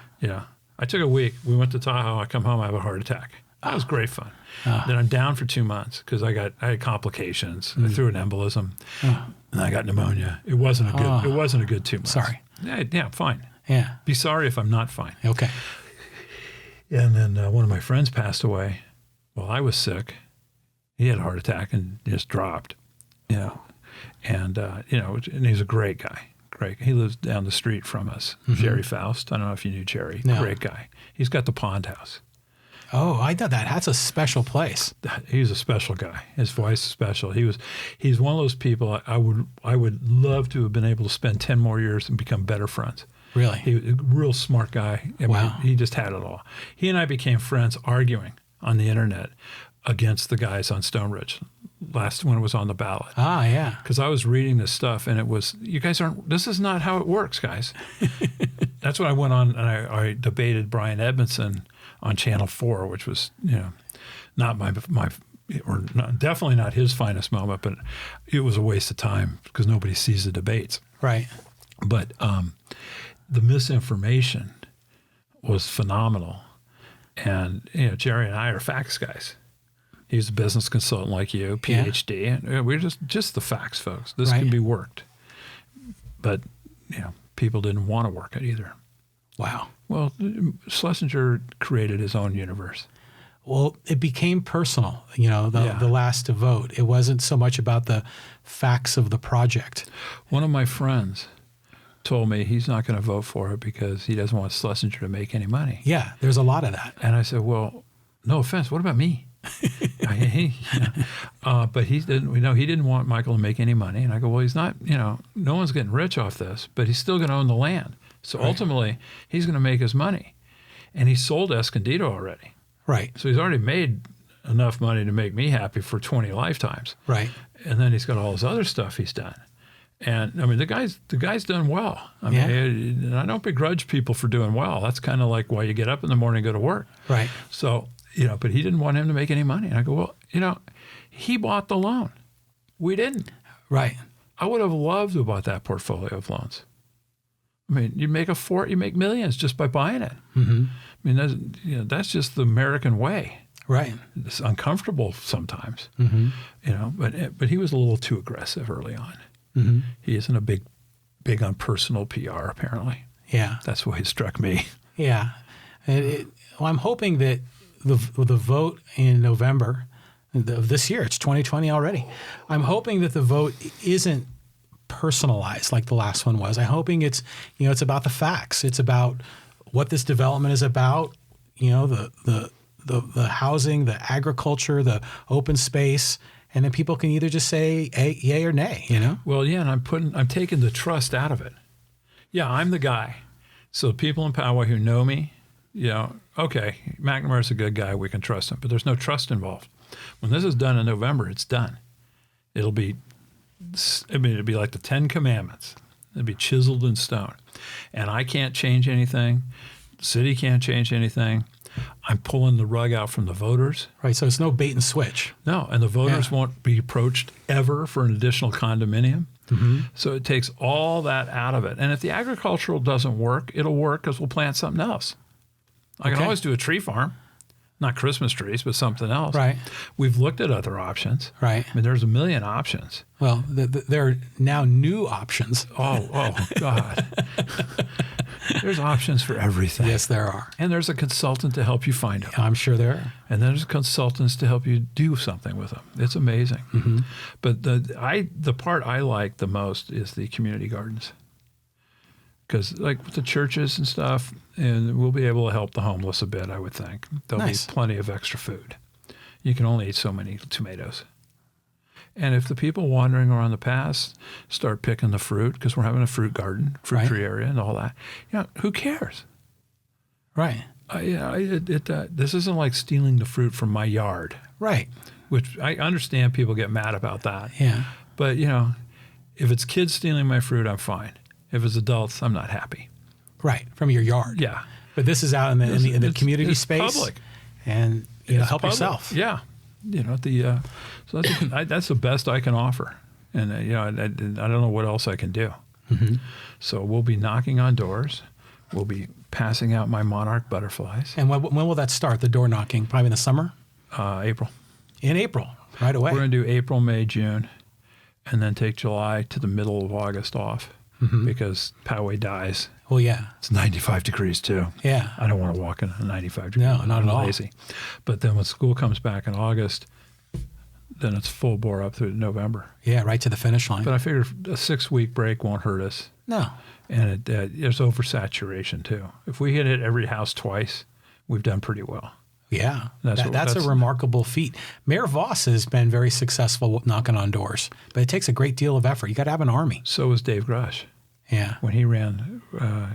I took a week. We went to Tahoe. I come home. I have a heart attack. That was great fun. Then I'm down for 2 months because I had complications. I threw an embolism, and I got pneumonia. It wasn't a good 2 months. Sorry. Yeah, fine. Yeah. Be sorry if I'm not fine. Okay. And then one of my friends passed away while I was sick. He had a heart attack and just dropped. And he's a great guy. Great. He lives down the street from us. Jerry Faust. I don't know if you knew Jerry. No. Great guy. He's got the pond house. Oh, I know that. That's a special place. He's a special guy. His wife's special. He's one of those people I would love to have been able to spend 10 more years and become better friends. Really? He was a real smart guy. I mean, he just had it all. He and I became friends arguing on the internet against the guys on Stoneridge. Last one was on the ballot. Ah, yeah. Because I was reading this stuff and it was, this is not how it works, guys. That's when I went on and I debated Brian Edmondson on Channel 4, which was, not definitely not his finest moment, but it was a waste of time because nobody sees the debates. Right. But the misinformation was phenomenal. And, Jerry and I are facts guys. He's a business consultant like you, PhD. Yeah. And we're just the facts, folks. This can be worked. But, people didn't want to work it either. Wow. Well, Schlesinger created his own universe. Well, it became personal, the last vote. It wasn't so much about the facts of the project. One of my friends told me he's not going to vote for it because he doesn't want Schlesinger to make any money. Yeah, there's a lot of that. And I said, well, no offense, what about me? But he didn't want Michael to make any money. And I go, well, he's not, no one's getting rich off this, but he's still going to own the land. So ultimately, he's going to make his money. And he sold Escondido already. Right. So he's already made enough money to make me happy for 20 lifetimes. Right. And then he's got all his other stuff he's done. And I mean, the guy's done well. I mean, I don't begrudge people for doing well. That's kind of like why you get up in the morning and go to work. Right. So, but he didn't want him to make any money. And I go, well, he bought the loan. We didn't. Right. I would have loved to have bought that portfolio of loans. I mean, you make millions just by buying it. Mm-hmm. I mean, that's just the American way. Right. It's uncomfortable sometimes, mm-hmm. But he was a little too aggressive early on. Mm-hmm. He isn't a big on personal PR, apparently. Yeah. That's why he struck me. Yeah. I'm hoping that the vote in November of this year, it's 2020 already, I'm hoping that the vote isn't personalized like the last one was. I'm hoping it's about the facts. It's about what this development is about, the housing, the agriculture, the open space, and then people can either just say yay or nay, Well, yeah, and I'm taking the trust out of it. Yeah, I'm the guy. So people in Poway who know me, okay, McNamara's a good guy, we can trust him, but there's no trust involved. When this is done in November, it's done. It'll be like the 10 Commandments. It'll be chiseled in stone. And I can't change anything. The city can't change anything. I'm pulling the rug out from the voters. Right, so it's no bait and switch. No, and the voters won't be approached ever for an additional condominium. Mm-hmm. So it takes all that out of it. And if the agricultural doesn't work, it'll work because we'll plant something else. I can always do a tree farm. Not Christmas trees, but something else. Right. We've looked at other options. Right. I mean, there's a million options. Well, there are now new options. Oh, God. There's options for everything. Yes, there are. And there's a consultant to help you find them. I'm sure there are. And there's consultants to help you do something with them. It's amazing. Mm-hmm. But the part I like the most is the community gardens. Because like with the churches and stuff, and we'll be able to help the homeless a bit, I would think. There'll be plenty of extra food. You can only eat so many tomatoes. And if the people wandering around the paths start picking the fruit, because we're having a fruit garden, fruit tree area and all that, who cares? Right. This isn't like stealing the fruit from my yard. Right. Which I understand people get mad about that. Yeah. But, if it's kids stealing my fruit, I'm fine. If it's adults, I'm not happy. Right, from your yard. Yeah. But this is out in the community it's space. Public. And help public. Yourself. Yeah. So that's the best I can offer. And, I don't know what else I can do. Mm-hmm. So we'll be knocking on doors. We'll be passing out my monarch butterflies. And when will that start, the door knocking? Probably in the summer? April. In April, right away. We're going to do April, May, June, and then take July to the middle of August off. Mm-hmm. Because Poway dies. Well, yeah. It's 95 degrees, too. Yeah. I don't want to walk in a 95 degrees. No, not at all. Lazy. But then when school comes back in August, then it's full bore up through November. Yeah, right to the finish line. But I figure a 6-week break won't hurt us. No. And there's oversaturation, too. If we hit every house twice, we've done pretty well. Yeah, that's a remarkable feat. Mayor Voss has been very successful with knocking on doors, but it takes a great deal of effort. You got to have an army. So was Dave Grush. Yeah. When he ran,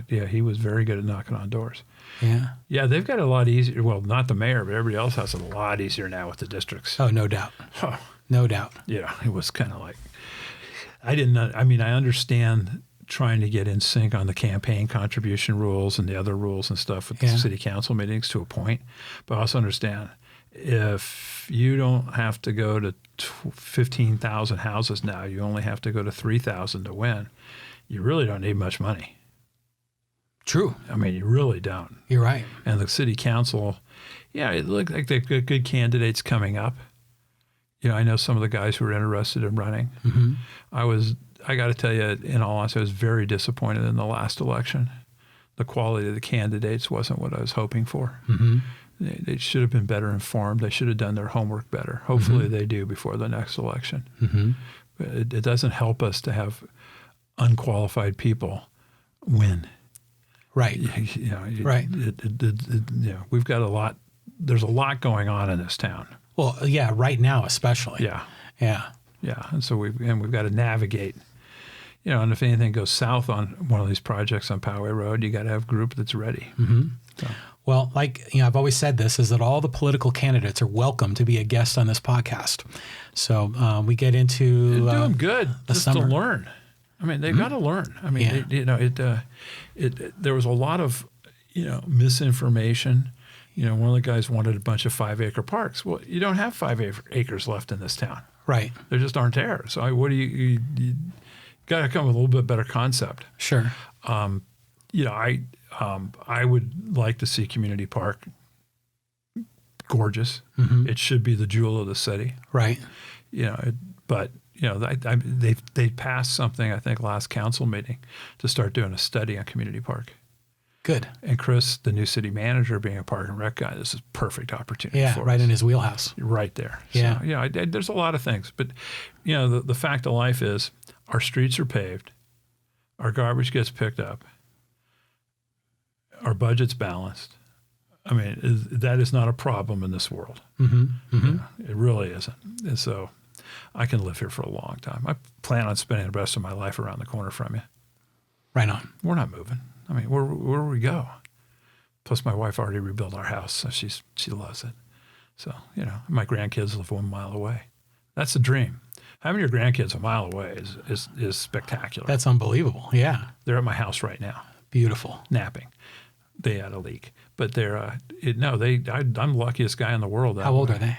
he was very good at knocking on doors. Yeah. Yeah, they've got a lot easier. Well, not the mayor, but everybody else has it a lot easier now with the districts. Oh, no doubt. Oh. No doubt. Yeah, it was kind of like, I understand trying to get in sync on the campaign contribution rules and the other rules and stuff with the city council meetings to a point, but I also understand if you don't have to go to 15,000 houses now, you only have to go to 3,000 to win. You really don't need much money. True. I mean, you really don't. You're right. And the city council, it looked like they've got good candidates coming up. I know some of the guys who were interested in running. Mm-hmm. I got to tell you, in all honesty, I was very disappointed in the last election. The quality of the candidates wasn't what I was hoping for. Mm-hmm. They should have been better informed. They should have done their homework better. Hopefully they do before the next election. Mm-hmm. But it doesn't help us to have unqualified people win. Right. Right. We've got a lot. There's a lot going on in this town. Well, yeah, right now especially. Yeah. Yeah. Yeah. And so we've got to navigate. And if anything goes south on one of these projects on Poway Road, you got to have a group that's ready. Mm-hmm. So. Well, I've always said this, is that all the political candidates are welcome to be a guest on this podcast. So we get into do them good just summer. To learn. I mean, they've got to learn. I mean, there was a lot of, misinformation. One of the guys wanted a bunch of 5-acre parks. Well, you don't have 5 acres left in this town. Right. There just aren't there. So what do you got to come with a little bit better concept. Sure. I would like to see Community Park gorgeous. Mm-hmm. It should be the jewel of the city. Right. They passed something, I think, last council meeting to start doing a study on Community Park. Good. And Chris, the new city manager, being a park and rec guy, this is a perfect opportunity for us. Right in his wheelhouse. Right there. Yeah. So, there's a lot of things. But, the fact of life is our streets are paved. Our garbage gets picked up. Our budget's balanced. I mean, that is not a problem in this world. Mm-hmm. Mm-hmm. It really isn't. And so I can live here for a long time. I plan on spending the rest of my life around the corner from you. Right on. We're not moving. I mean, where do we go? Plus, my wife already rebuilt our house, so she loves it. So, my grandkids live 1 mile away. That's the dream. Having your grandkids a mile away is spectacular. That's unbelievable. Yeah. They're at my house right now. Beautiful. Napping. They had a leak, but they're I'm the luckiest guy in the world. How old are they?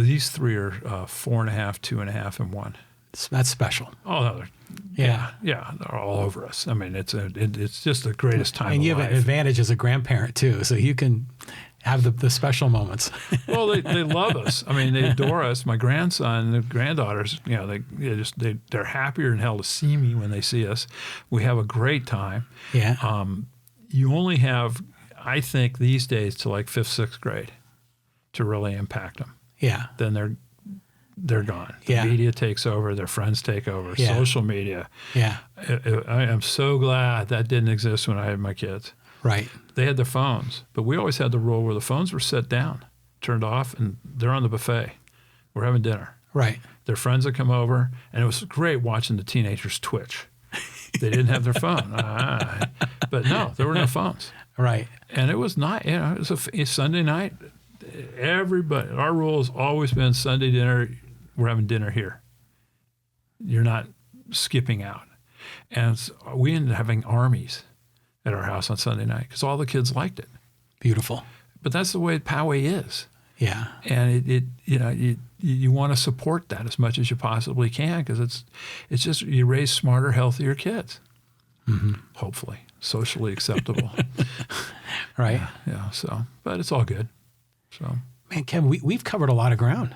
These three are 4.5, 2.5, and 1. That's special. Oh, no, they're all over us. I mean, it's just the greatest time. And you have an advantage as a grandparent too, so you can have the special moments. Well, they love us. I mean, they adore us. My grandson, the granddaughters, they're happier than hell to see me when they see us. We have a great time. Yeah. You only have, I think, these days to like 5th, 6th grade to really impact them. Yeah. Then they're gone. The media takes over. Their friends take over. Yeah. Social media. Yeah. I am so glad that didn't exist when I had my kids. Right. They had their phones, but we always had the rule where the phones were set down, turned off, and they're on the buffet. We're having dinner. Right. Their friends would come over, and it was great watching the teenagers twitch. They didn't have their phone. But no, there were no phones. Right. And it was not, it was a Sunday night. Everybody, our rule has always been Sunday dinner, we're having dinner here. You're not skipping out. And so we ended up having armies at our house on Sunday night because all the kids liked it. Beautiful. But that's the way Poway is. Yeah. And you want to support that as much as you possibly can because it's just you raise smarter, healthier kids. Mm-hmm. Hopefully, socially acceptable. Right. Yeah. So, but it's all good. So, man, Kevin, we've covered a lot of ground.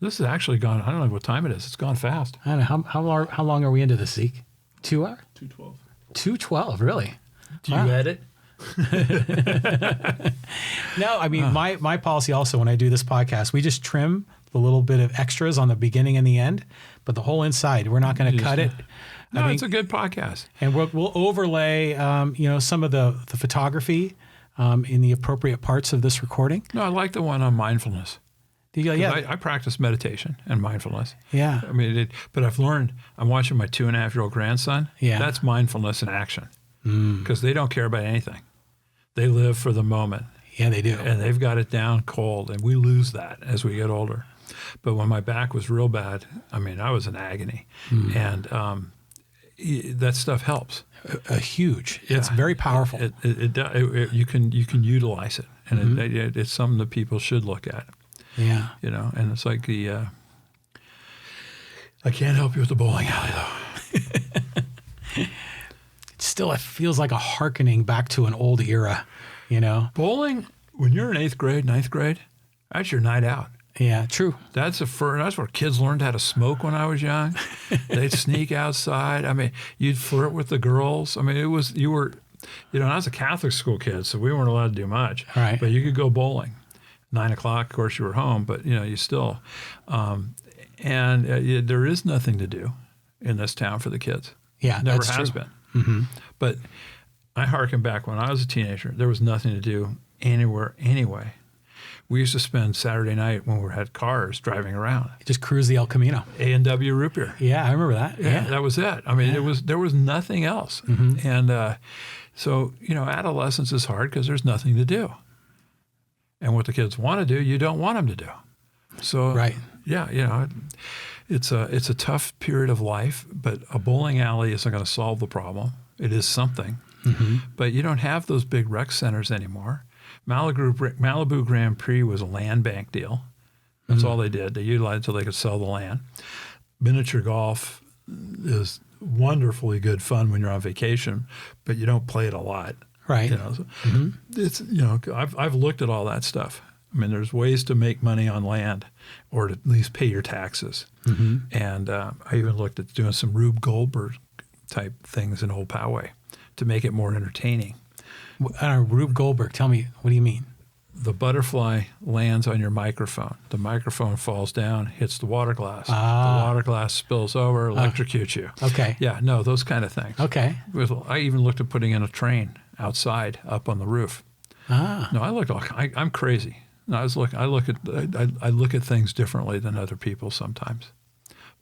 This has actually gone. I don't know what time it is. It's gone fast. I don't know how long are we into this, Zeke? 2 hours? 2:12. 2:12, really? Do you edit? No, I mean my policy also when I do this podcast, we just trim the little bit of extras on the beginning and the end, but the whole inside we're not going to cut it. No, it's a good podcast, and we'll overlay some of the photography in the appropriate parts of this recording? No, I like the one on mindfulness. Yeah. I practice meditation and mindfulness. Yeah. I mean, but I've learned, I'm watching my 2.5-year-old grandson. Yeah. That's mindfulness in action because they don't care about anything. They live for the moment. Yeah, they do. And they've got it down cold, and we lose that as we get older. But when my back was real bad, I mean, I was in agony. And that stuff helps. Huge. Yeah. It's very powerful. You can utilize it, and it's something that people should look at. Yeah. You know, and it's like I can't help you with the bowling alley, though. It feels like a hearkening back to an old era, you know? Bowling, when you're in 8th grade, 9th grade, that's your night out. Yeah, true. That's where kids learned how to smoke when I was young. They'd sneak outside. I mean, you'd flirt with the girls. I mean, I was a Catholic school kid, so we weren't allowed to do much. Right. But you could go bowling. 9 o'clock, of course, you were home, but you still. There is nothing to do in this town for the kids. Yeah, never that's has true. been. Mm-hmm. But I hearken back when I was a teenager. There was nothing to do anywhere anyway. We used to spend Saturday night when we had cars driving around. Just cruise the El Camino. A&W root beer. Yeah, I remember that. Yeah, that was it. I mean, there was nothing else. Mm-hmm. And so adolescence is hard because there's nothing to do. And what the kids want to do, you don't want them to do. So right. Yeah, it's a tough period of life, but a bowling alley isn't going to solve the problem. It is something. Mm-hmm. But you don't have those big rec centers anymore. Malibu Grand Prix was a land bank deal. That's all they did. They utilized it so they could sell the land. Miniature golf is wonderfully good fun when you're on vacation, but you don't play it a lot. Right. It's I've looked at all that stuff. I mean, there's ways to make money on land, or to at least pay your taxes. Mm-hmm. And I even looked at doing some Rube Goldberg type things in Old Poway to make it more entertaining. Rube Goldberg, tell me, what do you mean? The butterfly lands on your microphone. The microphone falls down, hits the water glass. The water glass spills over, electrocutes you. Okay. Yeah, no, those kind of things. Okay. I even looked at putting in a train outside up on the roof. No, I'm crazy. No, I look at things differently than other people sometimes.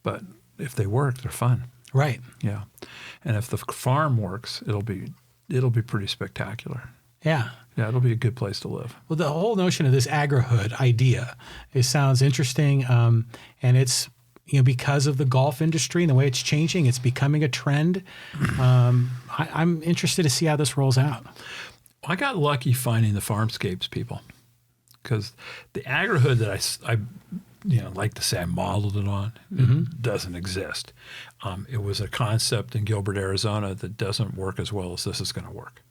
But if they work, they're fun. Right. Yeah. And if the farm works, it'll be pretty spectacular. Yeah. Yeah, it'll be a good place to live. Well, the whole notion of this agrihood idea, it sounds interesting, and it's because of the golf industry and the way it's changing, it's becoming a trend. I'm interested to see how this rolls out. I got lucky finding the Farmscapes people, because the agrihood that I like to say I modeled it on, it doesn't exist. It was a concept in Gilbert, Arizona that doesn't work as well as this is going to work.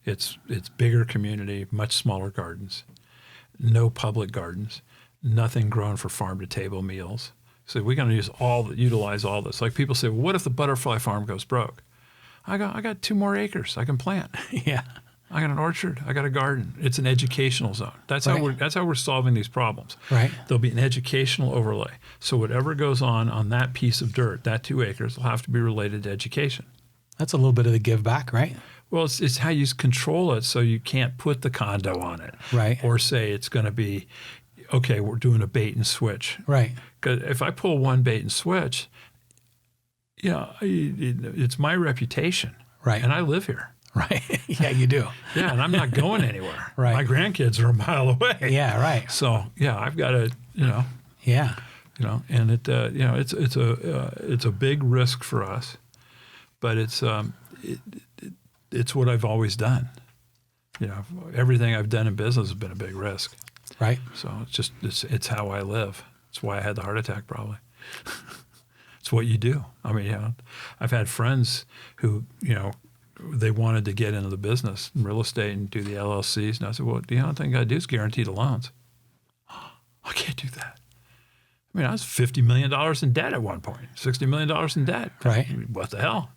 It's bigger community, much smaller gardens, no public gardens, nothing grown for farm-to-table meals. So we're going to utilize all this. Like people say, well, what if the butterfly farm goes broke? I got 2 more acres I can plant. Yeah. I got an orchard. I got a garden. It's an educational zone. That's how we're solving these problems. Right. There'll be an educational overlay. So whatever goes on that piece of dirt, that 2 acres, will have to be related to education. That's a little bit of the give back, right? Well, it's how you control it, so you can't put the condo on it. Right. Or say it's going to be, okay, we're doing a bait and switch. Right. Because if I pull one bait and switch, it's my reputation. Right. And I live here. Right. Yeah, you do. Yeah, and I'm not going anywhere. Right. My grandkids are a mile away. Yeah, right. So yeah, I've got to, Yeah. And it's a big risk for us, but it's what I've always done. Everything I've done in business has been a big risk. Right. So it's how I live. It's why I had the heart attack probably. It's what you do. I mean, I've had friends who, they wanted to get into the business, real estate, and do the LLCs. And I said, well, the only thing I do is guarantee the loans. I can't do that. I mean, I was $50 million in debt at one point, $60 million in debt. Right. What the hell?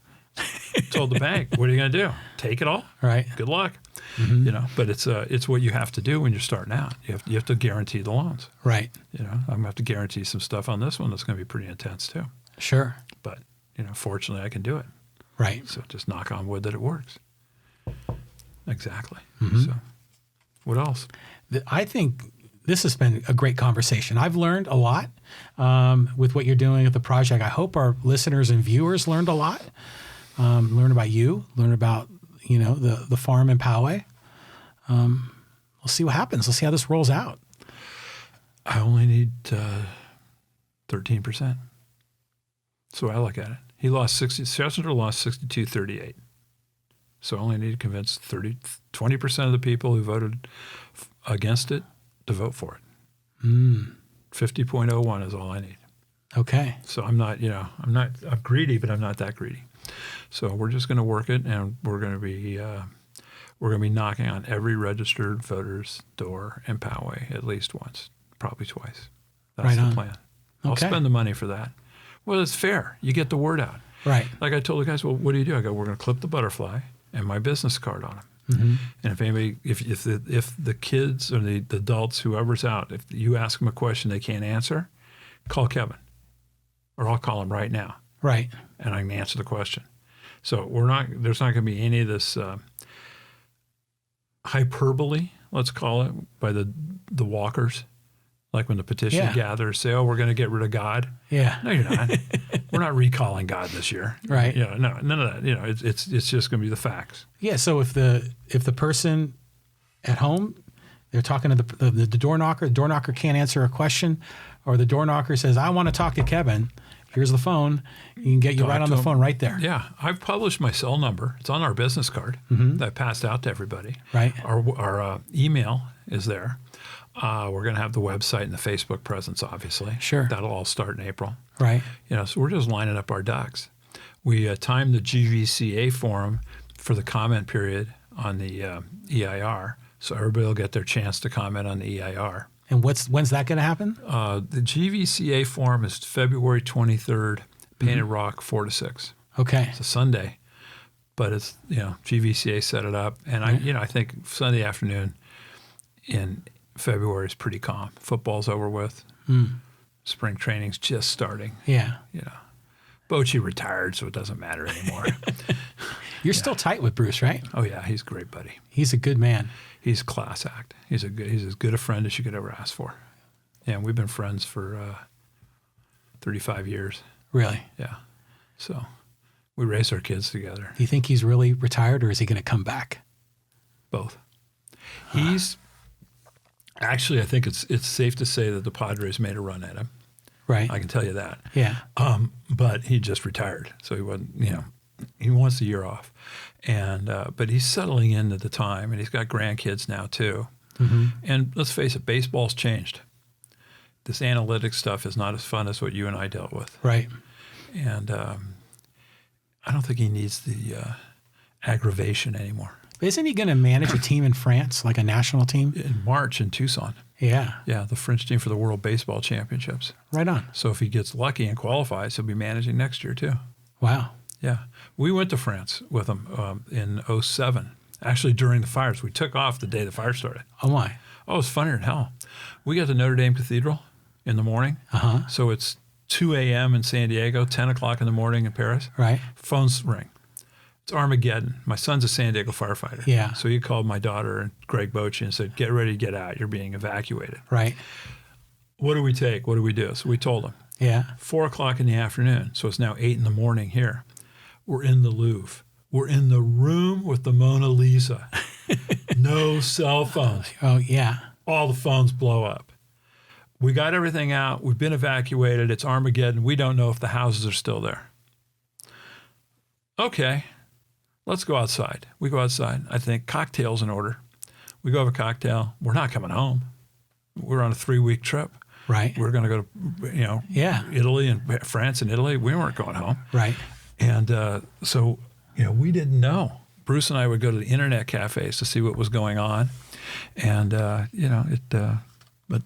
Told the bank, what are you going to do? Take it all? Right. Good luck. Mm-hmm. But it's what you have to do when you're starting out. You have to guarantee the loans. Right. I'm going to have to guarantee some stuff on this one that's going to be pretty intense too. Sure. But, fortunately I can do it. Right. So just knock on wood that it works. Exactly. Mm-hmm. So, what else? I think this has been a great conversation. I've learned a lot with what you're doing at the project. I hope our listeners and viewers learned a lot. Learn about you. Learn about the farm in Poway. We'll see what happens. Let's see how this rolls out. I only need 13%. So I look at it. He lost 60. Schlesinger lost 62-38. So I only need to convince 20% of the people who voted against it to vote for it. 50.01 is all I need. Okay. So I'm greedy, but I'm not that greedy. So we're just going to work it, and we're going to be knocking on every registered voter's door in Poway at least once, probably twice. That's the plan. I'll spend the money for that. Well, it's fair. You get the word out. Right. Like I told the guys, well, what do you do? I go, we're going to clip the butterfly and my business card on them. Mm-hmm. And if anybody, if the kids or the adults, whoever's out, if you ask them a question they can't answer, call Kevin, or I'll call him right now. Right. And I can answer the question. So there's not going to be any of this hyperbole, let's call it, by the walkers. Like when the petition gathers, say, "Oh, we're going to get rid of God." Yeah. No, you're not. We're not recalling God this year. Right. No, none of that. It's just going to be the facts. Yeah. So if the person at home, they're talking to the door knocker, the door knocker can't answer a question, or the door knocker says, "I want to talk to Kevin." Here's the phone. You can get you right on the phone right there. Yeah. I've published my cell number. It's on our business card that I passed out to everybody. Right. Our email is there. We're going to have the website and the Facebook presence, obviously. Sure. That'll all start in April. Right. So we're just lining up our ducks. We timed the GVCA forum for the comment period on the EIR, so everybody will get their chance to comment on the EIR. And when's that going to happen? The GVCA forum is February 23rd, Painted Rock, 4 to 6. Okay. It's a Sunday, but it's GVCA set it up, and I think Sunday afternoon in February is pretty calm. Football's over with. Spring training's just starting. Yeah. Bochy retired, so it doesn't matter anymore. You're still tight with Bruce, right? Oh yeah, he's a great buddy. He's a good man. He's a class act. He's as good a friend as you could ever ask for. And we've been friends for 35 years. Really? Yeah. So we raised our kids together. Do you think he's really retired, or is he going to come back? Both. He's actually, I think it's safe to say that the Padres made a run at him. Right. I can tell you that. Yeah. But he just retired, so he wasn't. He wants a year off, and but he's settling into the time, and he's got grandkids now too. Mm-hmm. And let's face it, baseball's changed. This analytics stuff is not as fun as what you and I dealt with. Right. And I don't think he needs the aggravation anymore. Isn't he going to manage a team in France, like a national team? In March in Tucson. Yeah. Yeah, the French team for the World Baseball Championships. Right on. So if he gets lucky and qualifies, he'll be managing next year too. Wow. Yeah. We went to France with him in 2007. Actually, during the fires. We took off the day the fire started. Oh, my. Oh, it was funnier than hell. We got to Notre Dame Cathedral in the morning. Uh-huh. So it's 2 a.m. in San Diego, 10 o'clock in the morning in Paris. Right. Phones ring. It's Armageddon. My son's a San Diego firefighter. Yeah. So he called my daughter and Greg Bochy and said, get ready to get out. You're being evacuated. Right. What do we take? What do we do? So we told him. Yeah. 4 o'clock in the afternoon. So it's now 8 in the morning here. We're in the Louvre. We're in the room with the Mona Lisa. No cell phones. Oh, yeah. All the phones blow up. We got everything out. We've been evacuated. It's Armageddon. We don't know if the houses are still there. Okay. Let's go outside. We go outside. I think cocktails in order. We go have a cocktail. We're not coming home. We're on a 3-week trip. Right. We're going to go to, Italy and France and Italy. We weren't going home. Right. And so, we didn't know. Bruce and I would go to the internet cafes to see what was going on. And, but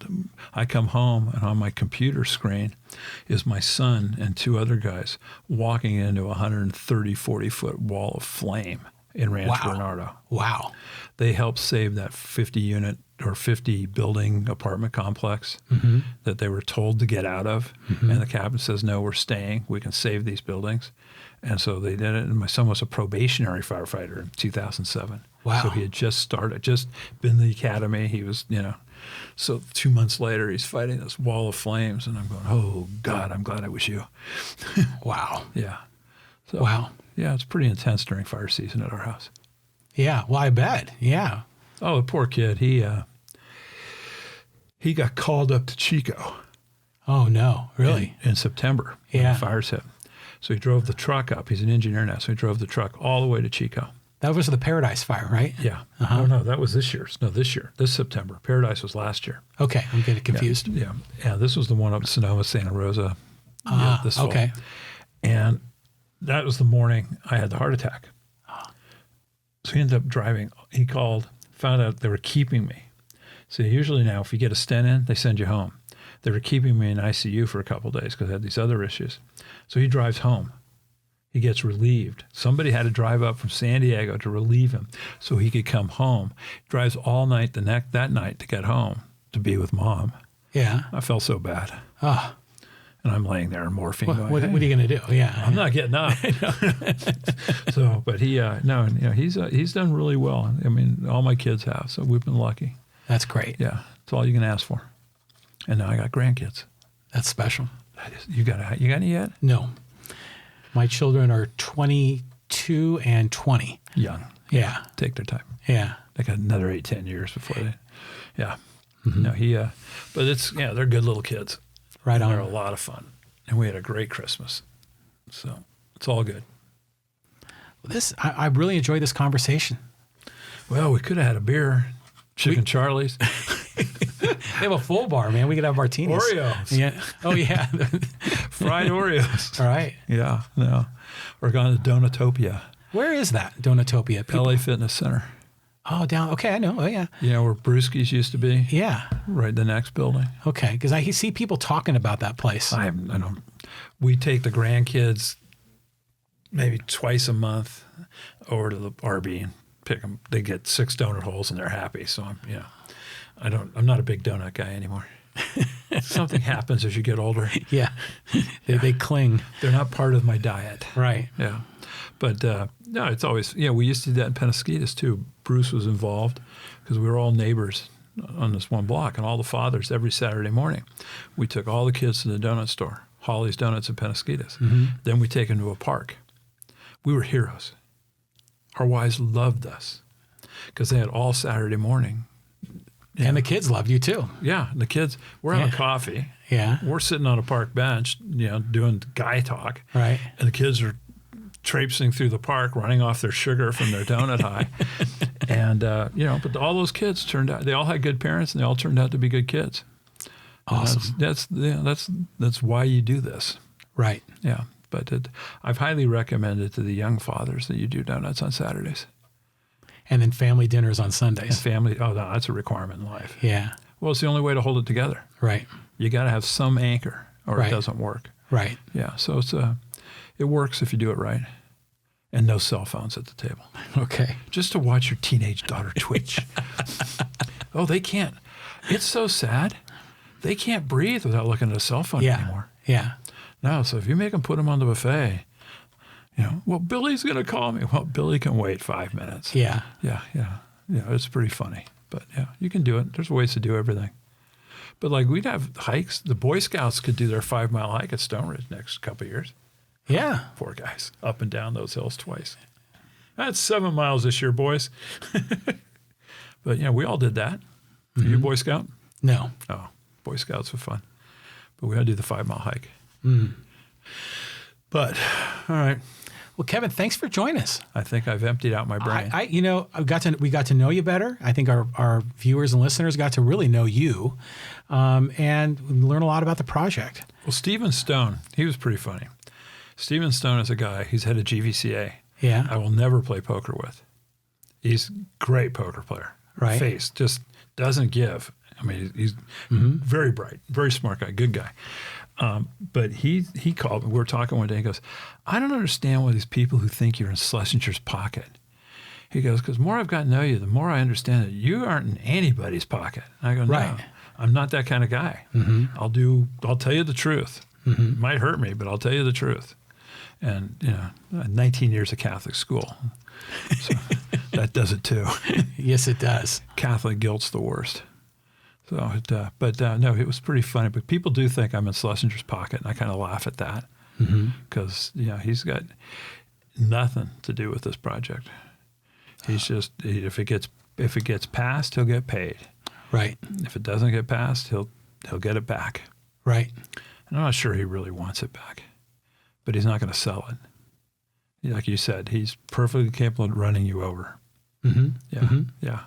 I come home and on my computer screen is my son and 2 other guys walking into a 130, 40-foot wall of flame in Rancho Bernardo. Wow. They helped save that 50-unit or 50 building apartment complex that they were told to get out of. And the captain says, no, we're staying. We can save these buildings. And so they did it. And my son was a probationary firefighter in 2007. Wow. So he had just been in the academy. He was, so 2 months later, he's fighting this wall of flames. And I'm going, oh, God, I'm glad it was you. Wow. Yeah. So, wow. Yeah, it's pretty intense during fire season at our house. Yeah. Well, I bet. Yeah. Oh, the poor kid. He got called up to Chico. Oh, no. Really? In September when the fires hit. So he drove the truck up. He's an engineer now. So he drove the truck all the way to Chico. That was the Paradise Fire, right? Yeah. Oh, no, that was this year. No, this year. This September. Paradise was last year. Okay. I'm getting confused. Yeah. This was the one up Sonoma, Santa Rosa. This fall. Okay. And that was the morning I had the heart attack. So he ended up driving. He called, found out they were keeping me. So usually now if you get a stent in, they send you home. They were keeping me in ICU for a couple of days because I had these other issues. So he drives home. He gets relieved. Somebody had to drive up from San Diego to relieve him so he could come home. Drives all night that night to get home to be with Mom. Yeah. I felt so bad. Oh. And I'm laying there in morphine. What are you going to do? Yeah. I'm not getting up. So, but he's done really well. I mean, all my kids have, so we've been lucky. That's great. Yeah. That's all you can ask for. And now I got grandkids. That's special. You got any yet? No. My children are 22 and 20. Young. Yeah. Take their time. Yeah. They got another 8-10 years before they. Yeah. No, but they're good little kids. Right on. They're a lot of fun. And we had a great Christmas. So it's all good. I really enjoyed this conversation. Well, we could have had a beer. Chicken Charlie's. They have a full bar, man. We could have martinis. Oreos. Yeah. Oh, yeah. Fried Oreos. All right. Yeah. No. We're going to Donutopia. Where is that, Donutopia? LA Fitness Center. Oh, down. Okay, I know. Oh, yeah. You know where Brewski's used to be? Yeah. Right the next building. Okay, because I see people talking about that place. I don't. We take the grandkids maybe twice a month over to the RB and pick them. They get 6 donut holes and they're happy. So I'm not a big donut guy anymore. Something happens as you get older. Yeah. They cling. They're not part of my diet. Right. Yeah. But no, it's always, we used to do that in Penasquitos too. Bruce was involved because we were all neighbors on this one block, and all the fathers every Saturday morning, we took all the kids to the donut store, Holly's Donuts in Penasquitos. Then we take them to a park. We were heroes. Our wives loved us because they had all Saturday morning. Yeah. And the kids loved you too. Yeah, the kids, we're having coffee. Yeah. We're sitting on a park bench, doing guy talk. Right. And the kids are traipsing through the park, running off their sugar from their donut high. And, but all those kids turned out, they all had good parents and they all turned out to be good kids. Awesome. That's why you do this. Right. Yeah. But I've highly recommended to the young fathers that you do donuts on Saturdays. And then family dinners on Sundays. No, that's a requirement in life. Yeah. Well, it's the only way to hold it together. Right. You got to have some anchor or it doesn't work. Right. Yeah. So it works if you do it right. And no cell phones at the table. Okay. Just to watch your teenage daughter twitch. Oh, they can't. It's so sad. They can't breathe without looking at a cell phone anymore. Yeah. No, so if you make them put them on the buffet, well, Billy's going to call me. Well, Billy can wait 5 minutes. Yeah. Yeah. It's pretty funny. But you can do it. There's ways to do everything. But we'd have hikes. The Boy Scouts could do their 5-mile hike at Stoneridge next couple of years. Yeah. Poor guys. Up and down those hills twice. That's 7 miles this year, boys. But, we all did that. Are you a Boy Scout? No. Oh, Boy Scouts were fun. But we had to do the 5-mile hike. But, all right. Well, Kevin, thanks for joining us. I think I've emptied out my brain. We got to know you better. I think our viewers and listeners got to really know you and learn a lot about the project. Well, Stephen Stone, he was pretty funny. Stephen Stone is a guy, he's head of GVCA. Yeah. I will never play poker with. He's a great poker player. Right. Face, just doesn't give. I mean, he's very bright, very smart guy, good guy. But he called me. We were talking one day. He goes, I don't understand why these people who think you're in Schlesinger's pocket. He goes, because the more I've gotten to know you, the more I understand that you aren't in anybody's pocket. I go, no, Right. I'm not that kind of guy. I'll tell you the truth. It might hurt me, but I'll tell you the truth. And, 19 years of Catholic school. So that does it too. Yes, it does. Catholic guilt's the worst. So, no, it was pretty funny. But people do think I'm in Schlesinger's pocket, and I kind of laugh at that because he's got nothing to do with this project. He's just if it gets passed, he'll get paid. Right. If it doesn't get passed, he'll get it back. Right. And I'm not sure he really wants it back, but he's not going to sell it. Like you said, he's perfectly capable of running you over. Yeah.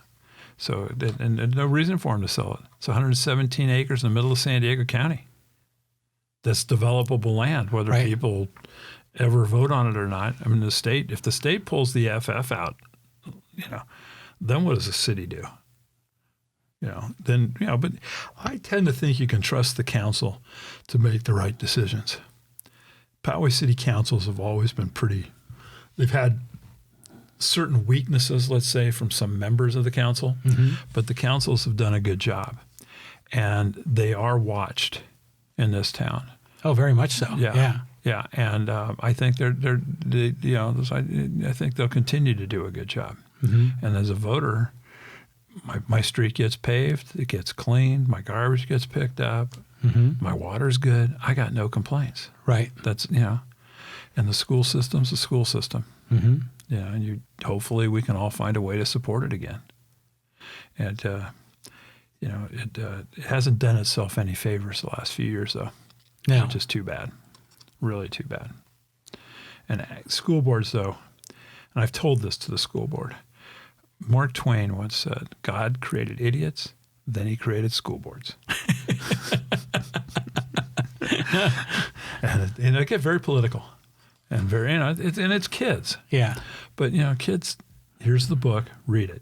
So, and no reason for him to sell it. It's 117 acres in the middle of San Diego County. That's developable land, whether people ever vote on it or not. I mean, if the state pulls the FF out, then what does the city do? But I tend to think you can trust the council to make the right decisions. Poway City Councils have always been they've had certain weaknesses, let's say, from some members of the council, but the councils have done a good job. And they are watched in this town. Oh, very much so. Yeah. And I think I think they'll continue to do a good job. And as a voter, my street gets paved, it gets cleaned, my garbage gets picked up, my water's good. I got no complaints. Right. That's and the school system's the school system. And hopefully we can all find a way to support it again. And it hasn't done itself any favors the last few years though. No. Which is too bad. Really too bad. And school boards though, and I've told this to the school board. Mark Twain once said, God created idiots, then he created school boards. and it get very political and very, it's kids. Yeah. But, kids, here's the book, read it.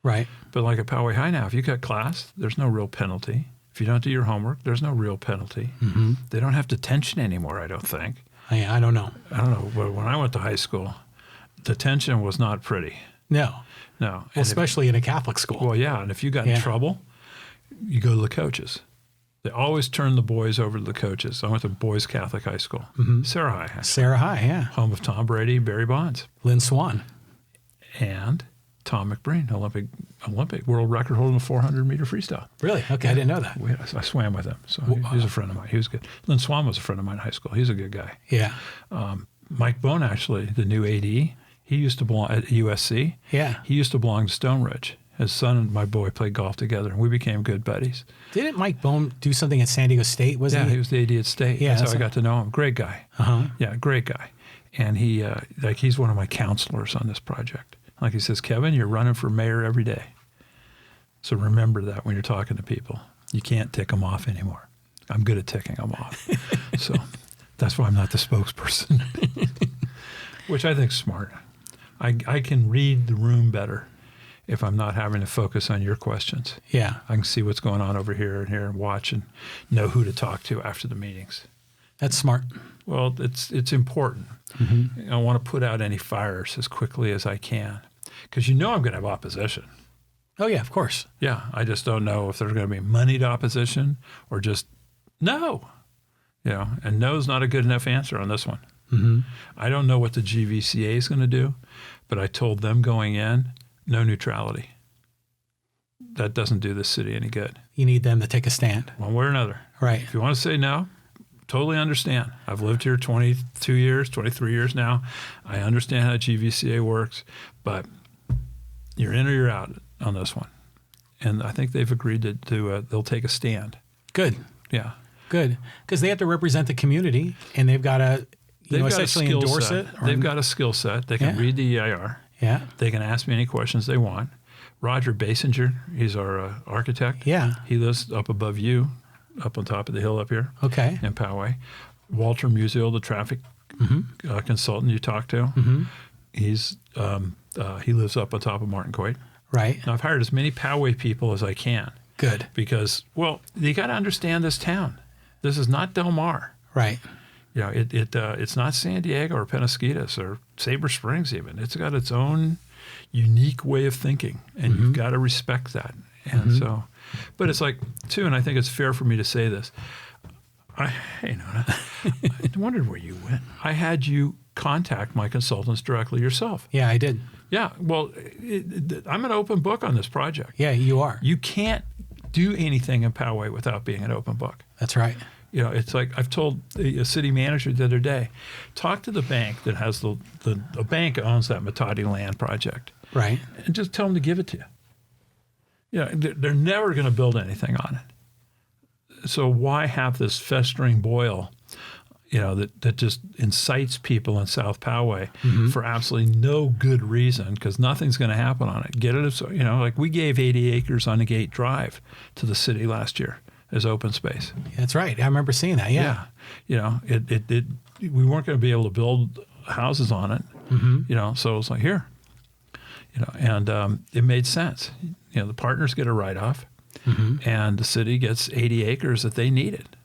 Right. But like at Poway High now, if you cut class, there's no real penalty. If you don't do your homework, there's no real penalty. They don't have detention anymore, I don't think. I don't know. But when I went to high school, detention was not pretty. No. No. Well, especially in a Catholic school. Well, yeah. And if you got in trouble, you go to the coaches. They always turn the boys over to the coaches. I went to Boys Catholic High School. Sarah High. Sarah High, yeah. Home of Tom Brady, Barry Bonds. Lynn Swan. And Tom McBreen, Olympic world record holding the 400-meter freestyle. Really? Okay, I didn't know that. I swam with him. So he's a friend of mine. He was good. Lynn Swan was a friend of mine in high school. He's a good guy. Yeah. Mike Bone, actually, the new AD, he used to belong at USC. Yeah. He used to belong to Stoneridge. His son and my boy played golf together, and we became good buddies. Didn't Mike Bone do something at San Diego State? Yeah, he was the AD at State. Yeah, that's how I got to know him. Great guy. Yeah, great guy. And he, he's one of my counselors on this project. Like he says, Kevin, you're running for mayor every day. So remember that when you're talking to people. You can't tick them off anymore. I'm good at ticking them off. So that's why I'm not the spokesperson, which I think is smart. I can read the room better if I'm not having to focus on your questions. Yeah. I can see what's going on over here and here and watch and know who to talk to after the meetings. That's smart. Well, it's important. I want to put out any fires as quickly as I can because I'm going to have opposition. Oh, yeah, of course. Yeah, I just don't know if there's going to be moneyed opposition or just no. And no's not a good enough answer on this one. I don't know what the GVCA is going to do, but I told them going in, no neutrality. That doesn't do this city any good. You need them to take a stand. One way or another. Right. If you want to say no, totally understand. I've lived here 22 years, 23 years now. I understand how GVCA works, but you're in or you're out on this one. And I think they've agreed to they'll take a stand. Good. Yeah. Good. Because they have to represent the community, and they've got to essentially endorse it. They've got a skill set. They can read the EIR. Yeah. They can ask me any questions they want. Roger Basinger, he's our architect. Yeah. He lives up above you, up on top of the hill up here. Okay. In Poway. Walter Musial, the traffic consultant you talked to, he's he lives up on top of Martin Coit. Right. Now, I've hired as many Poway people as I can. Good. Because, you got to understand this town. This is not Del Mar. Right. It's not San Diego or Penasquitos or Sabre Springs even. It's got its own unique way of thinking, and you've got to respect that. And so, but it's like, too, and I think it's fair for me to say this. Hey, Nona, I wondered where you went. I had you contact my consultants directly yourself. Yeah, I did. Yeah, well, I'm an open book on this project. Yeah, you are. You can't do anything in Poway without being an open book. That's right. You know, it's like I've told a city manager the other day, talk to the bank that has the bank owns that Matadi land project. Right. And just tell them to give it to you. Yeah, they're never going to build anything on it. So why have this festering boil, you know, that just incites people in South Poway for absolutely no good reason, because nothing's going to happen on it. Get it? You know, like we gave 80 acres on the Gate Drive to the city last year as open space. That's right. I remember seeing that. Yeah. You know, we weren't going to be able to build houses on it, you know, so it was like, here, you know, and it made sense. You know, the partners get a write-off, and the city gets 80 acres that they needed.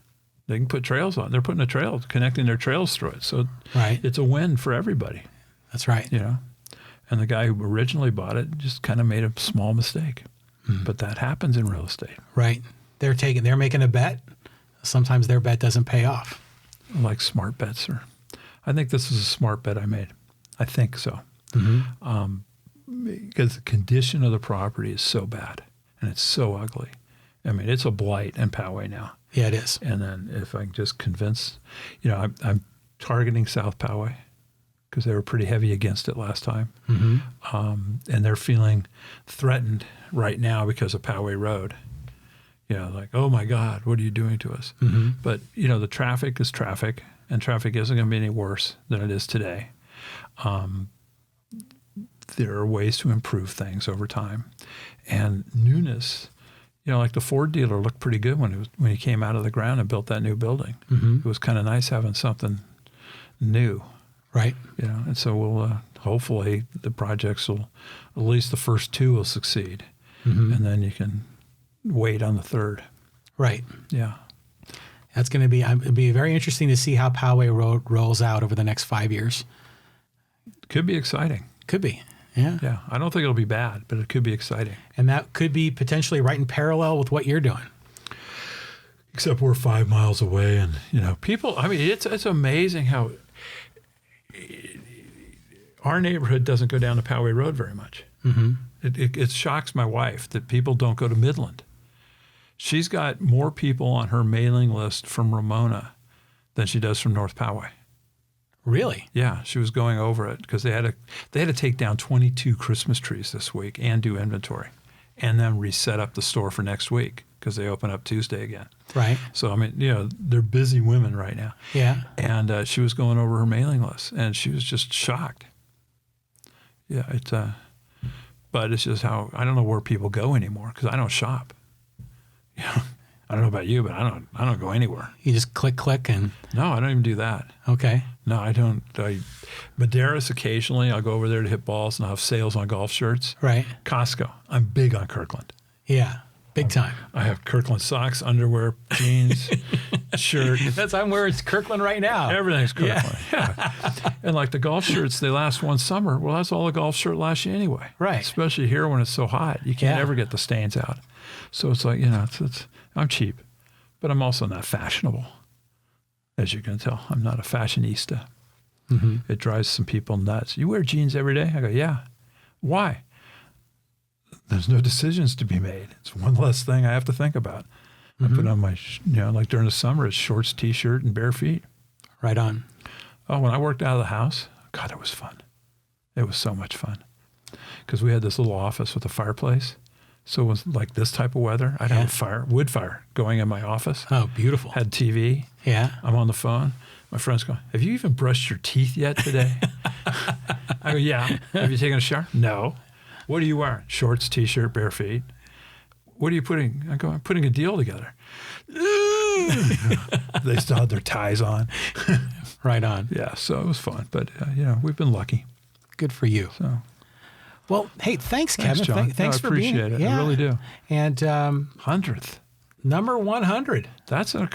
They can put trails on. They're putting a trail, connecting their trails through it. So it's a win for everybody. That's right. You know, and the guy who originally bought it just kind of made a small mistake. But that happens in real estate. Right. They're making a bet. Sometimes their bet doesn't pay off. I like smart bets, sir. I think this is a smart bet I made. I think so. Because the condition of the property is so bad and it's so ugly. I mean, it's a blight in Poway now. Yeah, it is. And then if I can just convince, you know, I'm targeting South Poway because they were pretty heavy against it last time. And they're feeling threatened right now because of Poway Road. You know, like, oh my God, what are you doing to us? But, you know, the traffic is traffic, and traffic isn't going to be any worse than it is today. There are ways to improve things over time. And newness, you know, like the Ford dealer looked pretty good when he came out of the ground and built that new building. It was kind of nice having something new. Right. You know, and so we'll hopefully the projects will, at least the first two will succeed. And then you can wait on the third. Right. Yeah. That's going to be, it'll be very interesting to see how Poway Road rolls out over the next 5 years. Could be exciting. Could be. Yeah. Yeah. I don't think it'll be bad, but it could be exciting. And that could be potentially right in parallel with what you're doing. Except we're 5 miles away, and, you know, people, I mean, it's amazing how our neighborhood doesn't go down to Poway Road very much. It shocks my wife that people don't go to Midland. She's got more people on her mailing list from Ramona than she does from North Poway. Really? Yeah, she was going over it because they had to take down 22 Christmas trees this week and do inventory, and then reset up the store for next week because they open up Tuesday again. Right. So I mean, you know, they're busy women right now. Yeah. And she was going over her mailing list, and she was just shocked. Yeah, but it's just how I don't know where people go anymore because I don't shop. You know, I don't know about you, but I don't go anywhere. You just click and... No, I don't even do that. Okay. No, I don't. Madeiras occasionally. I'll go over there to hit balls and I'll have sales on golf shirts. Right. Costco. I'm big on Kirkland. Yeah. Big time. I have Kirkland socks, underwear, jeans, shirt. I'm wearing Kirkland right now. Everything's Kirkland. Yeah. And like the golf shirts, they last one summer. Well, that's all a golf shirt lasts you anyway. Right. Especially here when it's so hot. You can't ever get the stains out. So it's like, you know, I'm cheap, but I'm also not fashionable. As you can tell, I'm not a fashionista. It drives some people nuts. You wear jeans every day? I go, yeah. Why? There's no decisions to be made. It's one less thing I have to think about. I put on my, you know, like during the summer, it's shorts, T-shirt, and bare feet. Right on. Oh, when I worked out of the house, God, it was fun. It was so much fun. Because we had this little office with a fireplace. So it was like this type of weather. I'd have a wood fire going in my office. Oh, beautiful. Had TV. Yeah. I'm on the phone. My friend's going, have you even brushed your teeth yet today? I go, yeah. Have you taken a shower? No. What are you wearing? Shorts, T-shirt, bare feet. What are you putting? I go, I'm putting a deal together. They still had their ties on. Right on. Yeah, so it was fun. But, you know, we've been lucky. Good for you. So, well, hey, thanks, Kevin. John. Thanks I for being here. appreciate it. Yeah. I really do. And 100th. Number 100. That's an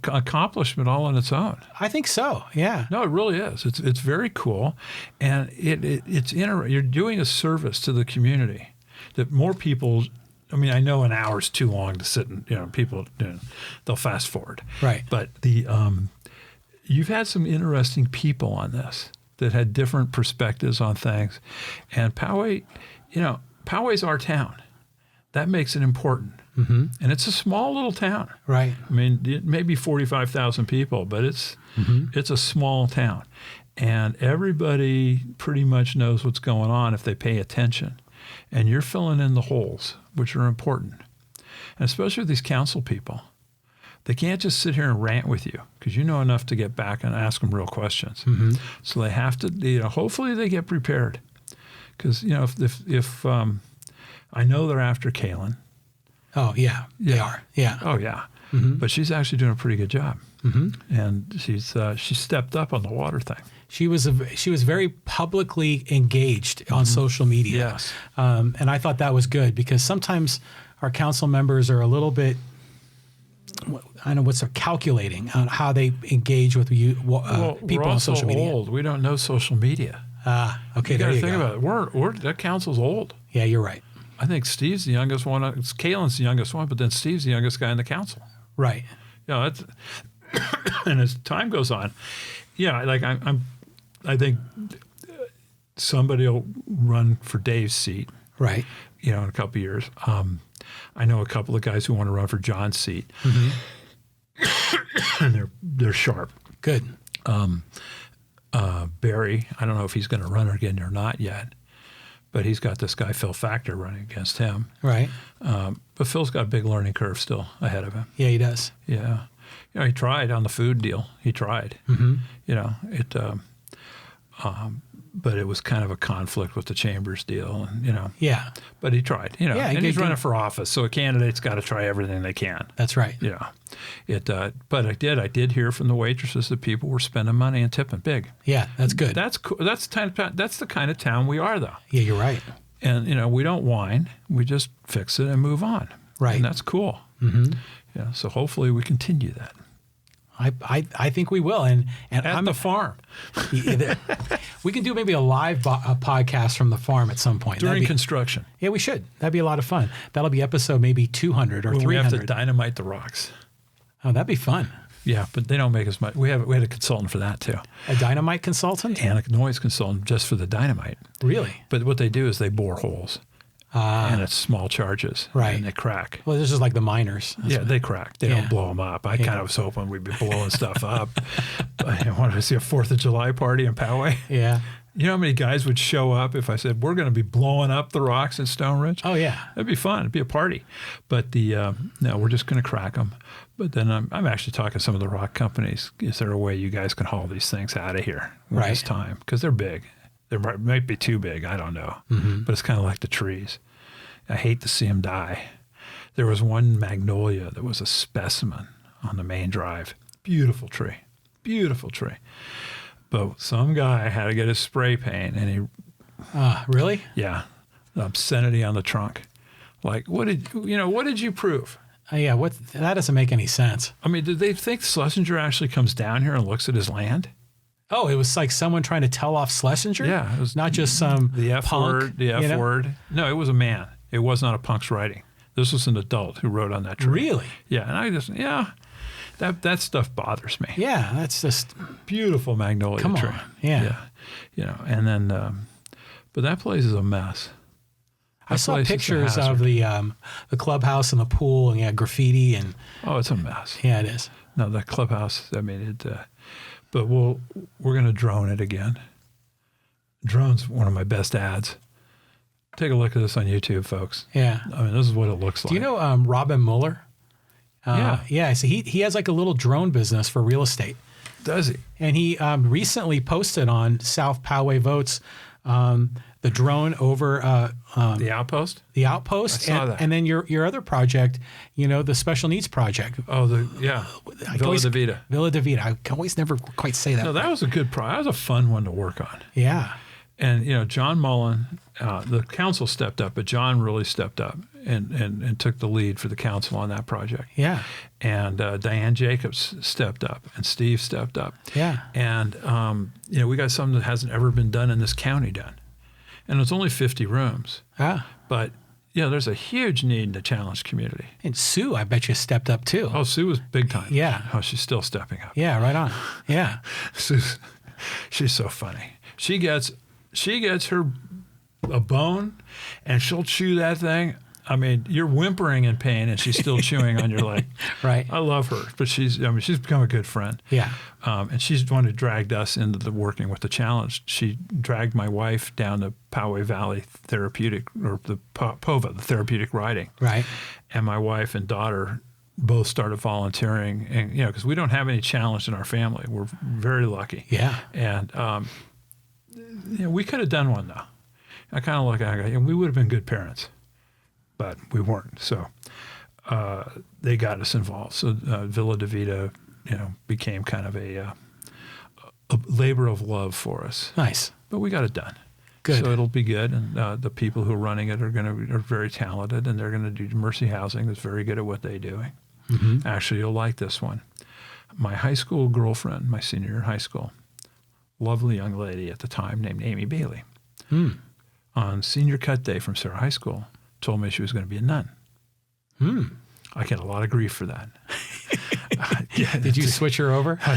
accomplishment all on its own. I think so. Yeah. No, it really is. It's very cool, and you're doing a service to the community that more people. I mean, I know an hour's too long to sit and people they'll fast forward. Right. But you've had some interesting people on this that had different perspectives on things, and Poway, Poway's our town. That makes it important. Mm-hmm. And it's a small little town. Right. I mean, it may be 45,000 people, but it's a small town. And everybody pretty much knows what's going on if they pay attention. And you're filling in the holes, which are important. And especially with these council people. They can't just sit here and rant with you because you know enough to get back and ask them real questions. Mm-hmm. So they have to, hopefully they get prepared. Because, if I know they're after Kaylin. Oh, yeah, they are. Yeah. Oh, yeah. Mm-hmm. But she's actually doing a pretty good job. Mm-hmm. And she stepped up on the water thing. She was very publicly engaged on social media. Yes. And I thought that was good because sometimes our council members are a little bit, I don't know what's calculating on how they engage with people on social media. Old. We don't know social media. Okay. You got there to you think go. about it. That council's old. Yeah, you're right. I think Steve's the youngest one. Kaylin's the youngest one, but then Steve's the youngest guy in the council. Right. That's and as time goes on, I think somebody will run for Dave's seat. Right. In a couple of years. I know a couple of guys who want to run for John's seat. Mm-hmm. And they're sharp. Good. Barry, I don't know if he's going to run again or not yet, but he's got this guy Phil Factor running against him. Right. But Phil's got a big learning curve still ahead of him. Yeah, he does. Yeah. He tried on the food deal. He tried. Mm-hmm. But it was kind of a conflict with the Chambers deal, and Yeah. But he tried, Yeah, and he's running for office, so a candidate's got to try everything they can. That's right. But I did hear from the waitresses that people were spending money and tipping big. Yeah, that's good. That's cool. That's the kind of town we are, though. Yeah, you're right. And we don't whine. We just fix it and move on. Right. And that's cool. Mm-hmm. Yeah. So hopefully we continue that. I think we will, and at the farm. We can do maybe a live podcast from the farm at some point During construction. Yeah, we should. That'd be a lot of fun. That'll be episode maybe 200 or 300. We have to dynamite the rocks. Oh, that'd be fun. Yeah, but they don't make as much. We had a consultant for that too. A dynamite consultant? And a noise consultant just for the dynamite. Really? But what they do is they bore holes. And it's small charges. Right. And they crack. Well, this is like the miners. They crack. They don't blow them up. I kind of was hoping we'd be blowing stuff up. But I wanted to see a 4th of July party in Poway. Yeah. You know how many guys would show up if I said, we're going to be blowing up the rocks at Stoneridge? Oh, yeah. That'd be fun. It'd be a party. But no, we're just going to crack them. But then I'm actually talking to some of the rock companies. Is there a way you guys can haul these things out of here when it's time? Because they're big. They might be too big. I don't know. Mm-hmm. But it's kind of like the trees. I hate to see them die. There was one magnolia that was a specimen on the main drive. Beautiful tree. Beautiful tree. But some guy had to get his spray paint, and he... Really? Yeah. The obscenity on the trunk. Like, what did you prove? Yeah, that doesn't make any sense. I mean, did they think Schlesinger actually comes down here and looks at his land? Oh, it was like someone trying to tell off Schlesinger? Yeah. It was not just some the F punk, word. The F word. No, it was a man. It was not a punk's writing. This was an adult who wrote on that tree. Really? Yeah. And I just, that stuff bothers me. Yeah, that's just... Beautiful magnolia tree. Come on. Yeah. And then, but that place is a mess. I saw pictures of the clubhouse and the pool and graffiti and... Oh, it's a mess. Yeah, it is. No, that clubhouse, I mean, but we're going to drone it again. Drone's one of my best ads. Take a look at this on YouTube, folks. Yeah. I mean, this is what it looks like. Do you know Robin Mueller? Yeah. So he has like a little drone business for real estate. Does he? And he recently posted on South Poway Votes the drone over the outpost. The outpost, I saw that. And then your other project, the special needs project. Oh, Villa de Vida. Villa de Vida. I can always never quite say that. No, that was a good project. That was a fun one to work on. Yeah. And John Mullen, the council stepped up, but John really stepped up, and took the lead for the council on that project. Yeah. And Diane Jacobs stepped up, and Steve stepped up. Yeah. And, we got something that hasn't ever been done in this county done. And it's only 50 rooms. Ah. But, there's a huge need in the challenged community. And Sue, I bet you stepped up too. Oh, Sue was big time. Yeah. Oh, she's still stepping up. Yeah, right on. Yeah. She's so funny. She gets a bone, and she'll chew that thing. I mean, you're whimpering in pain, and she's still chewing on your leg. Right. I love her, but she's become a good friend. Yeah. And she's the one who dragged us into the working with the challenge. She dragged my wife down the Poway Valley Therapeutic, or the POVA, the therapeutic riding. Right. And my wife and daughter both started volunteering, and because we don't have any challenge in our family. We're very lucky. Yeah. And we could have done one though. I kind of look at it, and we would have been good parents, but we weren't. So they got us involved. So Villa de Vida, became kind of a labor of love for us. Nice. But we got it done. Good. So it'll be good, and the people who are running it are very talented, and they're going to do Mercy Housing. That's very good at what they're doing. Mm-hmm. Actually, you'll like this one. My high school girlfriend, my senior year in high school, lovely young lady at the time named Amy Bailey, on senior cut day from Sarah High School, told me she was going to be a nun. I get a lot of grief for that. Did you switch her over? I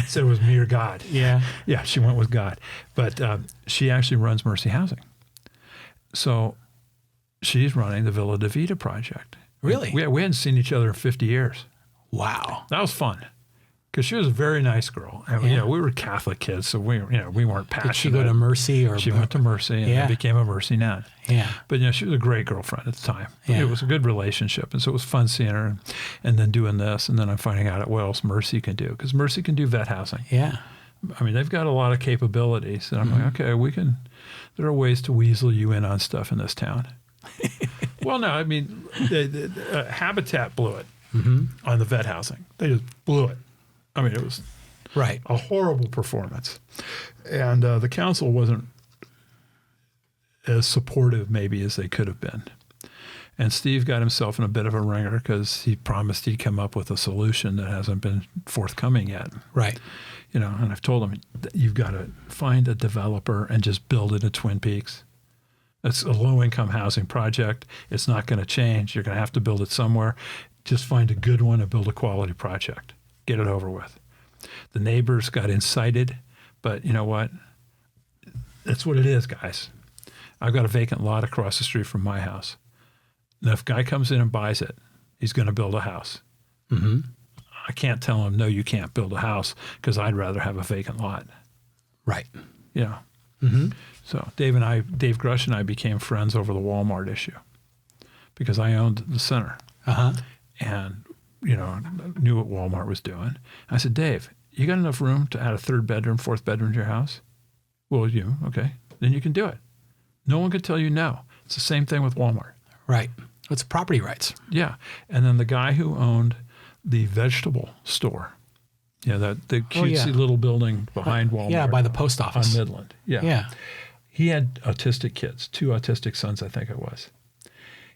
said it was me or God. Yeah. Yeah, she went with God. But she actually runs Mercy Housing. So she's running the Villa de Vida project. Really? We hadn't seen each other in 50 years. Wow. That was fun. Because she was a very nice girl. And, we were Catholic kids, so we weren't passionate. Did she go to Mercy? Or she went to Mercy and then became a Mercy nun. Yeah. But she was a great girlfriend at the time. Yeah. It was a good relationship, and so it was fun seeing her, and then doing this, and then I'm finding out what else Mercy can do, because Mercy can do vet housing. Yeah. I mean, they've got a lot of capabilities, and I'm like, okay, there are ways to weasel you in on stuff in this town. Well, no, I mean, the Habitat blew it on the vet housing. They just blew it. I mean, it was a horrible performance. And the council wasn't as supportive maybe as they could have been. And Steve got himself in a bit of a wringer because he promised he'd come up with a solution that hasn't been forthcoming yet. Right. And I've told him, you've got to find a developer and just build it at Twin Peaks. It's a low-income housing project. It's not going to change. You're going to have to build it somewhere. Just find a good one and build a quality project. Get it over with. The neighbors got incited, but you know what? That's what it is, guys. I've got a vacant lot across the street from my house. Now, if a guy comes in and buys it, he's going to build a house. Mm-hmm. I can't tell him, no, you can't build a house, because I'd rather have a vacant lot. Right. Mm-hmm. So Dave Grush and I became friends over the Walmart issue, because I owned the center. And knew what Walmart was doing. I said, Dave, you got enough room to add a third bedroom, fourth bedroom to your house? Well, okay. Then you can do it. No one could tell you no. It's the same thing with Walmart. Right. It's property rights. Yeah. And then the guy who owned the vegetable store, the cutesy little building behind Walmart. Yeah, by the post office. On Midland. Yeah. Yeah. He had autistic kids, 2 autistic sons, I think it was.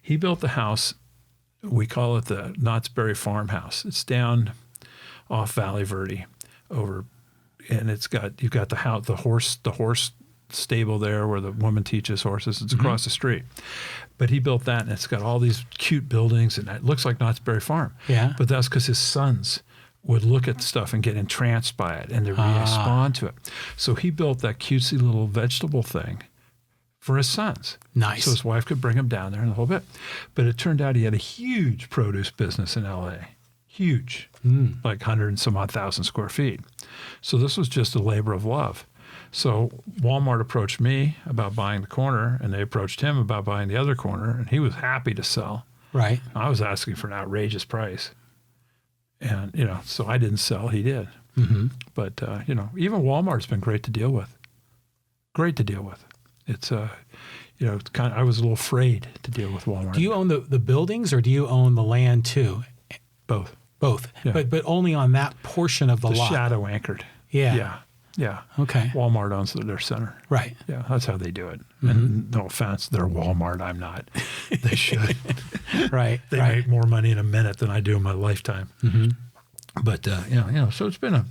He built the house. We call it the Knott's Berry Farmhouse. It's down off Valley Verde over, and you've got the horse stable there where the woman teaches horses. It's across the street. But he built that, and it's got all these cute buildings, and it looks like Knott's Berry Farm. Yeah. But that's because his sons would look at stuff and get entranced by it, and they respond to it. So he built that cutesy little vegetable thing for his sons. Nice. So his wife could bring him down there in a whole bit. But it turned out he had a huge produce business in L.A. Huge, like 100 and some odd thousand square feet. So this was just a labor of love. So Walmart approached me about buying the corner, and they approached him about buying the other corner, and he was happy to sell. Right. I was asking for an outrageous price. And, so I didn't sell, he did. Mm-hmm. But, even Walmart's been great to deal with. Great to deal with. It's, it's kind of, I was a little afraid to deal with Walmart. Do you own the buildings, or do you own the land too? Both. Both. Yeah. But only on that portion of the lot. Shadow anchored. Yeah. Yeah. Okay. Walmart owns their center. Right. Yeah, that's how they do it. And no offense, they're Walmart. I'm not. They should. Right. They right. make more money in a minute than I do in my lifetime. But so it's been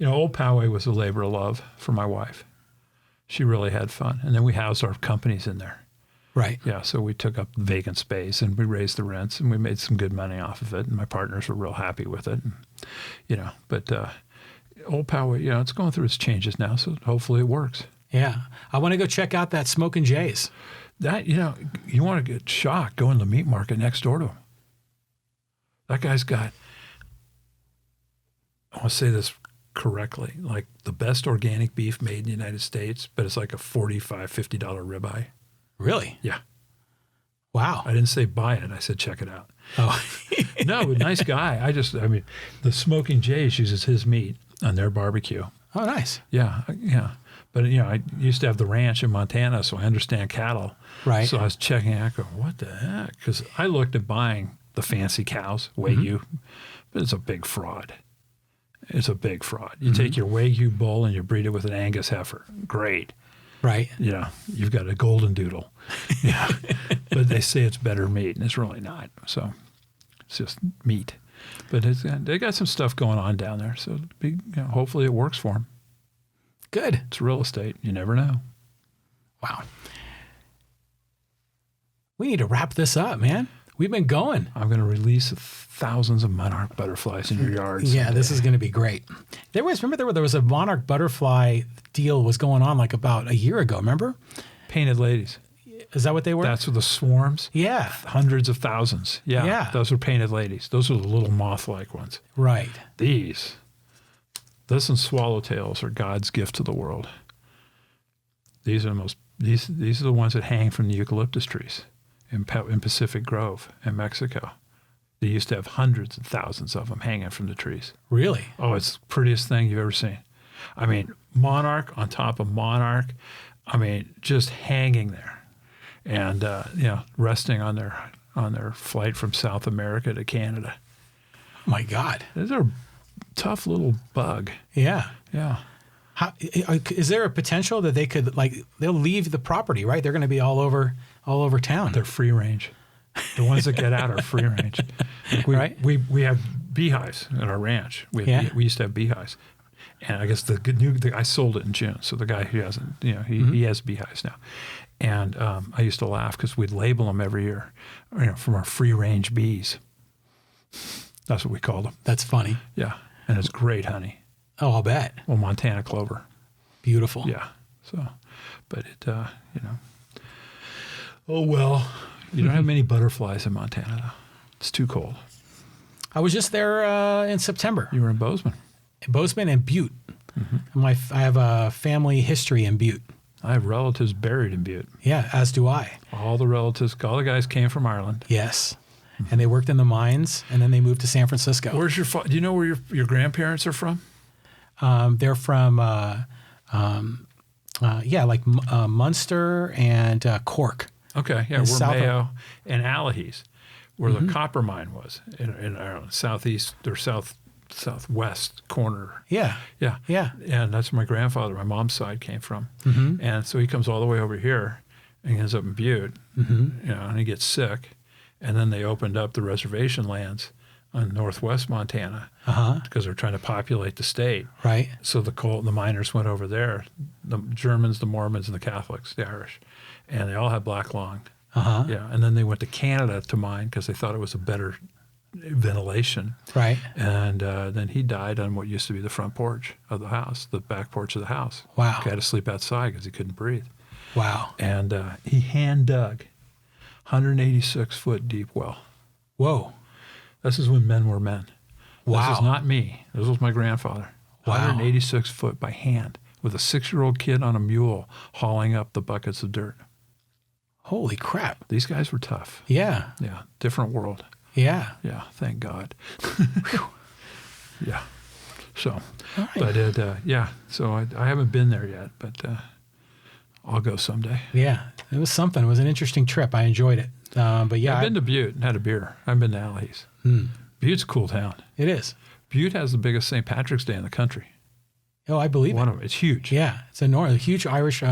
Old Poway was a labor of love for my wife. She really had fun, and then we housed our companies in there. Right. Yeah, so we took up vacant space and we raised the rents and we made some good money off of it, and my partners were real happy with it. And, but Old Poway, it's going through its changes now, so hopefully it works. Yeah. I want to go check out that Smokin' Jay's. That, you want to get shocked, go in the meat market next door to him. That guy's got, I want to say this correctly, like the best organic beef made in the United States, but it's like a $45, $50 ribeye. Really? Yeah. Wow. I didn't say buy it. I said check it out. Oh. No, but nice guy. The Smoking Jays uses his meat on their barbecue. Oh, nice. Yeah, yeah. But, I used to have the ranch in Montana, so I understand cattle. Right. So I was checking out, going, what the heck? Because I looked at buying the fancy cows, Wagyu, but it's a big fraud. It's a big fraud. You take your Wagyu bull and you breed it with an Angus heifer. Great. Right. You've got a golden doodle. Yeah. But they say it's better meat, and it's really not. So it's just meat. But they got some stuff going on down there. So hopefully it works for them. Good. It's real estate. You never know. Wow. We need to wrap this up, man. We've been going. I'm going to release thousands of monarch butterflies in your yard. Yeah, this is going to be great. There was a monarch butterfly deal was going on like about a year ago, remember? Painted ladies. Is that what they were? That's the swarms. Yeah. Hundreds of thousands. Yeah. Yeah. Those were painted ladies. Those are the little moth-like ones. Right. This and swallowtails are God's gift to the world. These are the ones that hang from the eucalyptus trees in Pacific Grove in Mexico. They used to have hundreds of thousands of them hanging from the trees. Really? Oh, it's the prettiest thing you've ever seen. I mean, monarch on top of monarch. I mean, just hanging there, and resting on their flight from South America to Canada. Oh my God. They're a tough little bug. Yeah. Yeah. Is there a potential that they could they'll leave the property, right? They're going to be all over town. They're free range. The ones that get out are free range. Right. We have beehives at our ranch. We used to have beehives, and I guess I sold it in June. So the guy who hasn't, he has beehives now, and I used to laugh because we'd label them every year, from our free range bees. That's what we called them. That's funny. Yeah, and it's great honey. Oh, I'll bet. Well, Montana clover. Beautiful. Yeah. So, but it, oh well, you don't have many butterflies in Montana though. It's too cold. I was just there in September. You were in Bozeman. Bozeman and Butte. I have a family history in Butte. I have relatives buried in Butte. Yeah, as do I. All the guys came from Ireland. Yes. And they worked in the mines, and then they moved to San Francisco. Where's do you know where your grandparents are from? They're from, Munster and Cork. Okay, yeah, we're Mayo and Alahis, where the copper mine was in Ireland, southeast or southwest corner. Yeah. Yeah. Yeah. And that's where my grandfather, my mom's side, came from. And so he comes all the way over here and he ends up in Butte, and he gets sick. And then they opened up the reservation lands on northwest Montana because they're trying to populate the state. Right. So the miners went over there, the Germans, the Mormons, and the Catholics, the Irish, and they all had black lung. Yeah. And then they went to Canada to mine because they thought it was a better ventilation. Right. And then he died on what used to be the front porch of the house, the back porch of the house. Wow. He had to sleep outside because he couldn't breathe. Wow. And he hand dug 186-foot deep well. Whoa. This is when men were men. Wow. This is not me. This was my grandfather. Wow. 186 foot by hand with a 6-year-old kid on a mule hauling up the buckets of dirt. Holy crap. These guys were tough. Yeah. Yeah. Different world. Yeah. Yeah. Thank God. Yeah. So, right. But so I haven't been there yet, but I'll go someday. Yeah. It was something. It was an interesting trip. I enjoyed it. But yeah. I've been to Butte and had a beer. I've been to Alahis. Butte's a cool town. It is. Butte has the biggest St. Patrick's Day in the country. Oh, I believe One it. of them. It's huge. Yeah, it's a huge Irish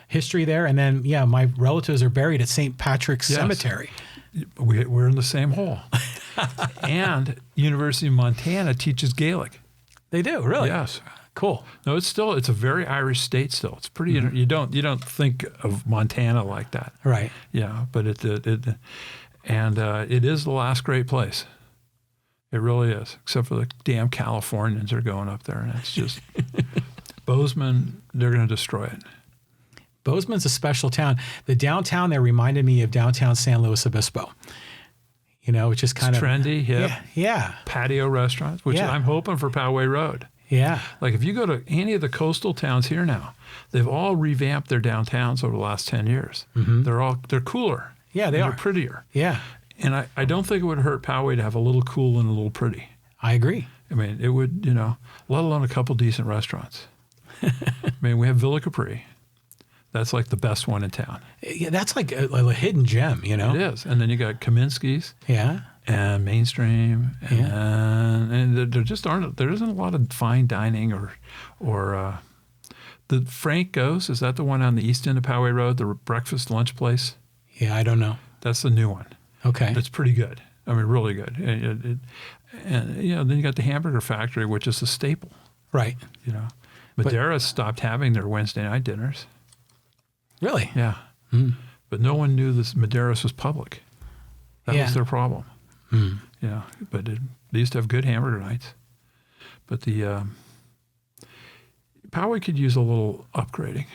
history there. And then, yeah, my relatives are buried at St. Patrick's Cemetery. We're in the same hole. And University of Montana teaches Gaelic. They do, really? Yes. Cool. No, it's a very Irish state still. It's pretty. You don't think of Montana like that, Right. Yeah, but it is the last great place. It really is, except for the damn Californians are going up there, and it's just Bozeman. They're going to destroy it. Bozeman's a special town. The downtown there reminded me of downtown San Luis Obispo. Which is kind It's of trendy, hip, yeah, patio restaurants, which I'm hoping for Poway Road. yeah. Like if you go to any of the coastal towns here now, they've all revamped their downtowns over the last 10 years. Mm-hmm. They're cooler. Yeah, they are. They're prettier. Yeah, And I don't think it would hurt Poway to have a little cool and a little pretty. I agree. I mean, it would, let alone a couple decent restaurants. I mean, we have Villa Capri. That's like the best one in town. Yeah, that's like a hidden gem, It is. And then you got Kaminsky's. Yeah. And Mainstream. And there just there isn't a lot of fine dining or the Frank Goes. Is that the one on the east end of Poway Road, the breakfast lunch place? Yeah, I don't know. That's the new one. Okay. It's pretty good. I mean, really good. And then you got the Hamburger Factory, which is a staple. Right. Madera stopped having their Wednesday night dinners. Really? Yeah. Mm. But no one knew this Madera's was public. That was their problem. Mm. Yeah. But they used to have good hamburger nights. But the Poway could use a little upgrading.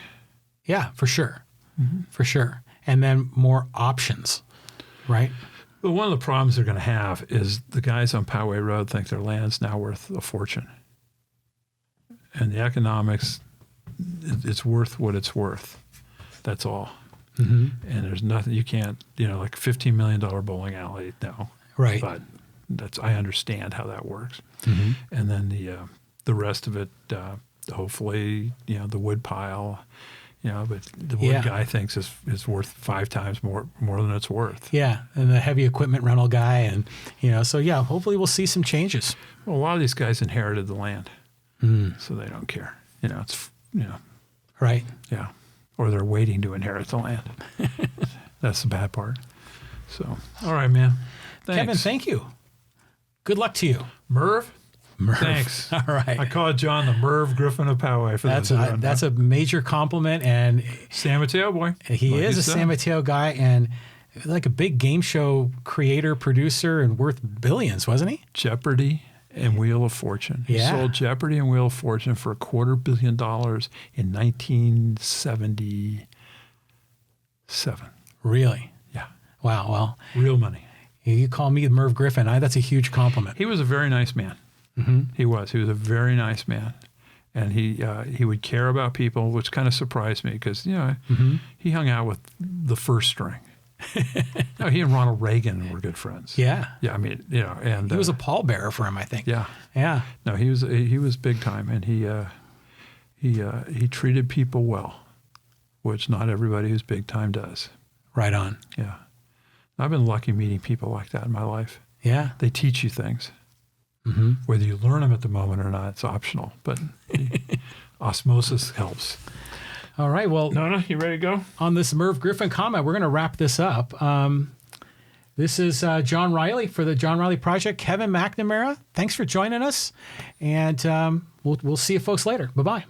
Yeah, for sure. Mm-hmm. For sure. And then more options, right? But one of the problems they're going to have is the guys on Poway Road think their land's now worth a fortune. And the economics, it's worth what it's worth. That's all. Mm-hmm. And there's nothing, you can't, like $15 million bowling alley, no. Right. But I understand how that works. Mm-hmm. And then the rest of it, hopefully, the wood pile, but the wood guy thinks is worth 5 times more than it's worth. Yeah, and the heavy equipment rental guy, and so hopefully we'll see some changes. Well, a lot of these guys inherited the land, so they don't care. It's right. Yeah, or they're waiting to inherit the land. That's the bad part. So, all right, man. Thanks. Kevin, thank you. Good luck to you, Merv. Thanks. All right. I call John the Merv Griffin of Poway. For that's a major compliment, and San Mateo boy. He is a San Mateo guy, and like a big game show creator, producer, and worth billions, wasn't he? Jeopardy and Wheel of Fortune. He sold Jeopardy and Wheel of Fortune for $250 million in 1977. Really? Yeah. Wow. Well, real money. You call me Merv Griffin. That's a huge compliment. He was a very nice man. Mm-hmm. He was a very nice man, and he would care about people, which kind of surprised me because he hung out with the first string. No, he and Ronald Reagan were good friends. Yeah, I mean, and he was a pallbearer for him, I think. Yeah. No, he was big time, and he treated people well, which not everybody who's big time does. Right on. Yeah, I've been lucky meeting people like that in my life. Yeah, they teach you things. Mm-hmm. Whether you learn them at the moment or not, it's optional, but osmosis helps. All right. Well, Nona, you ready to go? On this Merv Griffin comment, we're going to wrap this up. This is John Riley for the John Riley Project. Kevin McNamara, thanks for joining us. And we'll see you folks later. Bye-bye.